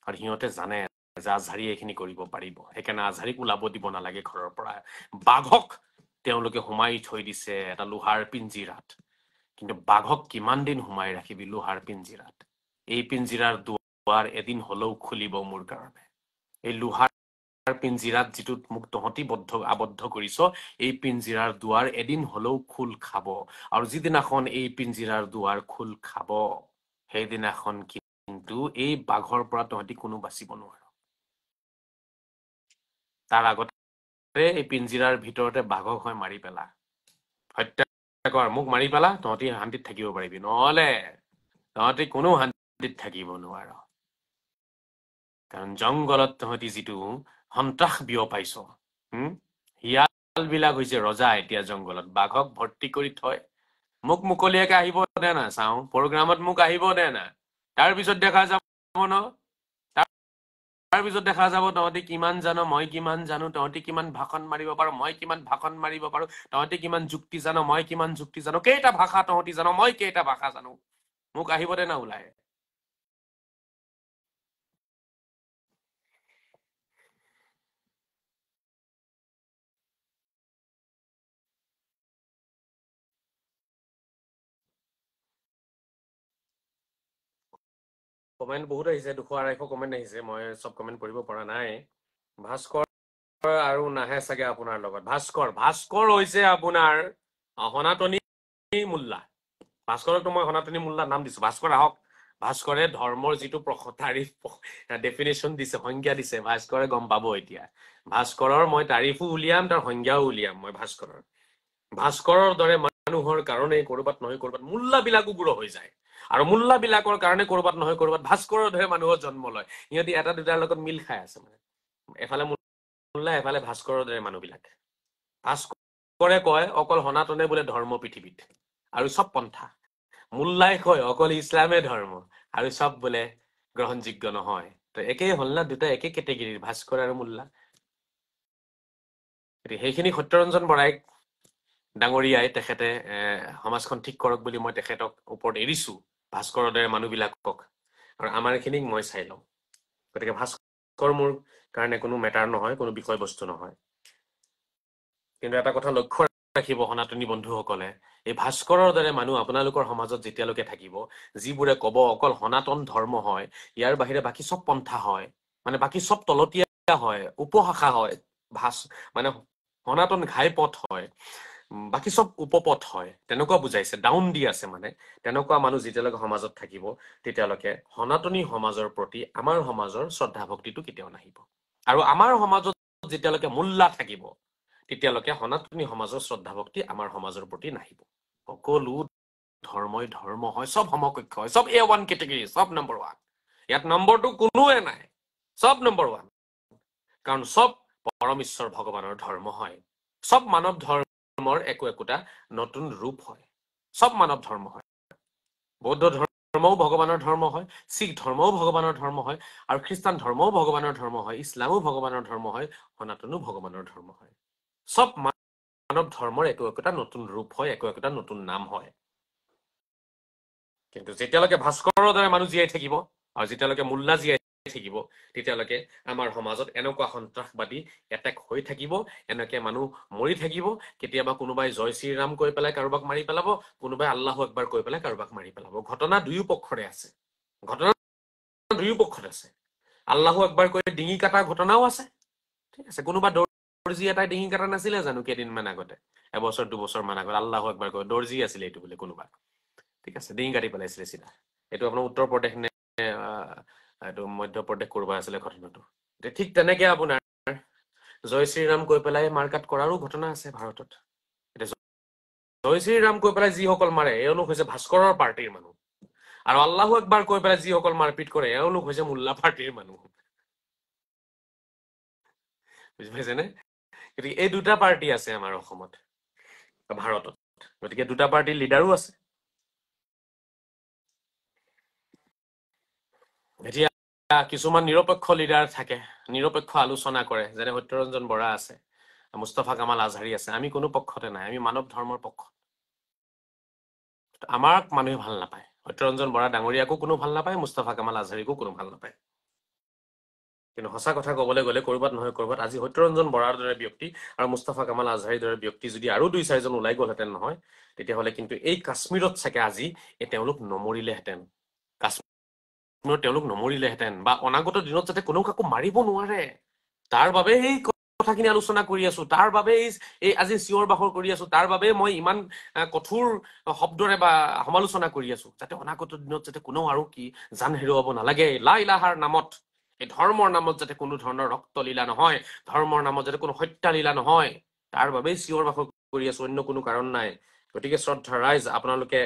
আৰু সিহঁতে জানে যে আজহাৰীয়ে এইখিনি কৰিব পাৰিব, সেইকাৰণে আজহাৰীক ওলাব দিব নালাগে ঘৰৰ পৰা। বাঘক তেওঁলোকে সোমাই থৈ দিছে এটা লোহাৰ পিঞ্জিৰাত, কিন্তু বাঘক কিমান দিন সোমাই ৰাখিবি লোহাৰ পিঞ্জিৰাত? এই পিঞ্জিৰাৰ দুৱাৰ এদিন হলেও খুলিব মোৰ কাৰণে। এই লোহাৰ পিঞ্জিৰাত যিটোত মোক তহঁতি আবদ্ধ কৰিছ, এই পিঞ্জিৰাৰ দুৱাৰ এদিন হলেও খোল খাব। আৰু যিদিনাখন এই পিঞ্জিৰাৰ দুৱাৰ খোল খাব, সেইদিনাখন কিন্তু এই বাঘৰ পৰা তহঁতি কোনো বাচিব নোৱাৰ। তাৰ আগতে এই পিঞ্জিৰাৰ ভিতৰতে বাঘক হয় মাৰি পেলা, হত্যা কৰ, মোক মাৰি পেলা, তহঁতি শান্তিত থাকিব পাৰিবি, নহলে তহঁতি কোনো শান্তিত থাকিব নোৱাৰ। কাৰণ জংগলত তহঁতি যিটো সন্ত্ৰাস বিয়পাইছ, শিয়াল বিলাক হৈছে ৰজা এতিয়া জংগলত, বাঘক ভৰ্তি কৰি থয়। মোক মুকলিয়াকে আহিব দে না, চাওঁ প্ৰগ্ৰামত মোক আহিব দে না, তাৰপিছত দেখা যাব ন, তাৰপিছত দেখা যাব তহঁতি কিমান জানো মই কিমান জানো, তহঁতি কিমান ভাষণ মাৰিব পাৰো মই কিমান ভাষণ মাৰিব পাৰো, তহঁতি কিমান যুক্তি জানো মই কিমান যুক্তি জানো, কেইটা ভাষা তহঁতি জানো মই কেইটা ভাষা জানো, মোক আহিব দে না ওলাই। কমেণ্ট বহুত আহিছে, 200-250 কমেণ্ট আহিছে, মই চব কমেণ্ট পঢ়িব পৰা নাই। ভাস্কৰ আৰু নাহে চাগে আপোনাৰ লগত। ভাস্কৰ হৈছে আপোনাৰ সনাতনী মোল্লা। ভাস্কৰকতো মই সনাতনী মোল্লা নাম দিছো। ভাস্কৰ আহক, ভাস্কৰে ধৰ্মৰ যিটো তাৰিফ ডেফিনেশ্যন দিছে, সংজ্ঞা দিছে, ভাস্কৰে গম পাব এতিয়া। ভাস্কৰৰ মই তাৰিফো উলিয়াম, তাৰ সংজ্ঞাও উলিয়াম মই ভাস্কৰৰ দৰে মানুহৰ কাৰণে কৰবাত নহয় কৰবাত মোল্লাবিলাকো বুঢ়ো হৈ যায়, আৰু মোল্লাবিলাকৰ কাৰণে কৰবাত নহয় কৰবাত ভাস্কৰৰ দৰে মানুহৰ জন্ম লয়। সিহঁতি এটা দুটাৰ লগত মিল খাই আছে, মানে এফালে মোল্লা এফালে ভাস্কৰৰ দৰে মানুহবিলাক। ভাস্কৰে কয় অকল সনাতনে বোলে ধৰ্ম পৃথিৱীত আৰু চব পন্থা, মোল্লাই কয় অকল ইছলামে ধৰ্ম আৰু চব বোলে গ্ৰহণযোগ্য নহয়। তো একেই হল না, দুটা একে কেটেগৰীৰ, ভাস্কৰ আৰু মোল্লা। সেইখিনি সত্যৰঞ্জন বৰাই ডাঙৰীয়াই তেখেতে সমাজখন ঠিক কৰক বুলি মই তেখেতক ওপৰত এৰিছো, ভাস্কৰৰ দৰে মানুহবিলাকক, আৰু আমাৰ এইখিনিক মই চাই লওঁ। গতিকে ভাস্কৰ মোৰ কাৰণে কোনো মেটাৰ নহয়, কোনো বিষয়বস্তু নহয়। কিন্তু এটা কথা লক্ষ্য ৰাখিব সনাতনী বন্ধুসকলে, এই ভাস্কৰৰ দৰে মানুহ আপোনালোকৰ সমাজত যেতিয়ালৈকে থাকিব, যিবোৰে কব অকল সনাতন ধৰ্ম হয়, ইয়াৰ বাহিৰে বাকী চব পন্থা হয়, মানে বাকী চব তলতীয়া হয়, উপশাখা হয়, মানে সনাতন ঘাইপথ হয়, বাকী চব উপপথ হয়, তেনেকুৱা বুজাইছে, ডাউন দি আছে। মানে তেনেকুৱা মানুহ যেতিয়ালৈকে সমাজত থাকিব, তেতিয়ালৈকে সনাতনী সমাজৰ প্ৰতি আমাৰ সমাজৰ শ্ৰদ্ধা ভক্তিটো কেতিয়াও নাহিব। আৰু আমাৰ সমাজত যেতিয়ালৈকে মোল্লা থাকিব, তেতিয়ালৈকে সনাতনী সমাজৰ শ্ৰদ্ধা ভক্তি আমাৰ সমাজৰ প্ৰতি নাহিব। সকলো ধৰ্মই ধৰ্ম হয়, চব সমকক্ষ হয়, চব A1 কেটেগৰী, চব নম্বৰ 1। ইয়াত নম্বৰটো কোনোৱে নাই, চব নম্বৰ 1, কাৰণ চব পৰমেশ্বৰ ভগৱানৰ ধৰ্ম হয়। চব মানৱ ধৰ্মৰ একোটা নতুন ৰূপ হয়, চব মানৱ ধৰ্ম হয়। বৌদ্ধ ধৰ্মও ভগৱানৰ ধৰ্ম হয়, শিখ ধৰ্মও ভগৱানৰ ধৰ্ম হয়, আৰু খ্ৰীষ্টান ধৰ্মও ভগৱানৰ ধৰ্ম হয়, ইছলামো ভগৱানৰ ধৰ্ম হয়, সনাতনো ভগৱানৰ ধৰ্ম হয়। চব মানৱ ধৰ্মৰ একোটা নতুন ৰূপ হয়, একোটা নতুন নাম হয়। কিন্তু যেতিয়ালৈকে ভাস্কৰৰ দৰে মানুহ জীয়াই থাকিব, আৰু যেতিয়ালৈকে মোল্লা জীয়াই থাকিব, তেতিয়ালৈকে আমাৰ সমাজত এনেকুৱা সন্ত্ৰাসবাদী এটেক হৈ থাকিব, এনেকে মানুহ মৰি থাকিব। কেতিয়াবা কোনোবাই জয় শ্ৰীৰাম কৈ পেলাই কাৰোবাক মাৰি পেলাব, কোনোবাই আল্লাহু আকবাৰ কৈ পেলাই কাৰোবাক মাৰি পেলাব। ঘটনা দুয়ো পক্ষৰে আছে, ঘটনা দুয়ো পক্ষত আছে। আল্লাহু আকবাৰ কৈ ডিঙি কাটাৰ ঘটনাও আছে, ঠিক আছে। কোনোবা দৰ্জী এটাই ডিঙি কাটা নাছিলে জানো কেইদিনমান আগতে, এবছৰ 2 বছৰ মান আগত, আল্লাহু আকবাৰ কৈ দৰ্জী আছিলে এইটো বোলে কোনোবা, ঠিক আছে, ডিঙি কাটি পেলাইছিলে চিধা। এইটো আপোনাৰ উত্তৰ প্ৰদেশ নে এইটো মধ্যপ্ৰদেশ কৰবা আছিলে ঘটনাটো। ঠিক তেনেকে আপোনাৰ জয় শ্ৰীৰাম কৈ পেলাই মাৰকাট কৰাৰো ঘটনা আছে ভাৰতত। এতিয়া জয় শ্ৰীৰাম কৈ পেলাই যিসকল মাৰে, এওঁলোক হৈছে ভাস্কৰৰ পাৰ্টিৰ মানুহ, আৰু আল্লাহু আকবাৰ কৈ পেলাই যিসকল মাৰপিট কৰে, এওঁলোক হৈছে মোল্লা পাৰ্টিৰ মানুহ। বুজি পাইছেনে? গতিকে এই দুটা পাৰ্টি আছে আমাৰ অসমত, ভাৰতত। গতিকে দুটা পাৰ্টিৰ লিডাৰো আছে। এতিয়া কিছুমান নিৰপেক্ষ লিডাৰ থাকে, নিৰপেক্ষ আলোচনা কৰে, যেনে সত্যৰঞ্জন বৰা আছে, মুস্তাফা কামাল আজহাৰী আছে। আমি কোনো পক্ষতে নাই, আমি মানৱ ধৰ্মৰ পক্ষ। আমাক মানুহে ভাল নাপায়, সত্যৰঞ্জন বৰা ডাঙৰীয়াকো কোনো ভাল নাপায়, মুস্তাফা কামাল আজহাৰীকো কোনো ভাল নাপায়। কিন্তু সঁচা কথা ক'বলৈ গ'লে ক'ৰবাত নহয় ক'ৰবাত আজি সত্যৰঞ্জন বৰাৰ দৰে ব্যক্তি আৰু মুস্তাফা কামাল আজহাৰীৰ দৰে ব্যক্তি যদি আৰু 2-4জন ওলাই গ'লহেঁতেন নহয়, তেতিয়াহ'লে কিন্তু এই কাশ্মীৰত চাগে আজি তেওঁলোক নমৰিলেহেঁতেন, কাশ্মীৰত তেওঁলোক নমৰিলেহেঁতেন, বা অনাগত দিনত যাতে কোনো কাকো মাৰিব নোৱাৰে, তাৰ বাবে এই কথাখিনি আলোচনা কৰি আছো, তাৰ বাবে এই আজি চিঞৰ বাখৰ কৰি আছো, তাৰ বাবে মই ইমান কঠোৰ শব্দৰে বা সমালোচনা কৰি আছো, যাতে অনাগত দিনত যাতে কোনো আৰু কি জান হেৰুৱাব নালাগে। লা ইলাহাৰ নামত, এই ধৰ্মৰ নামত যাতে কোনো ধৰণৰ ৰক্তলীলা নহয়, ধৰ্মৰ নামত যাতে কোনো হত্যালীলা নহয়, তাৰ বাবেই চিঞৰ বাখৰ কৰি আছো, অন্য কোনো কাৰণ নাই। গতিকে শ্ৰদ্ধা ৰাইজ, আপোনালোকে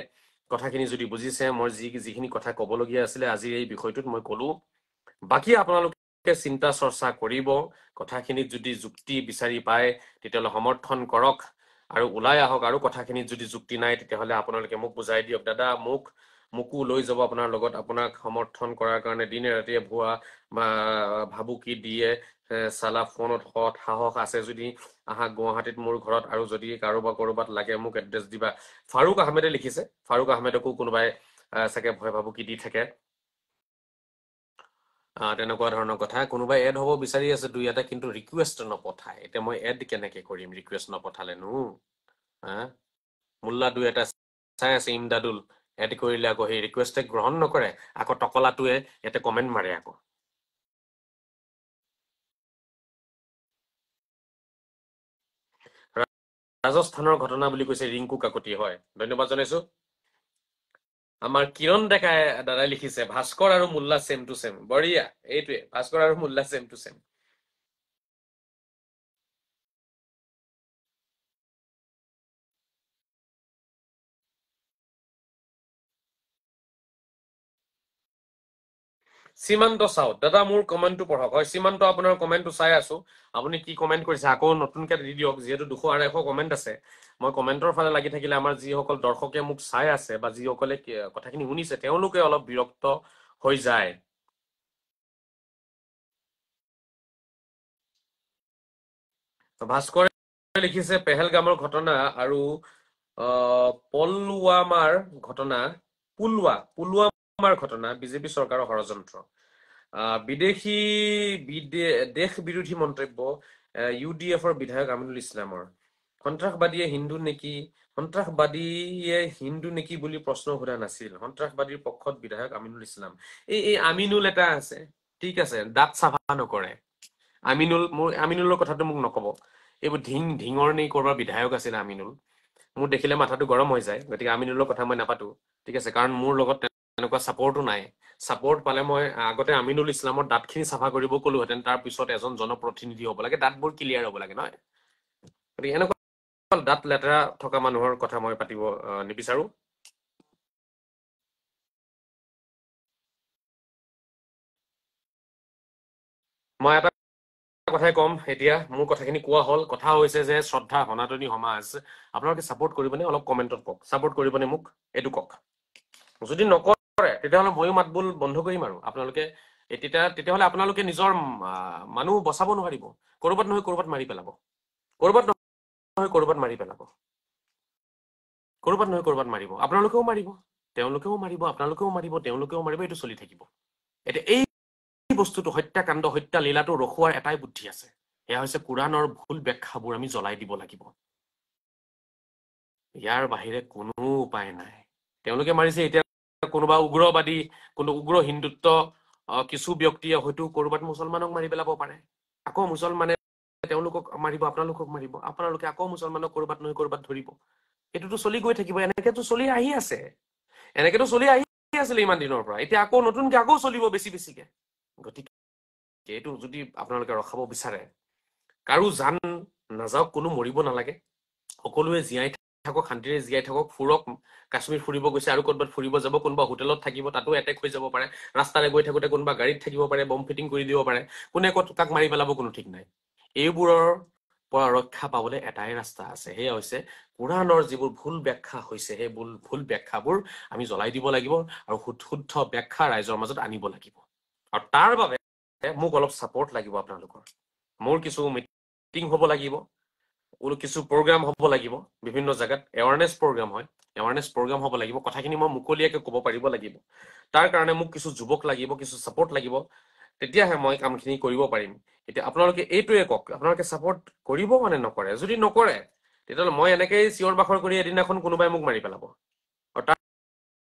কথাখিনি যদি বুজিছে, মই যিখিনি কথা ক'বলগীয়া আছিলে আজিৰ এই বিষয়টোত মই ক'লো। বাকী আপোনালোকে চিন্তা চৰ্চা কৰিব, কথাখিনিত যদি যুক্তি বিচাৰি পায় তেতিয়াহ'লে সমৰ্থন কৰক আৰু ওলাই আহক, আৰু কথাখিনিত যদি যুক্তি নাই তেতিয়াহ'লে আপোনালোকে মোক বুজাই দিয়ক, দাদা মোকো লৈ যাব আপোনাৰ লগত, আপোনাক সমৰ্থন কৰাৰ কাৰণে দিনে ৰাতিয়ে ভুৱা বা ভাবুকি দিয়ে, চালা ফোনত সাহস আছে যদি আহা গুৱাহাটীত মোৰ ঘৰত, আৰু যদি ক'ৰবাত লাগে মোক এড্ৰেছ দিবা। ফাৰুক আহমেদে লিখিছে, ফাৰুক আহমেদকো কোনোবাই চাগে ভয় ভাবুকি দি থাকে, তেনেকুৱা ধৰণৰ কথা। কোনোবাই এড হ'ব বিচাৰি আছে 2 এটা, কিন্তু ৰিকুৱেষ্ট নপঠায়। এতিয়া মই এড কেনেকে কৰিম ৰিকুৱেষ্ট নপঠালেনো? মোল্লা 2 এটা চাই আছে, ইমদাদুল এড কৰিলে আকৌ সেই ৰিকুৱেষ্টে গ্ৰহণ নকৰে, আকৌ টকলাটোৱে ইয়াতে কমেণ্ট মাৰে আকৌ। ৰাজস্থানৰ ঘটনা বুলি কৈছে ৰিংকু কাকতি, হয়, ধন্যবাদ জনাইছো। আমাৰ কিৰণ ডেকাই দাদাই লিখিছে, ভাস্কৰ আৰু মোল্লা ছেম টু ছেম। বঢ়িয়া, এইটোৱে ভাস্কৰ আৰু মোল্লা ছেম টু ছেম। সীমান্ত চাওক, দাদা মোৰ কমেণ্টটো পঢ়ক। হয় সীমান্ত, আপোনাৰ কমেণ্টটো চাই আছো, আপুনি কি কমেণ্ট কৰিছে আকৌ নতুনকে দি দিয়ক, যিহেতু 200-250 কমেণ্ট আছে। মই কমেণ্টৰ ফালে লাগি থাকিলে আমাৰ যিসকল দৰ্শকে মোক চাই আছে বা যিসকলে কথাখিনি শুনিছে তেওঁলোকে অলপ বিৰক্ত হৈ যায়। ভাস্কৰে লিখিছে, পেহেলগামৰ ঘটনা আৰু পুলৱামাৰ ঘটনা বিজেপি চৰকাৰৰ ষড়যন্ত্ৰ, দেশ বিৰোধী মন্তব্য UDFৰ বিধায়ক আমিনুল ইছলামৰ, সন্ত্ৰাসবাদীয়ে হিন্দু নেকি বুলি প্ৰশ্ন সোধা নাছিল, সন্ত্ৰাসবাদীৰ পক্ষত বিধায়ক আমিনুল ইছলাম। এই আমিনুল এটা আছে, ঠিক আছে, দাঁত চাফা নকৰে। আমিনুলৰ কথাটো মোক নকব, এইবোৰ ঢিঙৰ নে কৰবাৰ বিধায়ক আছিল আমিনুল, মোৰ দেখিলে মাথাটো গৰম হৈ যায়। গতিকে আমিনুলৰ কথা মই নাপাতো, ঠিক আছে, কাৰণ মোৰ লগত তেনেকুৱা ছাপৰ্টো নাই। ছাপৰ্ট পালে মই আগতে আমিনুল ইছলামৰ দাঁতখিনি চাফা কৰিব ক'লোহেঁতেন, তাৰ পিছত এজন জনপ্ৰতিনিধি হ'ব লাগে, দাঁতবোৰ ক্লিয়াৰ হ'ব লাগে, নহয়? গতিকে এনেকুৱা দাঁত লেতেৰা থকা মানুহৰ কথা মই পাতিব নিবিচাৰো। মই এটা কথাই ক'ম, এতিয়া মোৰ কথাখিনি কোৱা হ'ল। কথা হৈছে যে শ্ৰদ্ধা সনাতনী সমাজ আপোনালোকে ছাপোৰ্ট কৰিবনে? অলপ কমেণ্টত কওক, ছাপোৰ্ট কৰিবনে মোক, এইটো কওক। যদি নকৰে তেতিয়াহ'লে ময়ো মাতবোল বন্ধ কৰিম, আৰু আপোনালোকে তেতিয়াহ'লে আপোনালোকে নিজৰ মানুহ বচাব নোৱাৰিব, ক'ৰবাত নহয় ক'ৰবাত মাৰি পেলাব, ক'ৰবাত নহয় ক'ৰবাত মাৰি পেলাব, ক'ৰবাত নহয় ক'ৰবাত মাৰিব, আপোনালোকেও মাৰিব, তেওঁলোকেও মাৰিব, আপোনালোকেও মাৰিব, তেওঁলোকেও মাৰিব, এইটো চলি থাকিব। এতিয়া এই বস্তুটো হত্যাকাণ্ড, হত্যা লীলাটো ৰখোৱাৰ এটাই বুদ্ধি আছে, সেয়া হৈছে কোৰাণৰ ভুল ব্যাখ্যাবোৰ আমি জ্বলাই দিব লাগিব। ইয়াৰ বাহিৰে কোনো উপায় নাই। তেওঁলোকে মাৰিছে, এতিয়া কোনোবা উগ্ৰবাদী, কোনো উগ্ৰ হিন্দুত্ব কিছু ব্যক্তিয়ে হয়তো ক'ৰবাত মুছলমানক মাৰি পেলাব পাৰে, আকৌ মুছলমানে তেওঁলোকক মাৰিব, আপোনালোকক মাৰিব, আপোনালোকে আকৌ মুছলমানক ক'ৰবাত নহয় ক'ৰবাত ধৰিব। এইটোতো চলি গৈ থাকিব, এনেকেতো চলি আহি আছে, এনেকেতো চলি আহি আছিলে ইমান দিনৰ পৰা, এতিয়া আকৌ নতুনকে আকৌ চলিব বেছিকে। গতিকে এইটো যদি আপোনালোকে ৰখাব বিচাৰে, কাৰো জান নাযাওক, কোনো মৰিব নালাগে, সকলোৱে জীয়াই থাকক, শান্তিৰে জীয়াই থাকক, ফুৰক, কাশ্মীৰ ফুৰিব গৈছে আৰু ক'ৰবাত ফুৰিব যাব, কোনোবা হোটেলত থাকিব, তাতো এটেক হৈ যাব পাৰে, ৰাস্তাৰে গৈ থাকোঁতে কোনোবা গাড়ীত থাকিব পাৰে, বম ফিটিং কৰি দিব পাৰে, কোনে ক'ত কাক মাৰি পেলাব কোনো ঠিক নাই। এইবোৰৰ পৰা ৰক্ষা পাবলৈ এটাই ৰাস্তা আছে, সেয়া হৈছে কোৰাণৰ যিবোৰ ভুল ব্যাখ্যা হৈছে, সেই ভুল ব্যাখ্যাবোৰ আমি জ্বলাই দিব লাগিব আৰু শুদ্ধ ব্যাখ্যা ৰাইজৰ মাজত আনিব লাগিব। আৰু তাৰ বাবে মোক অলপ ছাপৰ্ট লাগিব আপোনালোকৰ মোৰ কিছু মিটিং হ'ব লাগিব কিছু প্ৰগ্ৰাম হ'ব লাগিব বিভিন্ন জায়গাত এৱাৰনেছ প্ৰগ্ৰাম হয় এৱাৰনেছ প্ৰগ্ৰাম হ'ব লাগিব কথাখিনি মই মুকলিয়াকৈ ক'ব পাৰিব লাগিব তাৰ কাৰণে মোক কিছু যুৱক লাগিব কিছু ছাপৰ্ট লাগিব তেতিয়াহে মই কামখিনি কৰিব পাৰিম এতিয়া আপোনালোকে এইটোৱে কওক আপোনালোকে ছাপৰ্ট কৰিব মানে নকৰে যদি নকৰে তেতিয়াহ'লে মই এনেকেই চিঞৰ বাখৰ কৰি এদিনাখন কোনোবাই মোক মাৰি পেলাব আৰু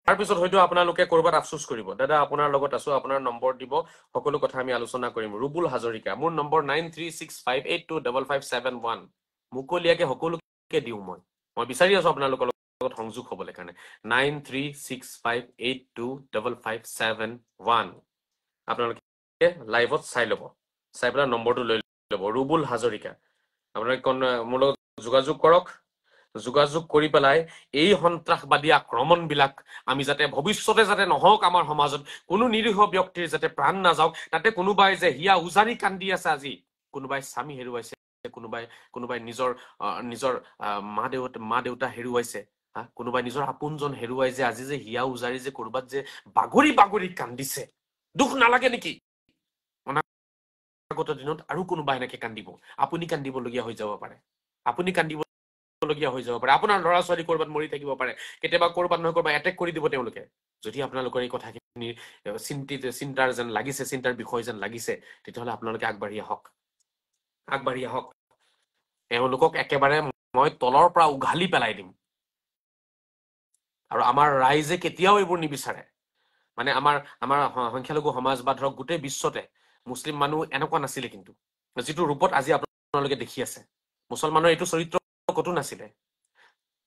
তাৰপিছত হয়তো আপোনালোকে ক'ৰবাত আফচোচ কৰিব দাদা আপোনাৰ লগত আছো আপোনাৰ নম্বৰ দিব সকলো কথা আমি আলোচনা কৰিম ৰুবুল হাজৰিকা মোৰ নম্বৰ 9365825571 মুকলিয়াকে সকলোকে দিওঁ মই বিচাৰি আছো আপোনালোকৰ লগত সংযোগ হ'বলৈ কাৰণে 9365825571 আপোনালোকে লাইভত চাই ল'ব চাই পেলাই নম্বৰটো লৈ ল'ব ৰুবুল হাজৰিকা আপোনালোকে মোৰ লগত যোগাযোগ কৰক যোগাযোগ কৰি পেলাই এই সন্ত্ৰাসবাদী আক্ৰমণবিলাক আমি যাতে ভৱিষ্যতে যাতে নহওক আমাৰ সমাজত কোনো নিৰীহ ব্যক্তিৰ যাতে প্ৰাণ নাযাওক তাতে কোনোবাই যে হিয়া উজাৰি কান্দি আছে আজি কোনোবাই স্বামী হেৰুৱাইছে কোনোবাই নিজৰ মা দেউতা হেৰুৱাইছে কোনোবাই নিজৰ আপোনজন হেৰুৱাই যে আজি যে হিয়া উজাৰি যে ক'ৰবাত যে বাগৰি কান্দিছে দুখ নালাগে নেকি অনাগত দিনত আৰু কোনোবা এনেকে কান্দিব আপুনি কান্দিবলগীয়া হৈ যাব পাৰে আপুনি কান্দিবলগীয়া হৈ যাব পাৰে আপোনাৰ ল'ৰা ছোৱালী ক'ৰবাত মৰি থাকিব পাৰে কেতিয়াবা ক'ৰবাত নহয় ক'ৰবাত এটেক কৰি দিব তেওঁলোকে যদি আপোনালোকৰ এই কথাখিনি চিন্তাৰ যেন লাগিছে চিন্তাৰ বিষয় যেন লাগিছে তেতিয়াহ'লে আপোনালোকে আগবাঢ়ি আহক এওঁলোকক একেবাৰে মই তলৰ পৰা উঘালি পেলাই দিম আৰু আমাৰ ৰাইজে কেতিয়াও এইবোৰ নিবিচাৰে মানে আমাৰ সংখ্যালঘু সমাজ বা ধৰক গোটেই বিশ্বতে মুছলিম মানুহ এনেকুৱা নাছিলে কিন্তু যিটো ৰূপত আজি আপোনালোকে দেখি আছে মুছলমানৰ এইটো চৰিত্ৰ কতো নাছিলে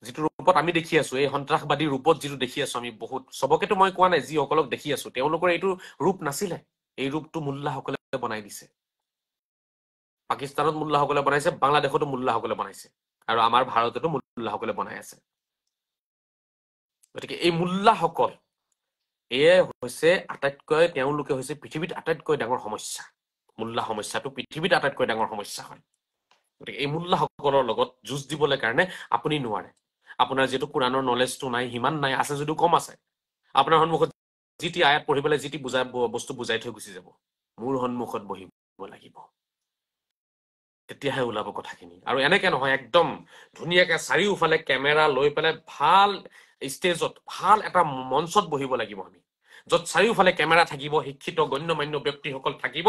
যিটো ৰূপত আমি দেখি আছো এই সন্ত্ৰাসবাদী ৰূপত যিটো দেখি আছো আমি বহুত সবকেতো মই কোৱা নাই যিসকলক দেখি আছো তেওঁলোকৰ এইটো ৰূপ নাছিলে এই ৰূপটো মুল্লাসকলে বনাই দিছে পাকিস্তানত মুল্লাসকলে বনাইছে বাংলাদেশতো মুল্লাসকলে বনাইছে আৰু আমাৰ ভাৰততো মুল্লাসকলে বনাই আছে গতিকে এই মুল্লাসকল এয়ে হৈছে আটাইতকৈ তেওঁলোকে হৈছে পৃথিৱীত আটাইতকৈ ডাঙৰ সমস্যা মুল্লা সমস্যাটো পৃথিৱীত আটাইতকৈ ডাঙৰ সমস্যা হয় গতিকে এই মুল্লাসকলৰ লগত যুঁজ দিবলৈ কাৰণে আপুনি নোৱাৰে আপোনাৰ যিটো কোৰাণৰ নলেজটো নাই সিমান নাই আছে যদিও কম আছে আপোনাৰ সন্মুখত যিটি আয়াত পঢ়ি পেলাই যিটি বস্তু বুজাই থৈ গুচি যাব মোৰ সন্মুখত বহিব লাগিব তেতিয়াহে ওলাব কথাখিনি আৰু এনেকে নহয় একদম ধুনীয়াকে চাৰিওফালে কেমেৰা লৈ পেলাই ভাল ষ্টেজত ভাল এটা মঞ্চত বহিব লাগিব আমি য'ত চাৰিওফালে কেমেৰা থাকিব শিক্ষিত গণ্যমান্য ব্যক্তিসকল থাকিব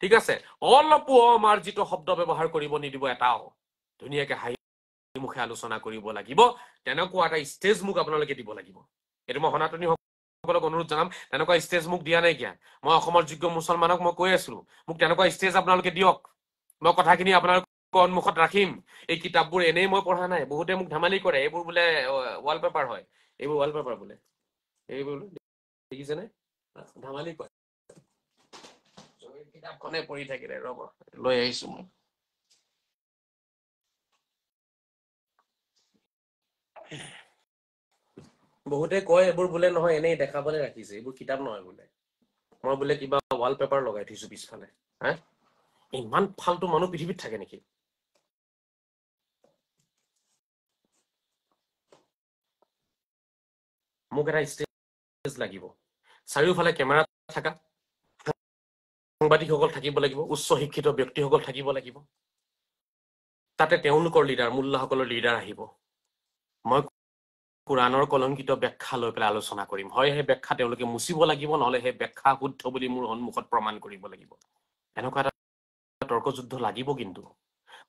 ঠিক আছে অলপো অমাৰ্জিত শব্দ ব্যৱহাৰ কৰিব নিদিব এটাও ধুনীয়াকে হাঁহি মুখে আলোচনা কৰিব লাগিব তেনেকুৱা এটা ষ্টেজ মোক আপোনালোকে দিব লাগিব এইটো মই সনাতনী সকলক অনুৰোধ জনাম তেনেকুৱা ষ্টেজ মোক দিয়া নাইকিয়া মই অসমৰ যোগ্য মুছলমানক মই কৈ আছিলো মোক তেনেকুৱা ষ্টেজ আপোনালোকে দিয়ক মই কথাখিনি আপোনালোকৰ সন্মুখত ৰাখিম এই কিতাপবোৰ এনেই মই পঢ়া নাই বহুতে মোক ধেমালি কৰে এইবোৰ বোলে ৱালপেপাৰ হয় এইবোৰ ৱালপেপাৰ বোলে এইবোৰ দেখিছেনে ধেমালি কৰে কিতাপখনে পঢ়ি থাকিলে ৰ'ব লৈ আহিছো মই বহুতে কয় এইবোৰ বোলে নহয় এনেই দেখাবলৈ ৰাখিছে এইবোৰ কিতাপ নহয় বোলে মই বোলে কিবা ৱালপেপাৰ লগাই থৈছো পিছফালে হা ইমান ফাল্টু মানুহ পৃথিৱীত থাকে নেকি মোক এটা ষ্টেজ লাগিব চাৰিওফালে কেমেৰা থকা সাংবাদিকসকল থাকিব লাগিব উচ্চ শিক্ষিত ব্যক্তিসকল থাকিব লাগিব তাতে তেওঁলোকৰ লিডাৰ মুল্লাসকলৰ লিডাৰ আহিব মই কোৰাণৰ কলংকিত ব্যাখ্যা লৈ পেলাই আলোচনা কৰিম হয় সেই ব্যাখ্যা তেওঁলোকে মুচিব লাগিব নহলে সেই ব্যাখ্যা শুদ্ধ বুলি মোৰ সন্মুখত প্ৰমাণ কৰিব লাগিব এনেকুৱা এটা তৰ্কযুদ্ধ লাগিব কিন্তু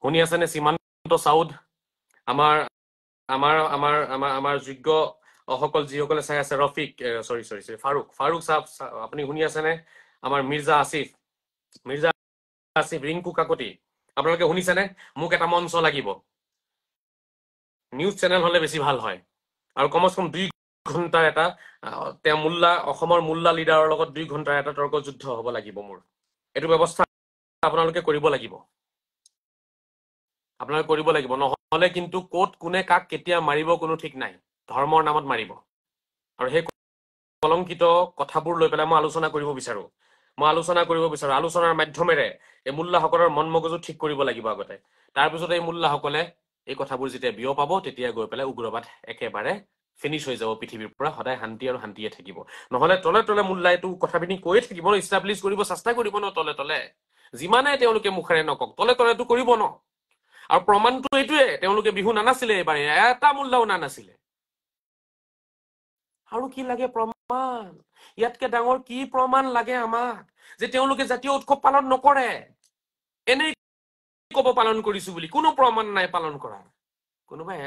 শুনি আছেনে সীমান্ত চাউদ আমাৰ যোগ্য সকল যিসকলে চাই আছে ৰফিক সৰি ফাৰুক সাহেব আপুনি শুনি আছেনে আমাৰ মিৰ্জা আসিফ ৰিংকু কাকতি আপোনালোকে শুনিছেনে মোক এটা মঞ্চ লাগিব নিউজ চেনেল হলে বেছি ভাল হয় আৰু কমচ কম 2 ঘণ্টাৰ এটা অসমৰ মুল্লা লিডাৰৰ লগত 2 ঘণ্টাৰ এটা তৰ্কযুদ্ধ হ'ব লাগিব মোৰ এইটো ব্যৱস্থা আপোনালোকে কৰিব লাগিব নহলে কিন্তু ক'ত কোনে কাক কেতিয়া মাৰিব কোনো ঠিক নাই ধৰ্মৰ নামত মাৰিব আৰু সেই কলংকিত কথাবোৰ লৈ পেলাই মই আলোচনা কৰিব বিচাৰো আলোচনাৰ মাধ্যমেৰে এই মুল্লাসকলৰ মন মগজু ঠিক কৰিব লাগিব আগতে তাৰপিছত এই মুল্লাসকলে এই কথাবোৰ যেতিয়া বিয়পাব তেতিয়া গৈ পেলাই উগ্ৰবাদ একেবাৰে ফিনিছ হৈ যাব পৃথিৱীৰ পৰা, সদায় শান্তি আৰু শান্তিয়ে থাকিব। নহলে তলে তলে মোল্লাইটো কথাখিনি কৈয়ে থাকিব ন, ইষ্টাব্লিছ কৰিব চেষ্টা কৰিব ন তলে তলে, যিমানে তেওঁলোকে মুখেৰে নকওক তলে তলেটো কৰিব ন। আৰু প্ৰমাণটো এইটোৱে, তেওঁলোকে বিহু নানাছিলে এইবাৰ, এটা মোল্লাও নানাছিলে। আৰু কি লাগে প্ৰমাণ? ইয়াতকে ডাঙৰ কি প্ৰমাণ লাগে আমাক যে তেওঁলোকে জাতীয় উৎসৱ পালন নকৰে? এনেই কব পালন কৰিছো বুলি, কোনো প্ৰমাণ নাই পালন কৰা। কোনোবাই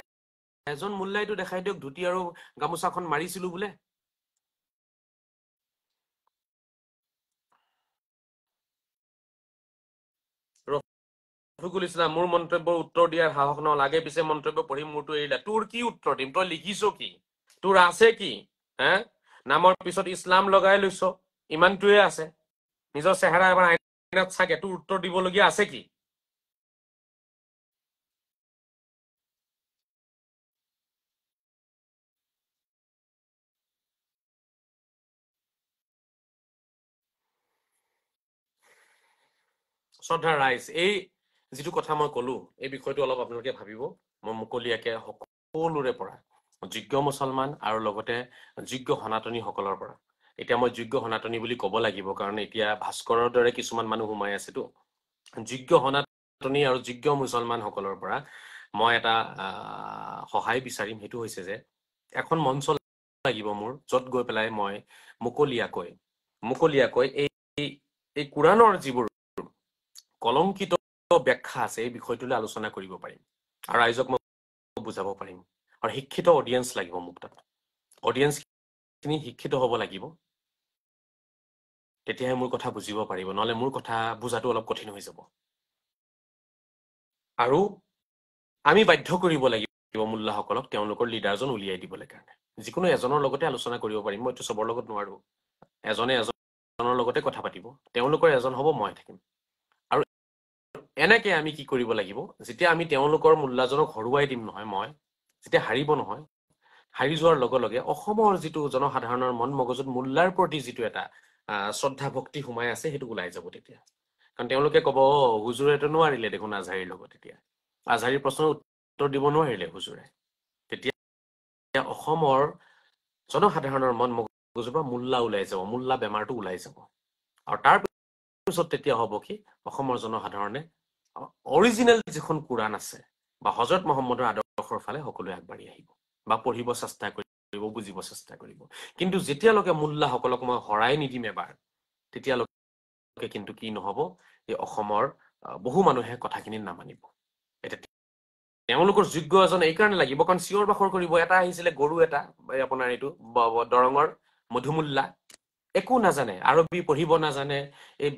এজন মোল্লাইটো দেখাই দিয়ক ধুতি আৰু গামোচাখন মাৰিছিলো বোলে। ৰফিকুল ইছলাম, মোৰ মন্তব্যৰ উত্তৰ দিয়াৰ সাহস নহল, আগে পিছে মন্তব্য পঢ়ি মোৰটো এৰিলা। তোৰ কি উত্তৰ দিম? তই লিখিছ কি? তোৰ আছে কি? হে, নামৰ পিছত ইছলাম লগাই লৈছ, ইমানটোৱে আছে। নিজৰ চেহেৰা এবাৰ আইনাত চাগে, তোৰ উত্তৰ দিবলগীয়া আছে কি? শ্ৰদ্ধা ৰাইজ, এই যিটো কথা মই কলো, এই বিষয়টো অলপ আপোনালোকে ভাবিব। মই মুকলিয়াকে সকলোৰে পৰা, যোগ্য মুছলমান আৰু লগতে যোগ্য সনাতনীসকলৰ পৰা, এতিয়া মই যোগ্য সনাতনী বুলি ক'ব লাগিব কাৰণ এতিয়া ভাস্কৰৰ দৰে কিছুমান মানুহ সোমাই আছেতো, যোগ্য সনাতনী আৰু যোগ্য মুছলমানসকলৰ পৰা মই এটা সহায় বিচাৰিম। সেইটো হৈছে যে এখন মঞ্চ লাগিব মোৰ, য'ত গৈ পেলাই মই মুকলিয়াকৈ এই কোৰাণৰ যিবোৰ কলংকিত ব্যাখ্যা আছে এই বিষয়টোলৈ আলোচনা কৰিব পাৰিম আৰু ৰাইজক মই বুজাব পাৰিম। আৰু শিক্ষিত অডিয়েন্স লাগিব মোক, তাত অডিয়েন্সখিনি শিক্ষিত হ'ব লাগিব, তেতিয়াহে মোৰ কথা বুজিব পাৰিব, নহলে মোৰ কথা বুজাটো অলপ কঠিন হৈ যাব। আৰু আমি বাধ্য কৰিব লাগিব মোল্লাসকলক তেওঁলোকৰ লিডাৰজন উলিয়াই দিবলৈ কাৰণে। যিকোনো এজনৰ লগতে আলোচনা কৰিব পাৰিম, মইতো চবৰ লগত নোৱাৰো। এজনে এজনৰ লগতে কথা পাতিব, তেওঁলোকৰ এজন হ'ব, মই থাকিম। আৰু এনেকে আমি কি কৰিব লাগিব, যেতিয়া আমি তেওঁলোকৰ মোল্লাজনক হৰুৱাই দিম নহয়, মই যেতিয়া হাৰিব নহয়, হাৰি যোৱাৰ লগে লগে অসমৰ যিটো জনসাধাৰণৰ মন মগজুত মোল্লাৰ প্ৰতি যিটো এটা শ্ৰদ্ধা ভক্তি সোমাই আছে, সেইটো ওলাই যাব তেতিয়া। কাৰণ তেওঁলোকে কব, হুজুৰেতো নোৱাৰিলে দেখোন আজহাৰীৰ লগত, এতিয়া আজহাৰীৰ প্ৰশ্নৰ উত্তৰ দিব নোৱাৰিলে হুজুৰে। তেতিয়া অসমৰ জনসাধাৰণৰ মন মগজুৰ পৰা মোল্লা ওলাই যাব, মোল্লা বেমাৰটো ওলাই যাব। আৰু তাৰ পিছত তেতিয়া হ'ব কি, অসমৰ জনসাধাৰণে অৰিজিনেল যিখন কোৰাণ আছে বা হজৰত মহম্মদৰ আদৰ্শৰ ফালে সকলোৱে আগবাঢ়ি আহিব বা পঢ়িব চেষ্টা কৰিব, বুজিব চেষ্টা কৰিব। কিন্তু যেতিয়ালৈকে মোল্লাসকলক মই হৰাই নিদিম এবাৰ, তেতিয়ালৈকে কিন্তু কি নহব, এই অসমৰ বহু মানুহে কথাখিনিত নামানিব। এতিয়া তেওঁলোকৰ যোগ্য এজন এই কাৰণে লাগিব, কাৰণ চিঞৰ বাখৰ কৰিব। এটা আহিছিলে গৰু এটা, আপোনাৰ এইটো দৰঙৰ মধুমোল্লা, একো নাজানে, আৰবী পঢ়িব নাজানে, এই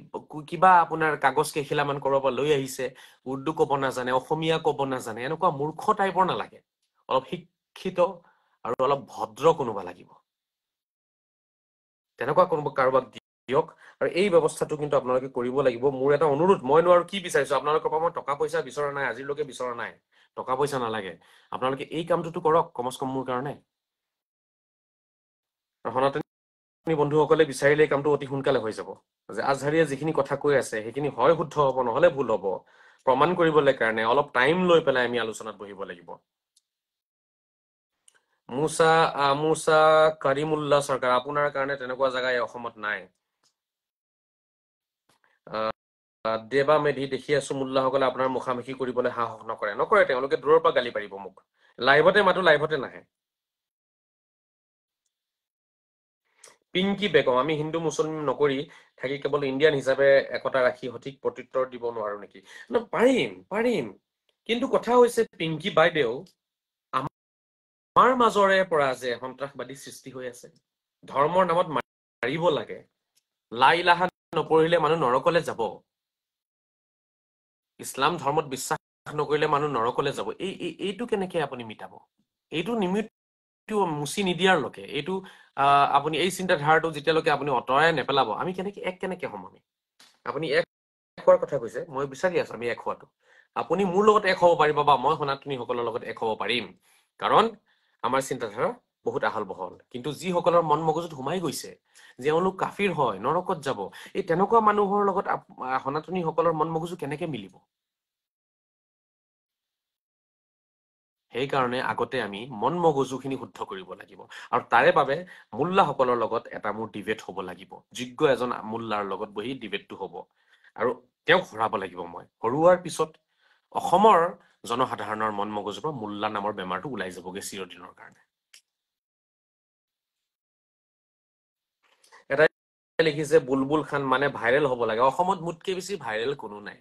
কিবা আপোনাৰ কাগজ কেইখিলামান কৰবাৰ পৰা লৈ আহিছে, উৰ্দু কব নাজানে, অসমীয়া কব নাজানে, এনেকুৱা মূৰ্খ টাইপৰ নালাগে, অলপ শিক্ষিত আৰু অলপ ভদ্ৰ কোনোবা লাগিব, তেনেকুৱা কোনোবা কাৰোবাক দিয়ক। আৰু এই ব্যৱস্থাটো কিন্তু আপোনালোকে কৰিব লাগিব। মোৰ এটা অনুৰোধ, মইনো আৰু কি বিচাৰিছো আপোনালোকৰ পৰা? মই টকা পইচা বিচৰা নাই, আজিলৈকে বিচৰা নাই, টকা পইচা নালাগে। আপোনালোকে এই কামটোতো কৰক কমচ কম মোৰ কাৰণে। সনাতনী বন্ধুসকলে বিচাৰিলে এই কামটো অতি সোনকালে হৈ যাব, যে আজহাৰীয়ে যিখিনি কথা কৈ আছে সেইখিনি হয় শুদ্ধ হ'ব, নহলে ভুল হ'ব, প্ৰমাণ কৰিবলৈ কাৰণে অলপ টাইম লৈ পেলাই আমি আলোচনাত বহিব লাগিব। মুছা কৰিমুল্লাহ চৰকাৰ, আপোনাৰ কাৰণে তেনেকুৱা জেগা এই অসমত নাই। দেৱা মেধি, দেখি আছো মোল্লাসকলে আপোনাৰ মুখামুখি কৰিবলৈ সাহস নকৰে, তেওঁলোকে দূৰৰ পৰা গালি পাৰিব মোক। লাইভতে মাতো, লাইভতে নাহে। পিংকি বেগম, আমি হিন্দু মুছলমান নকৰি থাকি কেৱল ইণ্ডিয়ান হিচাপে একতা ৰাখি সঠিক প্ৰত্যুত্তৰ দিব নোৱাৰো নেকি? পাৰিম, কিন্তু কথা হৈছে পিংকি বাইদেউ, আমাৰ মাজৰে পৰা যে সন্ত্ৰাসবাদী সৃষ্টি হৈ আছে, ধৰ্মৰ নামত মাৰিব লাগে, লা ইলাহা নপঢ়িলে মানুহ নৰকলে যাব, ইছলাম ধৰ্মত বিশ্বাস নকৰিলে মানুহ নৰকলে যাব, এইটো কেনেকে আপুনি মিটাব? এইটো মুচি নিদিয়াৰ লকে, এইটো আপুনি এই চিন্তাধাৰাটো যেতিয়ালৈকে আপুনি অঁতৰাই নেপেলাব, আমি কেনেকে হ'ম? আপুনি এক হোৱাৰ কথা কৈছে, মই বিচাৰি আছো আমি এক হোৱাটো। আপুনি মোৰ লগত এক হ'ব পাৰিব বা মই সনাতনীসকলৰ লগত এক হ'ব পাৰিম, কাৰণ আমাৰ চিন্তাধাৰা বহুত আহল বহল। কিন্তু যিসকলৰ মন মগজুত সোমাই গৈছে যে এওঁলোক কাফিৰ হয়, নৰকত যাব, এই তেনেকুৱা মানুহৰ লগত সনাতনীসকলৰ মন মগজু কেনেকে মিলিব? সেইকাৰণে আগতে আমি মন মগজুখিনি শুদ্ধ কৰিব লাগিব আৰু তাৰে বাবে মোল্লাসকলৰ লগত এটা মোৰ ডিবেট হ'ব লাগিব যোগ্য এজন মোল্লাৰ লগত বহি ডিবেটটো হ'ব আৰু তেওঁক হৰাব লাগিব মই হৰুৱাৰ পিছত অসমৰ জনসাধাৰণৰ মন মগজুৰ পৰা মোল্লা নামৰ বেমাৰটো ওলাই যাবগে চিৰদিনৰ কাৰণে এটা লিখিছে বুলবুল খান মানে ভাইৰেল হ'ব লাগে অসমত মোতকে বেছি ভাইৰেল কোনো নাই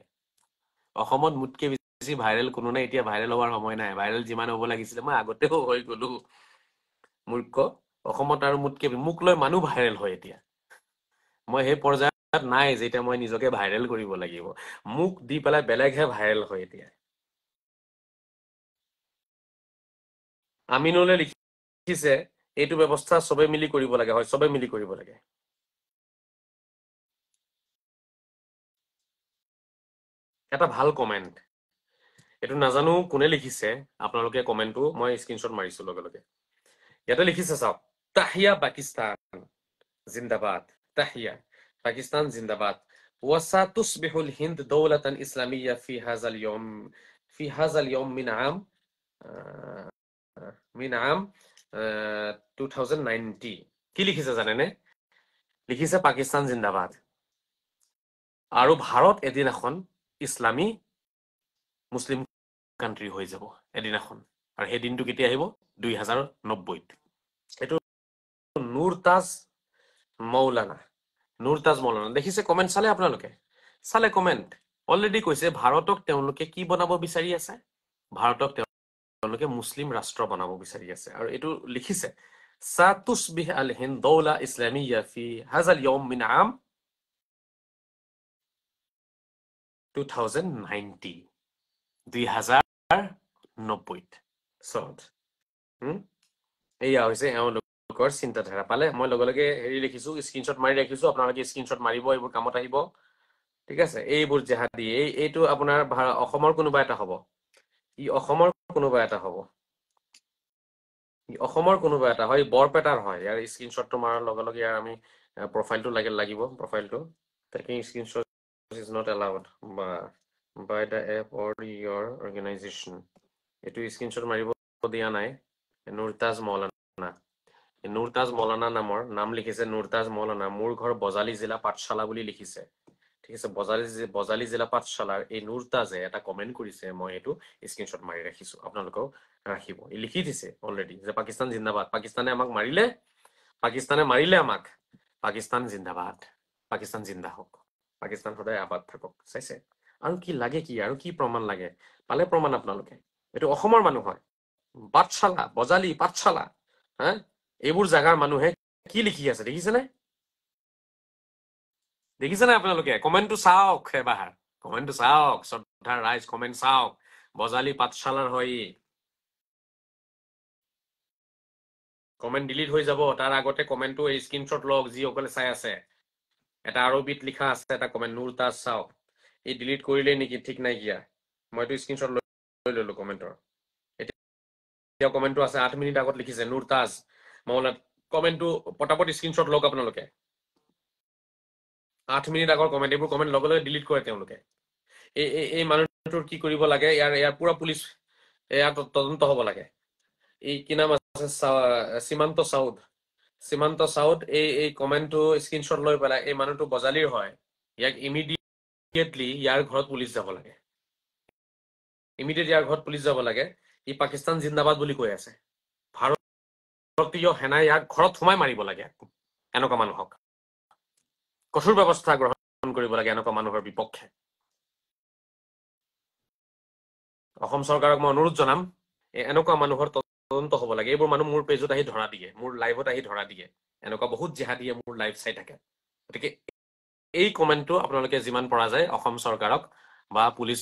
অসমত মোতকে বেছি ভাইৰেল কোনো নাই এতিয়া ভাইৰেল হোৱাৰ সময় নাই ভাইৰেল যিমান হ'ব লাগিছিলে মই আগতেও হৈ গলো মূৰ্খ অসমত আৰু মোতকে মোক লৈ মানুহ ভাইৰেল হয় এতিয়া মই সেই পৰ্যায়ত নাই যে এতিয়া মই নিজকে ভাইৰেল কৰিব লাগিব মোক দি পেলাই বেলেগহে ভাইৰেল হয় এতিয়া আমিনলে লিখিছে এইটো ব্যৱস্থা সবে মিলি কৰিব লাগে হয় সবে মিলি কৰিব লাগে এটা ভাল কমেন্ট এইটো নাজানো কোনে লিখিছে আপোনালোকে কমেন্টটো মই স্ক্ৰিনশ্বট মাৰিছো লগে লগে ইয়াতে লিখিছে চাওক তাহিয়া পাকিস্তান জিন্দাবাদ তাহিয়া পাকিস্তান জিন্দাবাদ وستصبح الهند دولة إسلامية في هذا اليوم من عام 2090 কি লিখিছে জানেনে লিখিছে পাকিস্তান জিন্দাবাদ আৰু ভাৰত এদিন এখন ইছলামী মুছলিম কান্ট্ৰি হৈ যাব এদিনাখন আৰু সেই দিনটো কেতিয়া আহিব 2090 এইটো নুৰতাজ মৌলানা দেখিছে কমেন্ট চালে আপোনালোকে চালে কমেন্ট অলৰেডি কৈছে ভাৰতক তেওঁলোকে কি বনাব বিচাৰি আছে ভাৰতক তেওঁলোকে মুছলিম ৰাষ্ট্ৰ বনাব বিচাৰি আছে আৰু এইটো লিখিছে সাতুসবিহ আল হিন্দ দৌলা ইছলামিয়া ফি হাজাল ইয়ম মিন আম 2090 2090 চনত এয়া হৈছে এওঁলোকৰ চিন্তাধাৰা পালে মই লগে লগে হেৰি লিখিছো স্ক্ৰিনশ্বট মাৰি ৰাখিছো আপোনালোকে স্ক্ৰিনশ্বট মাৰিব এইবোৰ কামত আহিব ঠিক আছে এইবোৰ জেহাদী এইটো আপোনাৰ অসমৰ কোনোবা এটা হ'ব ই অসমৰ কোনোবা এটা হ'ব অসমৰ কোনোবা এটা হয় বৰপেটাৰ হয় ইয়াৰ স্ক্ৰিনশ্বটটো মাৰাৰ লগে লগে ইয়াৰ আমি প্ৰফাইলটো লাগিব প্ৰফাইলটো taking screenshot is not allowed by the app or your organization এইটো স্ক্ৰিনশ্বট মাৰিব দিয়া নাই নুৰতাজ মৌলানা নামৰ নাম লিখিছে নুৰতাজ মৌলানা মোৰ ঘৰ বজালী জিলা পাঠশালা বুলি লিখিছে ঠিক আছে বজালী জিলা পাঠশালাৰ এই নুৰতাজে এটা কমেন্ট কৰিছে মই এইটো স্ক্ৰিনশ্বট মাৰি ৰাখিছো আপোনালোকেও ৰাখিব লিখি দিছে অলৰেডি যে পাকিস্তান জিন্দাবাদ পাকিস্তানে মাৰিলে আমাক পাকিস্তান জিন্দাবাদ পাকিস্তান জিন্দা হওক পাকিস্তান সদায় আবাদ থাকক চাইছে আৰু কি লাগে কি আৰু কি প্ৰমাণ লাগে পালে প্ৰমাণ আপোনালোকে এইটো অসমৰ মানুহ হয় পাঠশালা বজালী পাঠশালা হা এইবোৰ জাগাৰ মানুহে কি লিখি আছে দেখিছেনে আপোনালোকে কমেন্টটো চাওক এবাৰ কমেন্টটো চাওক শ্ৰদ্ধাৰ ৰাইজ কমেন্ট চাওক বজালী পাঠশালাৰ হয় কমেন্ট ডিলিট হৈ যাব তাৰ আগতে কমেন্টটো এই স্ক্ৰিনশ্বট লওক যিসকলে চাই আছে এটা আৰবিত লিখা আছে এটা কমেন্ট নুৰতাজ চাওক এই ডিলিট কৰিলে নেকি ঠিক নাই কিয়া মইতো স্ক্ৰিনশ্বট লৈ ললো কমেন্টৰ এতিয়া কমেন্টটো আছে 8 মিনিট আগত লিখিছে নুৰতাজ মৌলানা কমেন্টটো পটাপট স্ক্ৰিনশ্বট লওক আপোনালোকে 8 মিনিট আগৰ কমেন্ট এইবোৰ কমেন্ট লগে লগে ডিলিট কৰে তেওঁলোকে এই মানুহটোৰ কি কৰিব লাগে ইয়াৰ পুৰা পুলিচ ইয়াৰ তদন্ত হ'ব লাগে এই কি নাম আছে সীমান্ত সাউদ এই কমেন্টটো স্ক্ৰিনশ্বট লৈ পেলাই এই মানুহটো বজালীৰ হয় ইয়াক ইমিডিয়েটলি ইয়াৰ ঘৰত পুলিচ যাব লাগে ই পাকিস্তান জিন্দাবাদ বুলি কৈ আছে ভাৰতীয় সেনাই ইয়াক ঘৰত সোমাই মাৰিব লাগে এনেকুৱা মানুহক কঠোৰ ব্যৱস্থা গ্ৰহণ কৰিব লাগে এনেকুৱা মানুহৰ বিপক্ষে অসম চৰকাৰক মই অনুৰোধ জনাম এনেকুৱা মানুহৰ তদন্ত হ'ব লাগে এইবোৰ মানুহ মোৰ পেজত আহি ধৰা দিয়ে মোৰ লাইভত আহি ধৰা দিয়ে এনেকুৱা বহুত জেহাদীয়ে মোৰ লাইভ চাই থাকে গতিকে এই কমেন্টটো আপোনালোকে যিমান পৰা যায় অসম চৰকাৰক বা পুলিচ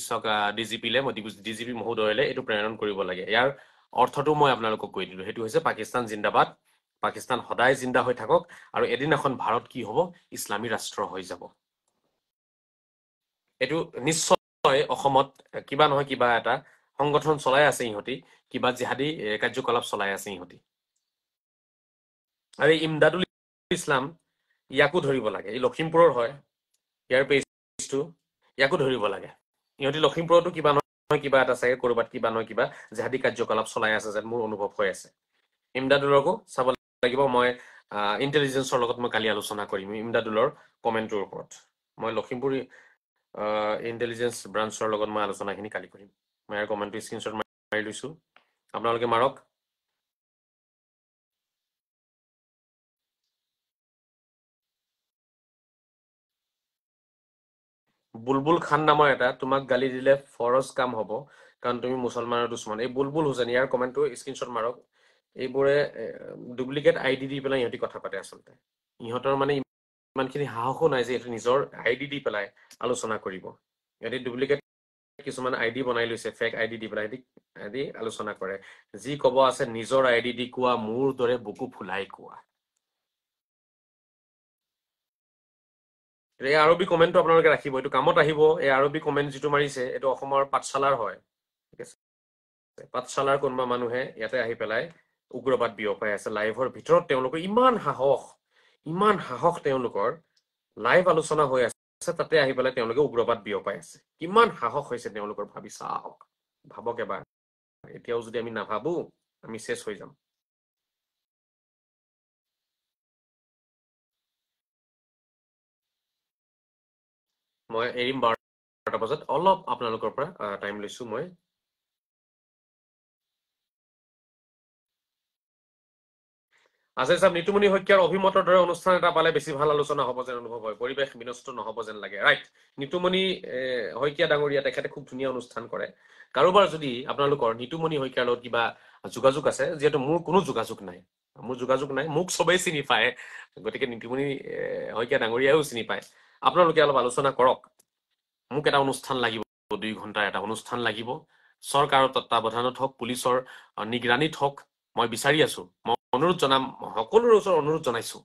ডিজিপিলে ডিজিপি মহোদয়লে এইটো প্ৰেৰণ কৰিব লাগে ইয়াৰ অৰ্থটো মই আপোনালোকক কৈ দিলো সেইটো হৈছে পাকিস্তান জিন্দাবাদ পাকিস্তান সদায় জিন্দা হৈ থাকক আৰু এদিন এখন ভাৰত কি হ'ব ইছলামী ৰাষ্ট্ৰ হৈ যাব এইটো নিশ্চয় অসমত কিবা নহয় কিবা এটা সংগঠন চলাই আছে ইহঁতি কিবা জিহাদী কাৰ্যকলাপ চলাই আছে ইহঁতি আৰু ইমদাদুল ইছলাম ইয়াকো ধৰিব লাগে এই লখিমপুৰৰ হয় ইয়াৰ পেজটো ইয়াকো ধৰিব লাগে ইহঁতি লখিমপুৰতো কিবা কিবা এটা চাগে কৰবাত কিবা নহয় কিবা জেহাদী কাৰ্যকলাপ চলাই আছে যেন মোৰ অনুভৱ হৈ আছে ইমদাদুলকো চাব লাগিব মই ইণ্টেলিজেন্সৰ লগত মই কালি আলোচনা কৰিম ইমদাদুলৰ কমেণ্টৰ ওপৰত মই লখিমপুৰ ইণ্টেলিজেন্স ব্ৰাঞ্চৰ লগত মই আলোচনাখিনি কালি কৰিম মই ইয়াৰ কমেণ্টটো স্ক্ৰীনশ্বট মাৰি লৈছো আপোনালোকে মাৰক বুলবুল খান নামৰ এটা তোমাক গালি দিলে ফৰজ কাম হ'ব কাৰণ তুমি মুছলমানৰ দুশ্মন এই বুলবুল হুছেইন ইয়াৰ কমেণ্টটো স্ক্ৰীনশ্বট মাৰক এইবোৰে ডুপ্লিকেট আইডি দি পেলাই ইহঁতি কথা পাতে আচলতে ইহঁতৰ মানে ইমানখিনি সাহসো নাই যে এইটো নিজৰ আইডি দি পেলাই আলোচনা কৰিব ইহঁতি ডুপ্লিকেট কিছুমান আইডি বনাই লৈছে ফেক আইডি দি পেলাই ইহঁতি আলোচনা কৰে যি ক'ব আছে নিজৰ আইডি দি কোৱা মোৰ দৰে বুকু ফুলাই কোৱা এই আৰবী কমেণ্টটো আপোনালোকে ৰাখিব এইটো কামত আহিব এই আৰবী কমেণ্ট যিটো মাৰিছে এইটো অসমৰ পাঠশালাৰ হয় ঠিক আছে পাঠশালাৰ কোনোবা মানুহে ইয়াতে আহি পেলাই উগ্ৰবাদ বিয়পাই আছে লাইভৰ ভিতৰত তেওঁলোকৰ ইমান সাহস তেওঁলোকৰ লাইভ আলোচনা হৈ আছে তাতে আহি পেলাই তেওঁলোকে উগ্ৰবাদ বিয়পাই আছে কিমান সাহস হৈছে তেওঁলোকৰ ভাবি চাওক ভাবক এবাৰ এতিয়াও যদি আমি নাভাবো আমি শেষ হৈ যাম মই এৰিম 12টা বজাত অলপ আপোনালোকৰ পৰা টাইম লৈছো মই আছে সাহেব নিতুমণি শইকীয়াৰ অভিমতৰ দৰে অনুষ্ঠান এটা পালে বেছি ভাল আলোচনা হ'ব যেন অনুভৱ হয় পৰিৱেশ বিনষ্ট নহ'ব যেন লাগে ৰাইট নিতুমণি শইকীয়া ডাঙৰীয়া তেখেতে খুব ধুনীয়া অনুষ্ঠান কৰে কাৰোবাৰ যদি আপোনালোকৰ নিতুমণি শইকীয়াৰ লগত কিবা যোগাযোগ আছে যিহেতু মোৰ কোনো যোগাযোগ নাই মোক সবেই চিনি পায় গতিকে নিতুমণি শইকীয়া ডাঙৰীয়াও চিনি পায় আপোনালোকে অলপ আলোচনা কৰক মোক এটা অনুষ্ঠান লাগিব 2 ঘণ্টাৰ এটা অনুষ্ঠান লাগিব চৰকাৰৰ তত্ত্বাৱধানত হওক পুলিচৰ নিগৰানীত হওক মই বিচাৰি আছো মই অনুৰোধ জনাম সকলোৰে ওচৰত অনুৰোধ জনাইছো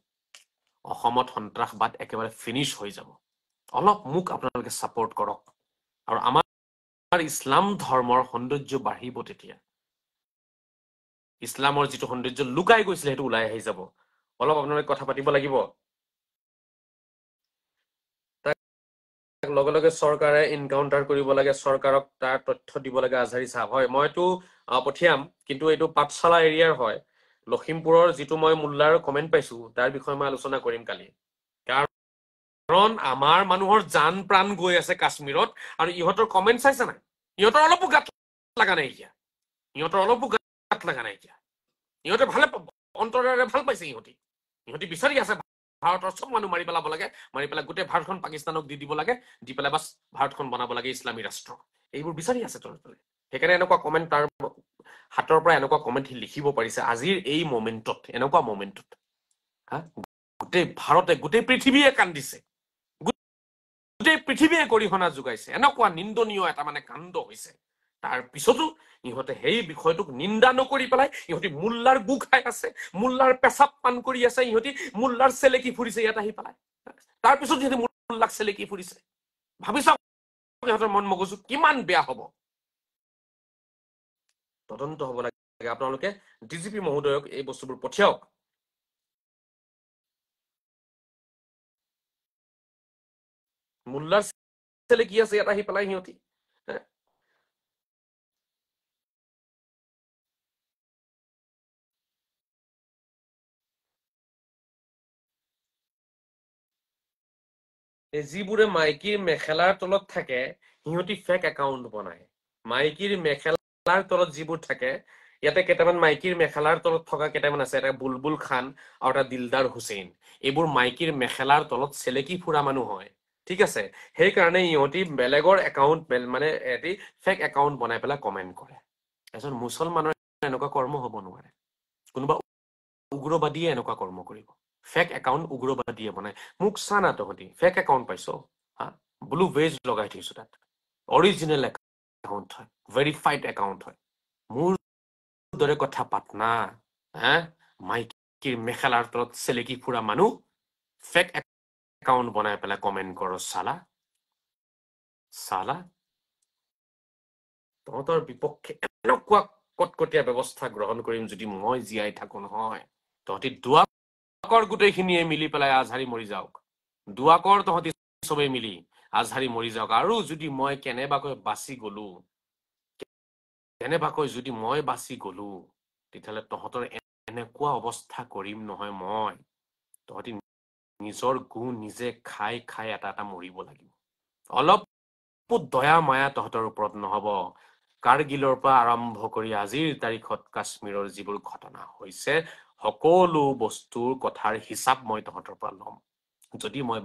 অসমত সন্ত্ৰাসবাদ একেবাৰে ফিনিশ হৈ যাব অলপ মোক আপোনালোকে সাপোৰ্ট কৰক আৰু আমাৰ ইছলাম ধৰ্মৰ সৌন্দৰ্য বাঢ়িব তেতিয়া ইছলামৰ যিটো সৌন্দৰ্য লুকাই গৈছিল সেইটো ওলাই আহি যাব অলপ আপোনালোকে কথা পাতিব লাগিব লগে লগে চৰকাৰে ইনকাউন্টাৰ কৰিব লাগে চৰকাৰক তাৰ তথ্য দিব লাগে আজহাৰী সাহেব হয় মইতো পঠিয়াম কিন্তু এইটো পাঠশালা এৰিয়াৰ হয় লখিমপুৰৰ যিটো মই মুল্লাৰ কমেন্ট পাইছো তাৰ বিষয়ে মই আলোচনা কৰিম কালি কাৰণ আমাৰ মানুহৰ জান প্ৰাণ গৈ আছে কাশ্মীৰত আৰু ইহঁতৰ কমেন্ট চাইছে নাই ইহঁতৰ অলপো গাত লগা নাই এতিয়া ইহঁতে ভালে অন্তৰেৰে ভাল পাইছে ইহঁতি বিচাৰি আছে ভাৰতৰ সব মানুহ মাৰি পেলাব লাগে মাৰি পেলাই গোটেই ভাৰতখন পাকিস্তানক দি দিব লাগে দি পেলাই বাছ ভাৰতখন বনাব লাগে ইছলামী ৰাষ্ট্ৰ এইবোৰ বিচাৰি আছে তলে সেইকাৰণে এনেকুৱা কমেন্ট তাৰ হাতৰ পৰা এনেকুৱা কমেন্ট লিখিব পাৰিছে আজিৰ এই মোমেন্টত এনেকুৱা মোমেন্টত গোটেই ভাৰতে গোটেই পৃথিৱীয়ে কান্দিছে গোটেই পৃথিৱীয়ে গৰিহণা যোগাইছে এনেকুৱা নিন্দনীয় এটা মানে কাণ্ড হৈছে তাৰ পিছতো ইহঁতে সেই বিষয়টোক নিন্দা নকৰি পেলাই ইহঁতি মুল্লাৰ গু খাই আছে মুল্লাৰ পেচাব পান কৰি আছে ইহঁতি মুল্লাৰ চেলেকি ফুৰিছে ইয়াত আহি পেলাই তাৰ পিছত ইহঁতি মুল্লাক চেলেকি ফুৰিছে ভাবি চাওক ইহঁতৰ মন মগজু কিমান বেয়া হ'ব তদন্ত হ'ব লাগে আপোনালোকে ডিজিপি মহোদয়ক এই বস্তুবোৰ পঠিয়াওক মুল্লাৰ চেলেকি আছে ইয়াত আহি পেলাই সিহঁতি যিবোৰে মাইকীৰ মেখেলাৰ তলত থাকে সিহঁতি ফেক একাউণ্ট বনায় মাইকীৰ মেখেলাৰ তলত যিবোৰ থাকে ইয়াতে কেইটামান মাইকীৰ মেখেলাৰ তলত থকা কেইটামান আছে এটা বুলবুল খান আৰু এটা দিলদাৰ হুছেইন এইবোৰ মাইকীৰ মেখেলাৰ তলত চেলেকি ফুৰা মানুহ হয় ঠিক আছে সেইকাৰণে ইহঁতি বেলেগৰ একাউণ্ট মানে এটি ফেক একাউণ্ট বনাই পেলাই কমেণ্ট কৰে এজন মুছলমানৰ এনেকুৱা কৰ্ম হ'ব নোৱাৰে কোনোবা উগ্ৰবাদীয়ে এনেকুৱা কৰ্ম কৰিব ফেক একাউণ্ট উগ্ৰবাদীয়ে বনায় মোক চা না তহঁতি ফেক একাউণ্ট পাইছ ব্লু বেজ লগাই থৈছো তাত অৰিজিনেল একাউণ্ট হয় ভেৰিফাইড একাউণ্ট হয় মোৰ দৰে কথা পাত না মাইকীৰ মেখেলাৰ তলত চেলেকি ফুৰা মানুহ ফেক একাউণ্ট বনাই পেলাই কমেণ্ট কৰ চালা তহঁতৰ বিপক্ষে এনেকুৱা কটকটীয়া ব্যৱস্থা গ্ৰহণ কৰিম যদি মই জীয়াই থাকো নহয় তহঁতি দোৱা কৰ গোটেইখিনিয়ে মিলি পেলাই আজহাৰী মৰি যাওক দোৱা কৰ তহঁতি চবেই মিলি আজহাৰী মৰি যাওক আৰু যদি মই কেনেবাকৈ বাচি গলো কেনেবাকৈ যদি মই বাচি গলো তেতিয়াহ'লে তহঁতৰ এনেকুৱা অৱস্থা কৰিম নহয় মই, তহঁতি নিজৰ গু নিজে খাই খাই এটা এটা মৰিব লাগিব। অলপ দয়া মায়া তহঁতৰ ওপৰত নহব। কাৰ্গিলৰ পৰা আৰম্ভ কৰি আজিৰ তাৰিখত কাশ্মীৰৰ যিবোৰ ঘটনা হৈছে সকলো বস্তুৰ কথাৰ হিচাপ মই তহঁতৰ পৰা ল'ম। যদি মই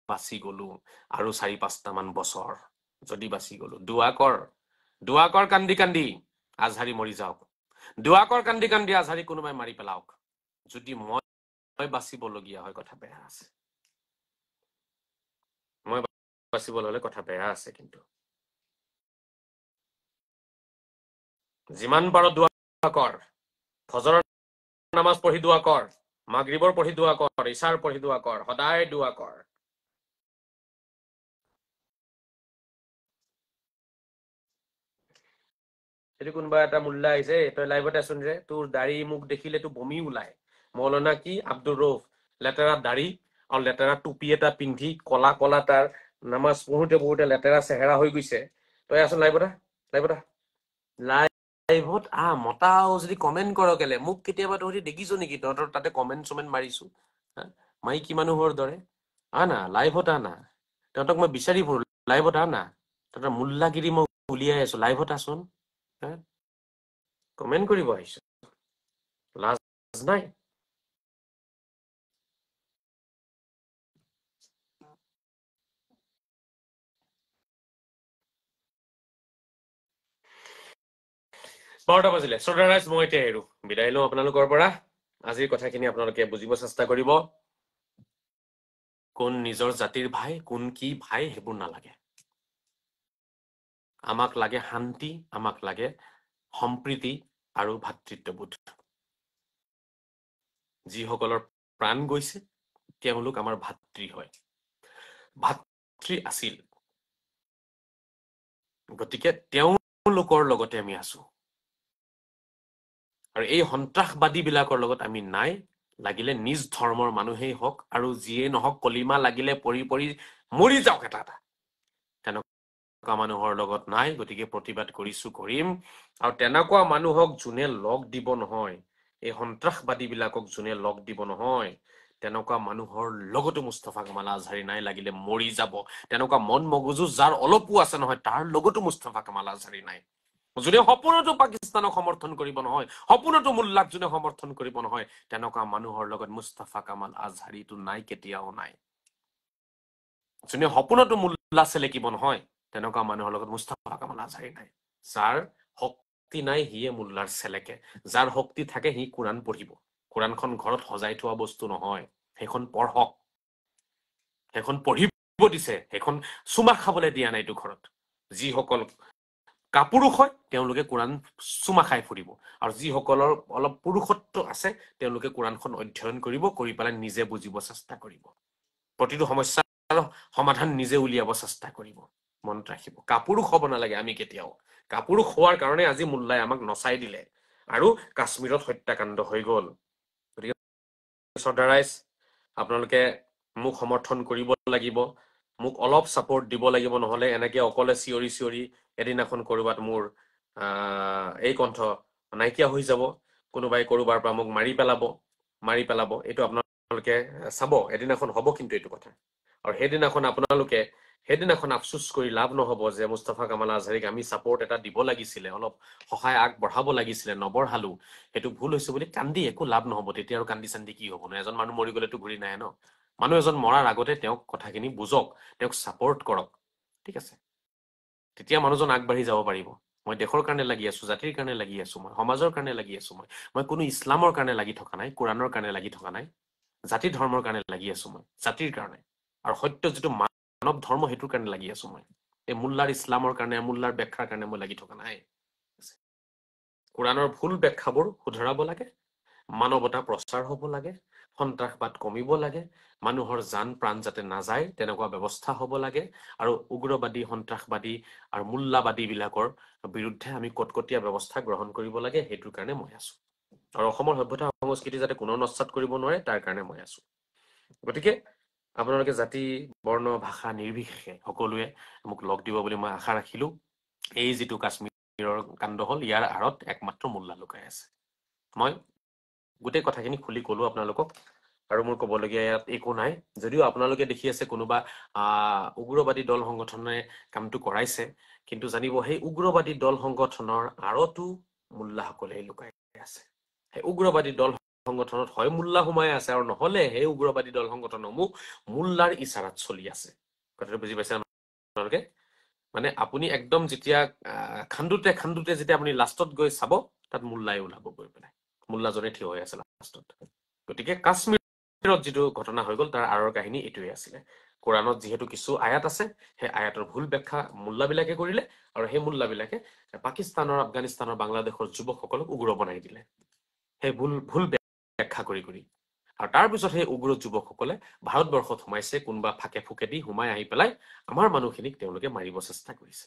বাচি গলো আৰু 4-5টা মান বছৰ যদি বাচি গলো, দুৱা কৰ কান্দি কান্দি আজহাৰী মৰি যাওক, দুৱা কৰ কান্দি কান্দি আজহাৰী কোনোবাই মাৰি পেলাওক। যদি মই বাচিবলগীয়া হয় কথা বেয়া আছে, মই বাচিবলৈ হলে কথা বেয়া আছে। কিন্তু যিমান পাৰ দুৱা কৰ, ফজৰৰ নামাজ পঢ়ি দুৱা কৰ, মাগৰিবৰ পঢ়ি দুৱা কৰ, ইশাৰ পঢ়ি দুৱা কৰ, সদায় দুৱা কৰ। যদি কোনোবা এটা মুল্লা আহিছে, তই লাইভতে আছোন যে, তোৰ দাড়ি মুখ দেখিলে তো বমি ওলায়। মৌলানা কি আব্দুৰ ৰৌফ, লেতেৰা দাড়ি আৰু লেতেৰা টুপি এটা পিন্ধি কলা কলা তাৰ নামাজ পঢ়োতে পঢ়োতে লেতেৰা চেহেৰা হৈ গৈছে। তই আছোন লাইভত লাইভত মতাও যদি কমেন্ট কৰ কেলে, মোক কেতিয়াবা তহঁতি দেখিছো নেকি তহঁতৰ তাতে কমেন্ট চমেন্ট মাৰিছো মাইকী মানুহৰ দৰে? না লাইভত না, তহঁতক মই বিচাৰি ফুৰো, লাইভত না। তহঁতৰ মুল্লাগিৰি মই উলিয়াই আছো, লাইভত আছোন। কমেন্ট কৰিব আহিছো, লাজ নাই? বাৰটা বাজিলে। শ্ৰদ্ধাৰাজ, মই এতিয়া এৰো, বিদায় লওঁ আপোনালোকৰ পৰা। আজিৰ কথাখিনি আপোনালোকে বুজিব চেষ্টা কৰিব। কোন নিজৰ জাতিৰ ভাই, কোন কি ভাই, সেইবোৰ নালাগে। আমাক লাগে শান্তি, আমাক লাগে সম্প্ৰীতি আৰু ভাতৃত্ববোধ। যিসকলৰ প্ৰাণ গৈছে তেওঁলোক আমাৰ ভাতৃ হয়, ভাতৃ আছিল। গতিকে তেওঁলোকৰ লগতে আমি আছো। আৰু এই সন্ত্ৰাসবাদী বিলাকৰ লগত আমি নাই। লাগিলে নিজ ধৰ্মৰ মানুহেই হওক আৰু যিয়ে নহওক, কলিমা লাগিলে পৰি পৰি মৰি যাওক এটা এটা, তেনেকুৱা মানুহৰ লগত নাই। গতিকে প্ৰতিবাদ কৰিছো, কৰিম। আৰু তেনেকুৱা মানুহক যোনে লগ দিব নহয়, এই সন্ত্ৰাসবাদী বিলাকক যোনে লগ দিব নহয়, তেনেকুৱা মানুহৰ লগতো মুস্তাফা কামাল আজহাৰী নাই, লাগিলে মৰি যাব। তেনেকুৱা মন মগজু যাৰ অলপো আছে নহয়, তাৰ লগতো মুস্তাফা কামাল আজহাৰী নাই। যোনে সপোনতো পাকিস্তানক সমৰ্থন কৰিব নহয়, সপোনতো মুল্লাক যোনে সমৰ্থন কৰিব নহয়, তেনেকুৱা মানুহৰ লগত মুস্তাফা কামাল আজহাৰীটো নাই, কেতিয়াও নাই। যোনে সপোনতো মুল্লা চেলেকিব নহয়, তেনেকুৱা মানুহৰ লগত মুস্তাফা কামাল আজহাৰী নাই। যাৰ শক্তি নাই সিয়ে মুল্লাৰ চেলেকে, যাৰ শক্তি থাকে সি কোৰাণ পঢ়িব। কোৰাণখন ঘৰত সজাই থোৱা বস্তু নহয়, সেইখন পঢ়ক, সেইখন পঢ়িব দিছে, সেইখন চুমা খাবলৈ দিয়া নাইতো ঘৰত। যিসকল কাপুৰুষ হয় তেওঁলোকে কোৰাণ চুমা খাই ফুৰিব, আৰু যিসকলৰ অলপ পুৰুষত্ব আছে তেওঁলোকে কোৰাণখন অধ্যয়ন কৰিব, কৰি পেলাই নিজে বুজিব চেষ্টা কৰিব, প্ৰতিটো সমস্যাৰ সমাধান নিজে উলিয়াব চেষ্টা কৰিব। মনত ৰাখিব, কাপুৰুষ হ'ব নালাগে আমি কেতিয়াও। কাপুৰুষ হোৱাৰ কাৰণে আজি মুল্লাই আমাক নচাই দিলে আৰু কাশ্মীৰত হত্যাকাণ্ড হৈ গ'ল। গতিকে শ্ৰদ্ধাৰাইজ, আপোনালোকে মোক সমৰ্থন কৰিব লাগিব, মোক অলপ ছাপোৰ্ট দিব লাগিব। নহলে এনেকে অকলে চিঞৰি চিঞৰি এদিনাখন কৰবাত মোৰ এই কণ্ঠ নাইকিয়া হৈ যাব, কোনোবাই কৰবাৰ পৰা মোক মাৰি পেলাব। এইটো আপোনালোকে চাব, এদিনাখন হ'ব কিন্তু এইটো কথা। আৰু সেইদিনাখন আফচোচ কৰি লাভ নহব যে মুস্তাফা কামাল আজহাৰীক আমি ছাপোৰ্ট এটা দিব লাগিছিলে, অলপ সহায় আগবঢ়াব লাগিছিলে, নবঢ়ালো, সেইটো ভুল হৈছে বুলি কান্দি একো লাভ নহব। তেতিয়া আৰু কান্দি চান্দি কি হব ন? এজন মানুহ মৰি গলেতো ঘূৰি নাহে ন। মানুহ এজন মৰাৰ আগতে তেওঁক কথাখিনি বুজক, তেওঁক ছাপোৰ্ট কৰক, ঠিক আছে? তেতিয়া মানুহজন আগবাঢ়ি যাব পাৰিব। মই দেশৰ কাৰণে লাগি আছো, জাতিৰ কাৰণে লাগি আছো, মই সমাজৰ কাৰণে লাগি আছো, মই কোনো ইছলামৰ কাৰণে লাগি থকা নাই, কোৰাণৰ কাৰণে লাগি থকা নাই, জাতি ধৰ্মৰ কাৰণে লাগি আছো, মই জাতিৰ কাৰণে। আৰু সত্য যিটো মানৱ ধৰ্ম, সেইটোৰ কাৰণে লাগি আছো মই। এই মুল্লাৰ ইছলামৰ কাৰণে, মুল্লাৰ ব্যাখ্যাৰ কাৰণে মই লাগি থকা নাই। কোৰাণৰ ভুল ব্যাখ্যাবোৰ শুধৰাব লাগে, মানৱতা প্ৰচাৰ হ'ব লাগে, সন্ত্ৰাসবাদ কমিব লাগে, মানুহৰ জান প্ৰাণ যাতে নাযায় তেনেকুৱা ব্যৱস্থা হ'ব লাগে, আৰু উগ্ৰবাদী, সন্ত্ৰাসবাদী আৰু মুল্লাবাদী বিলাকৰ বিৰুদ্ধে আমি কটকটীয়া ব্যৱস্থা গ্ৰহণ কৰিব লাগে। সেইটোৰ কাৰণে মই আছো। আৰু অসমৰ সভ্যতা সংস্কৃতি যাতে কোনো নস্যাৎ কৰিব নোৱাৰে, তাৰ কাৰণে মই আছো। গতিকে আপোনালোকে জাতি, বৰ্ণ, ভাষা নিৰ্বিশেষে সকলোৱে মোক লগ দিব বুলি মই আশা ৰাখিলো। এই যিটো কাশ্মীৰ কাশ্মীৰৰ কাণ্ড হ'ল ইয়াৰ আঁৰত একমাত্ৰ মোল্লা লুকাই আছে মই গোটেই কথাখিনি খুলি ক'লো আপোনালোকক আৰু মোৰ ক'বলগীয়া ইয়াত একো নাই যদিও আপোনালোকে দেখি আছে কোনোবা উগ্ৰবাদী দল সংগঠনে কামটো কৰাইছে কিন্তু জানিব সেই উগ্ৰবাদী দল সংগঠনৰ আঁৰতো মোল্লাসকলে লুকাই আছে সেই উগ্ৰবাদী দল সংগঠনত হয় মোল্লা সোমাই আছে আৰু নহলে সেই উগ্ৰবাদী দল সংগঠনসমূহ মোল্লাৰ ইচাৰাত চলি আছে কথাটো বুজি পাইছে আপোনালোকে মানে আপুনি একদম যেতিয়া খান্দোতে যেতিয়া আপুনি লাষ্টত গৈ চাব তাত মোল্লাই ওলাব গৈ পেলাই মোল্লাজনে থিয় হৈ আছে লাষ্টত গতিকে কাশ্মীৰত যিটো ঘটনা হৈ গ'ল তাৰ আঁৰৰ কাহিনী এইটোৱে আছিলে কোৰাণত যিহেতু কিছু আয়াত আছে সেই আয়াতৰ ভুল ব্যাখ্যা মোল্লাবিলাকে কৰিলে আৰু সেই মোল্লাবিলাকে পাকিস্তানৰ আফগানিস্তানৰ বাংলাদেশৰ যুৱকসকলক উগ্ৰ বনাই দিলে সেই ভুল ব্যাখ্যা কৰি আৰু তাৰপিছত সেই উগ্ৰ যুৱকসকলে ভাৰতবৰ্ষত সোমাইছে কোনোবা ফাকে ফুকে দি সোমাই আহি পেলাই আমাৰ মানুহখিনিক তেওঁলোকে মাৰিব চেষ্টা কৰিছে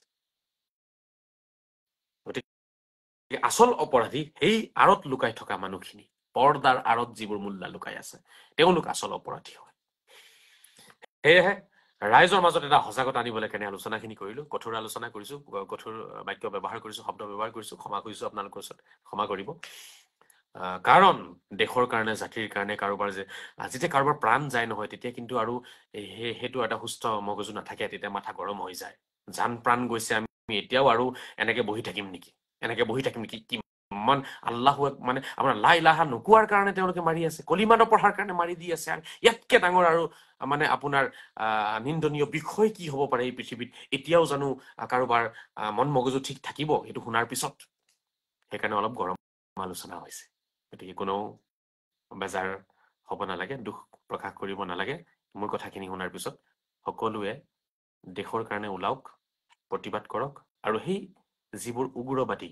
গতিকে আচল অপৰাধী সেই আঁৰত লুকাই থকা মানুহখিনি পৰ্দাৰ আঁৰত যিবোৰ মোল্লা লুকাই আছে তেওঁলোক আচল অপৰাধী হয় সেয়েহে ৰাইজৰ মাজত এটা সজাগতা আনিবলৈ কেনে আলোচনাখিনি কৰিলো কঠোৰ আলোচনা কৰিছো কঠোৰ বাক্য ব্যৱহাৰ কৰিছো শব্দ ব্যৱহাৰ কৰিছো ক্ষমা কৰিছো আপোনালোকৰ ওচৰত ক্ষমা কৰিব কাৰণ দেশৰ কাৰণে জাতিৰ কাৰণে কাৰোবাৰ যেতিয়া কাৰোবাৰ প্ৰাণ যায় নহয় তেতিয়া কিন্তু আৰু সেইটো এটা সুস্থ মগজু নাথাকে তেতিয়া মাথা গৰম হৈ যায় জান প্ৰাণ গৈছে আমি এতিয়াও আৰু এনেকে বহি থাকিম নেকি কিমান আল্লাহ মানে আপোনাৰ লা ইলাহা নোকোৱাৰ কাৰণে তেওঁলোকে মাৰি আছে কলিমা নপঢ়াৰ কাৰণে মাৰি দি আছে ইয়াতকে ডাঙৰ আৰু মানে আপোনাৰ নিন্দনীয় বিষয় কি হ'ব পাৰে এই পৃথিৱীত এতিয়াও জানো কাৰোবাৰ মন মগজু ঠিক থাকিব এইটো শুনাৰ পিছত সেইকাৰণে অলপ গৰম আলোচনা হৈছে গতিকে কোনো বেজাৰ হ'ব নালাগে দুখ প্ৰকাশ কৰিব নালাগে মোৰ কথাখিনি শুনাৰ পিছত সকলোৱে দেশৰ কাৰণে ওলাওক প্ৰতিবাদ কৰক আৰু সেই যিবোৰ উগ্ৰবাদী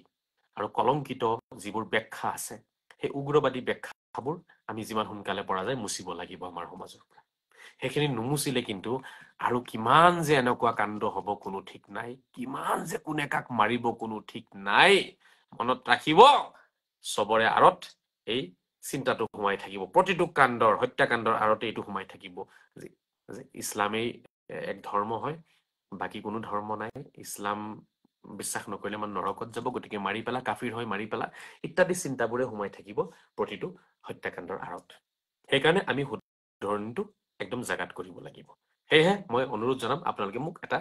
আৰু কলংকিত যিবোৰ ব্যাখ্যা আছে সেই উগ্ৰবাদী ব্যাখ্যাবোৰ আমি যিমান সোনকালে পৰা যায় মুচিব লাগিব আমাৰ সমাজৰ পৰা সেইখিনি নুমুচিলে কিন্তু আৰু কিমান যে এনেকুৱা কাণ্ড হ'ব কোনো ঠিক নাই কিমান যে কোনে কাক মাৰিব কোনো ঠিক নাই মনত ৰাখিব চবৰে আঁৰত এই চিন্তাটো সোমাই থাকিব প্ৰতিটো কাণ্ডৰ হত্যাকাণ্ডৰ আঁৰতে এইটো সোমাই থাকিব যে ইছলামেই এক ধৰ্ম হয় বাকী কোনো ধৰ্ম নাই ইছলাম বিশ্বাস নকৰিলে man নৰকত যাব গতিকে মাৰি পেলা কাফিৰ হয় মাৰি পেলা ইত্যাদি চিন্তাবোৰে সোমাই থাকিব প্ৰতিটো হত্যাকাণ্ডৰ আঁৰত সেইকাৰণে আমি শুধৰণিটো একদম জাগাত কৰিব লাগিব সেয়েহে মই অনুৰোধ জনাম আপোনালোকে মোক এটা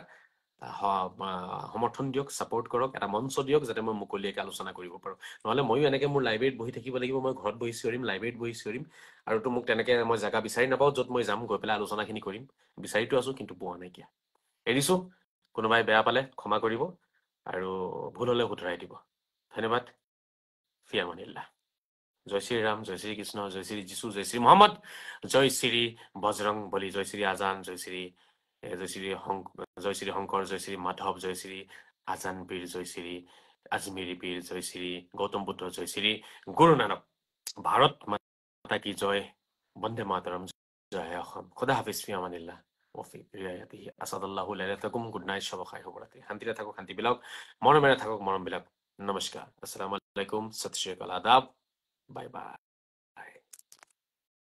সমৰ্থন দিয়ক সাপোৰ্ট কৰক এটা মঞ্চ দিয়ক যাতে মই মুকলিয়াকৈ আলোচনা কৰিব পাৰো নহলে মইও এনেকে মোৰ লাইব্ৰেৰীত বহি থাকিব লাগিব মই ঘৰত বহি চিঞৰিম লাইব্ৰেৰীত বহি চিঞৰিম আৰু তো মোক তেনেকে মই জায়গা বিচাৰি নাপাওঁ য'ত মই যাম গৈ পেলাই আলোচনাখিনি কৰিম বিচাৰিতো আছো কিন্তু পোৱা নাই কিয়া এৰিছো কোনোবাই বেয়া পালে ক্ষমা কৰিব আৰু ভুল হলে শুধৰাই দিব ধন্যবাদ ফিয়ামানিল্লাহ জয় শ্ৰী ৰাম জয় শ্ৰী কৃষ্ণ জয় শ্ৰী যীশু জয় শ্ৰী মোহাম্মদ জয় শ্ৰী বজৰং বলি জয় শ্ৰী আজান জয় শ্ৰী শংকৰ জয় শ্ৰী মাধৱ জয় শ্ৰী আজান পীৰ জয় শ্ৰী আজমিৰী পীৰ জয় শ্ৰী গৌতম বুদ্ধ জয় শ্ৰী গুৰু নানক ভাৰত মাতা কি জয় বন্দে মাতৰম জয় অসম খুদা হাফিজ ফিয়ামানিল্লাহ ওফি ৰিয়ায়াতিহি আসাদুল্লাহু লাইলাতাকুম গুড নাইট শব খাই শুভৰাত্ৰি শান্তিৰে থাকক শান্তি বিলাক মৰমেৰে থাকক মৰম বিলাক নমস্কাৰ আসসালামু আলাইকুম সত শ্ৰী আকাল আদাব বাই বাই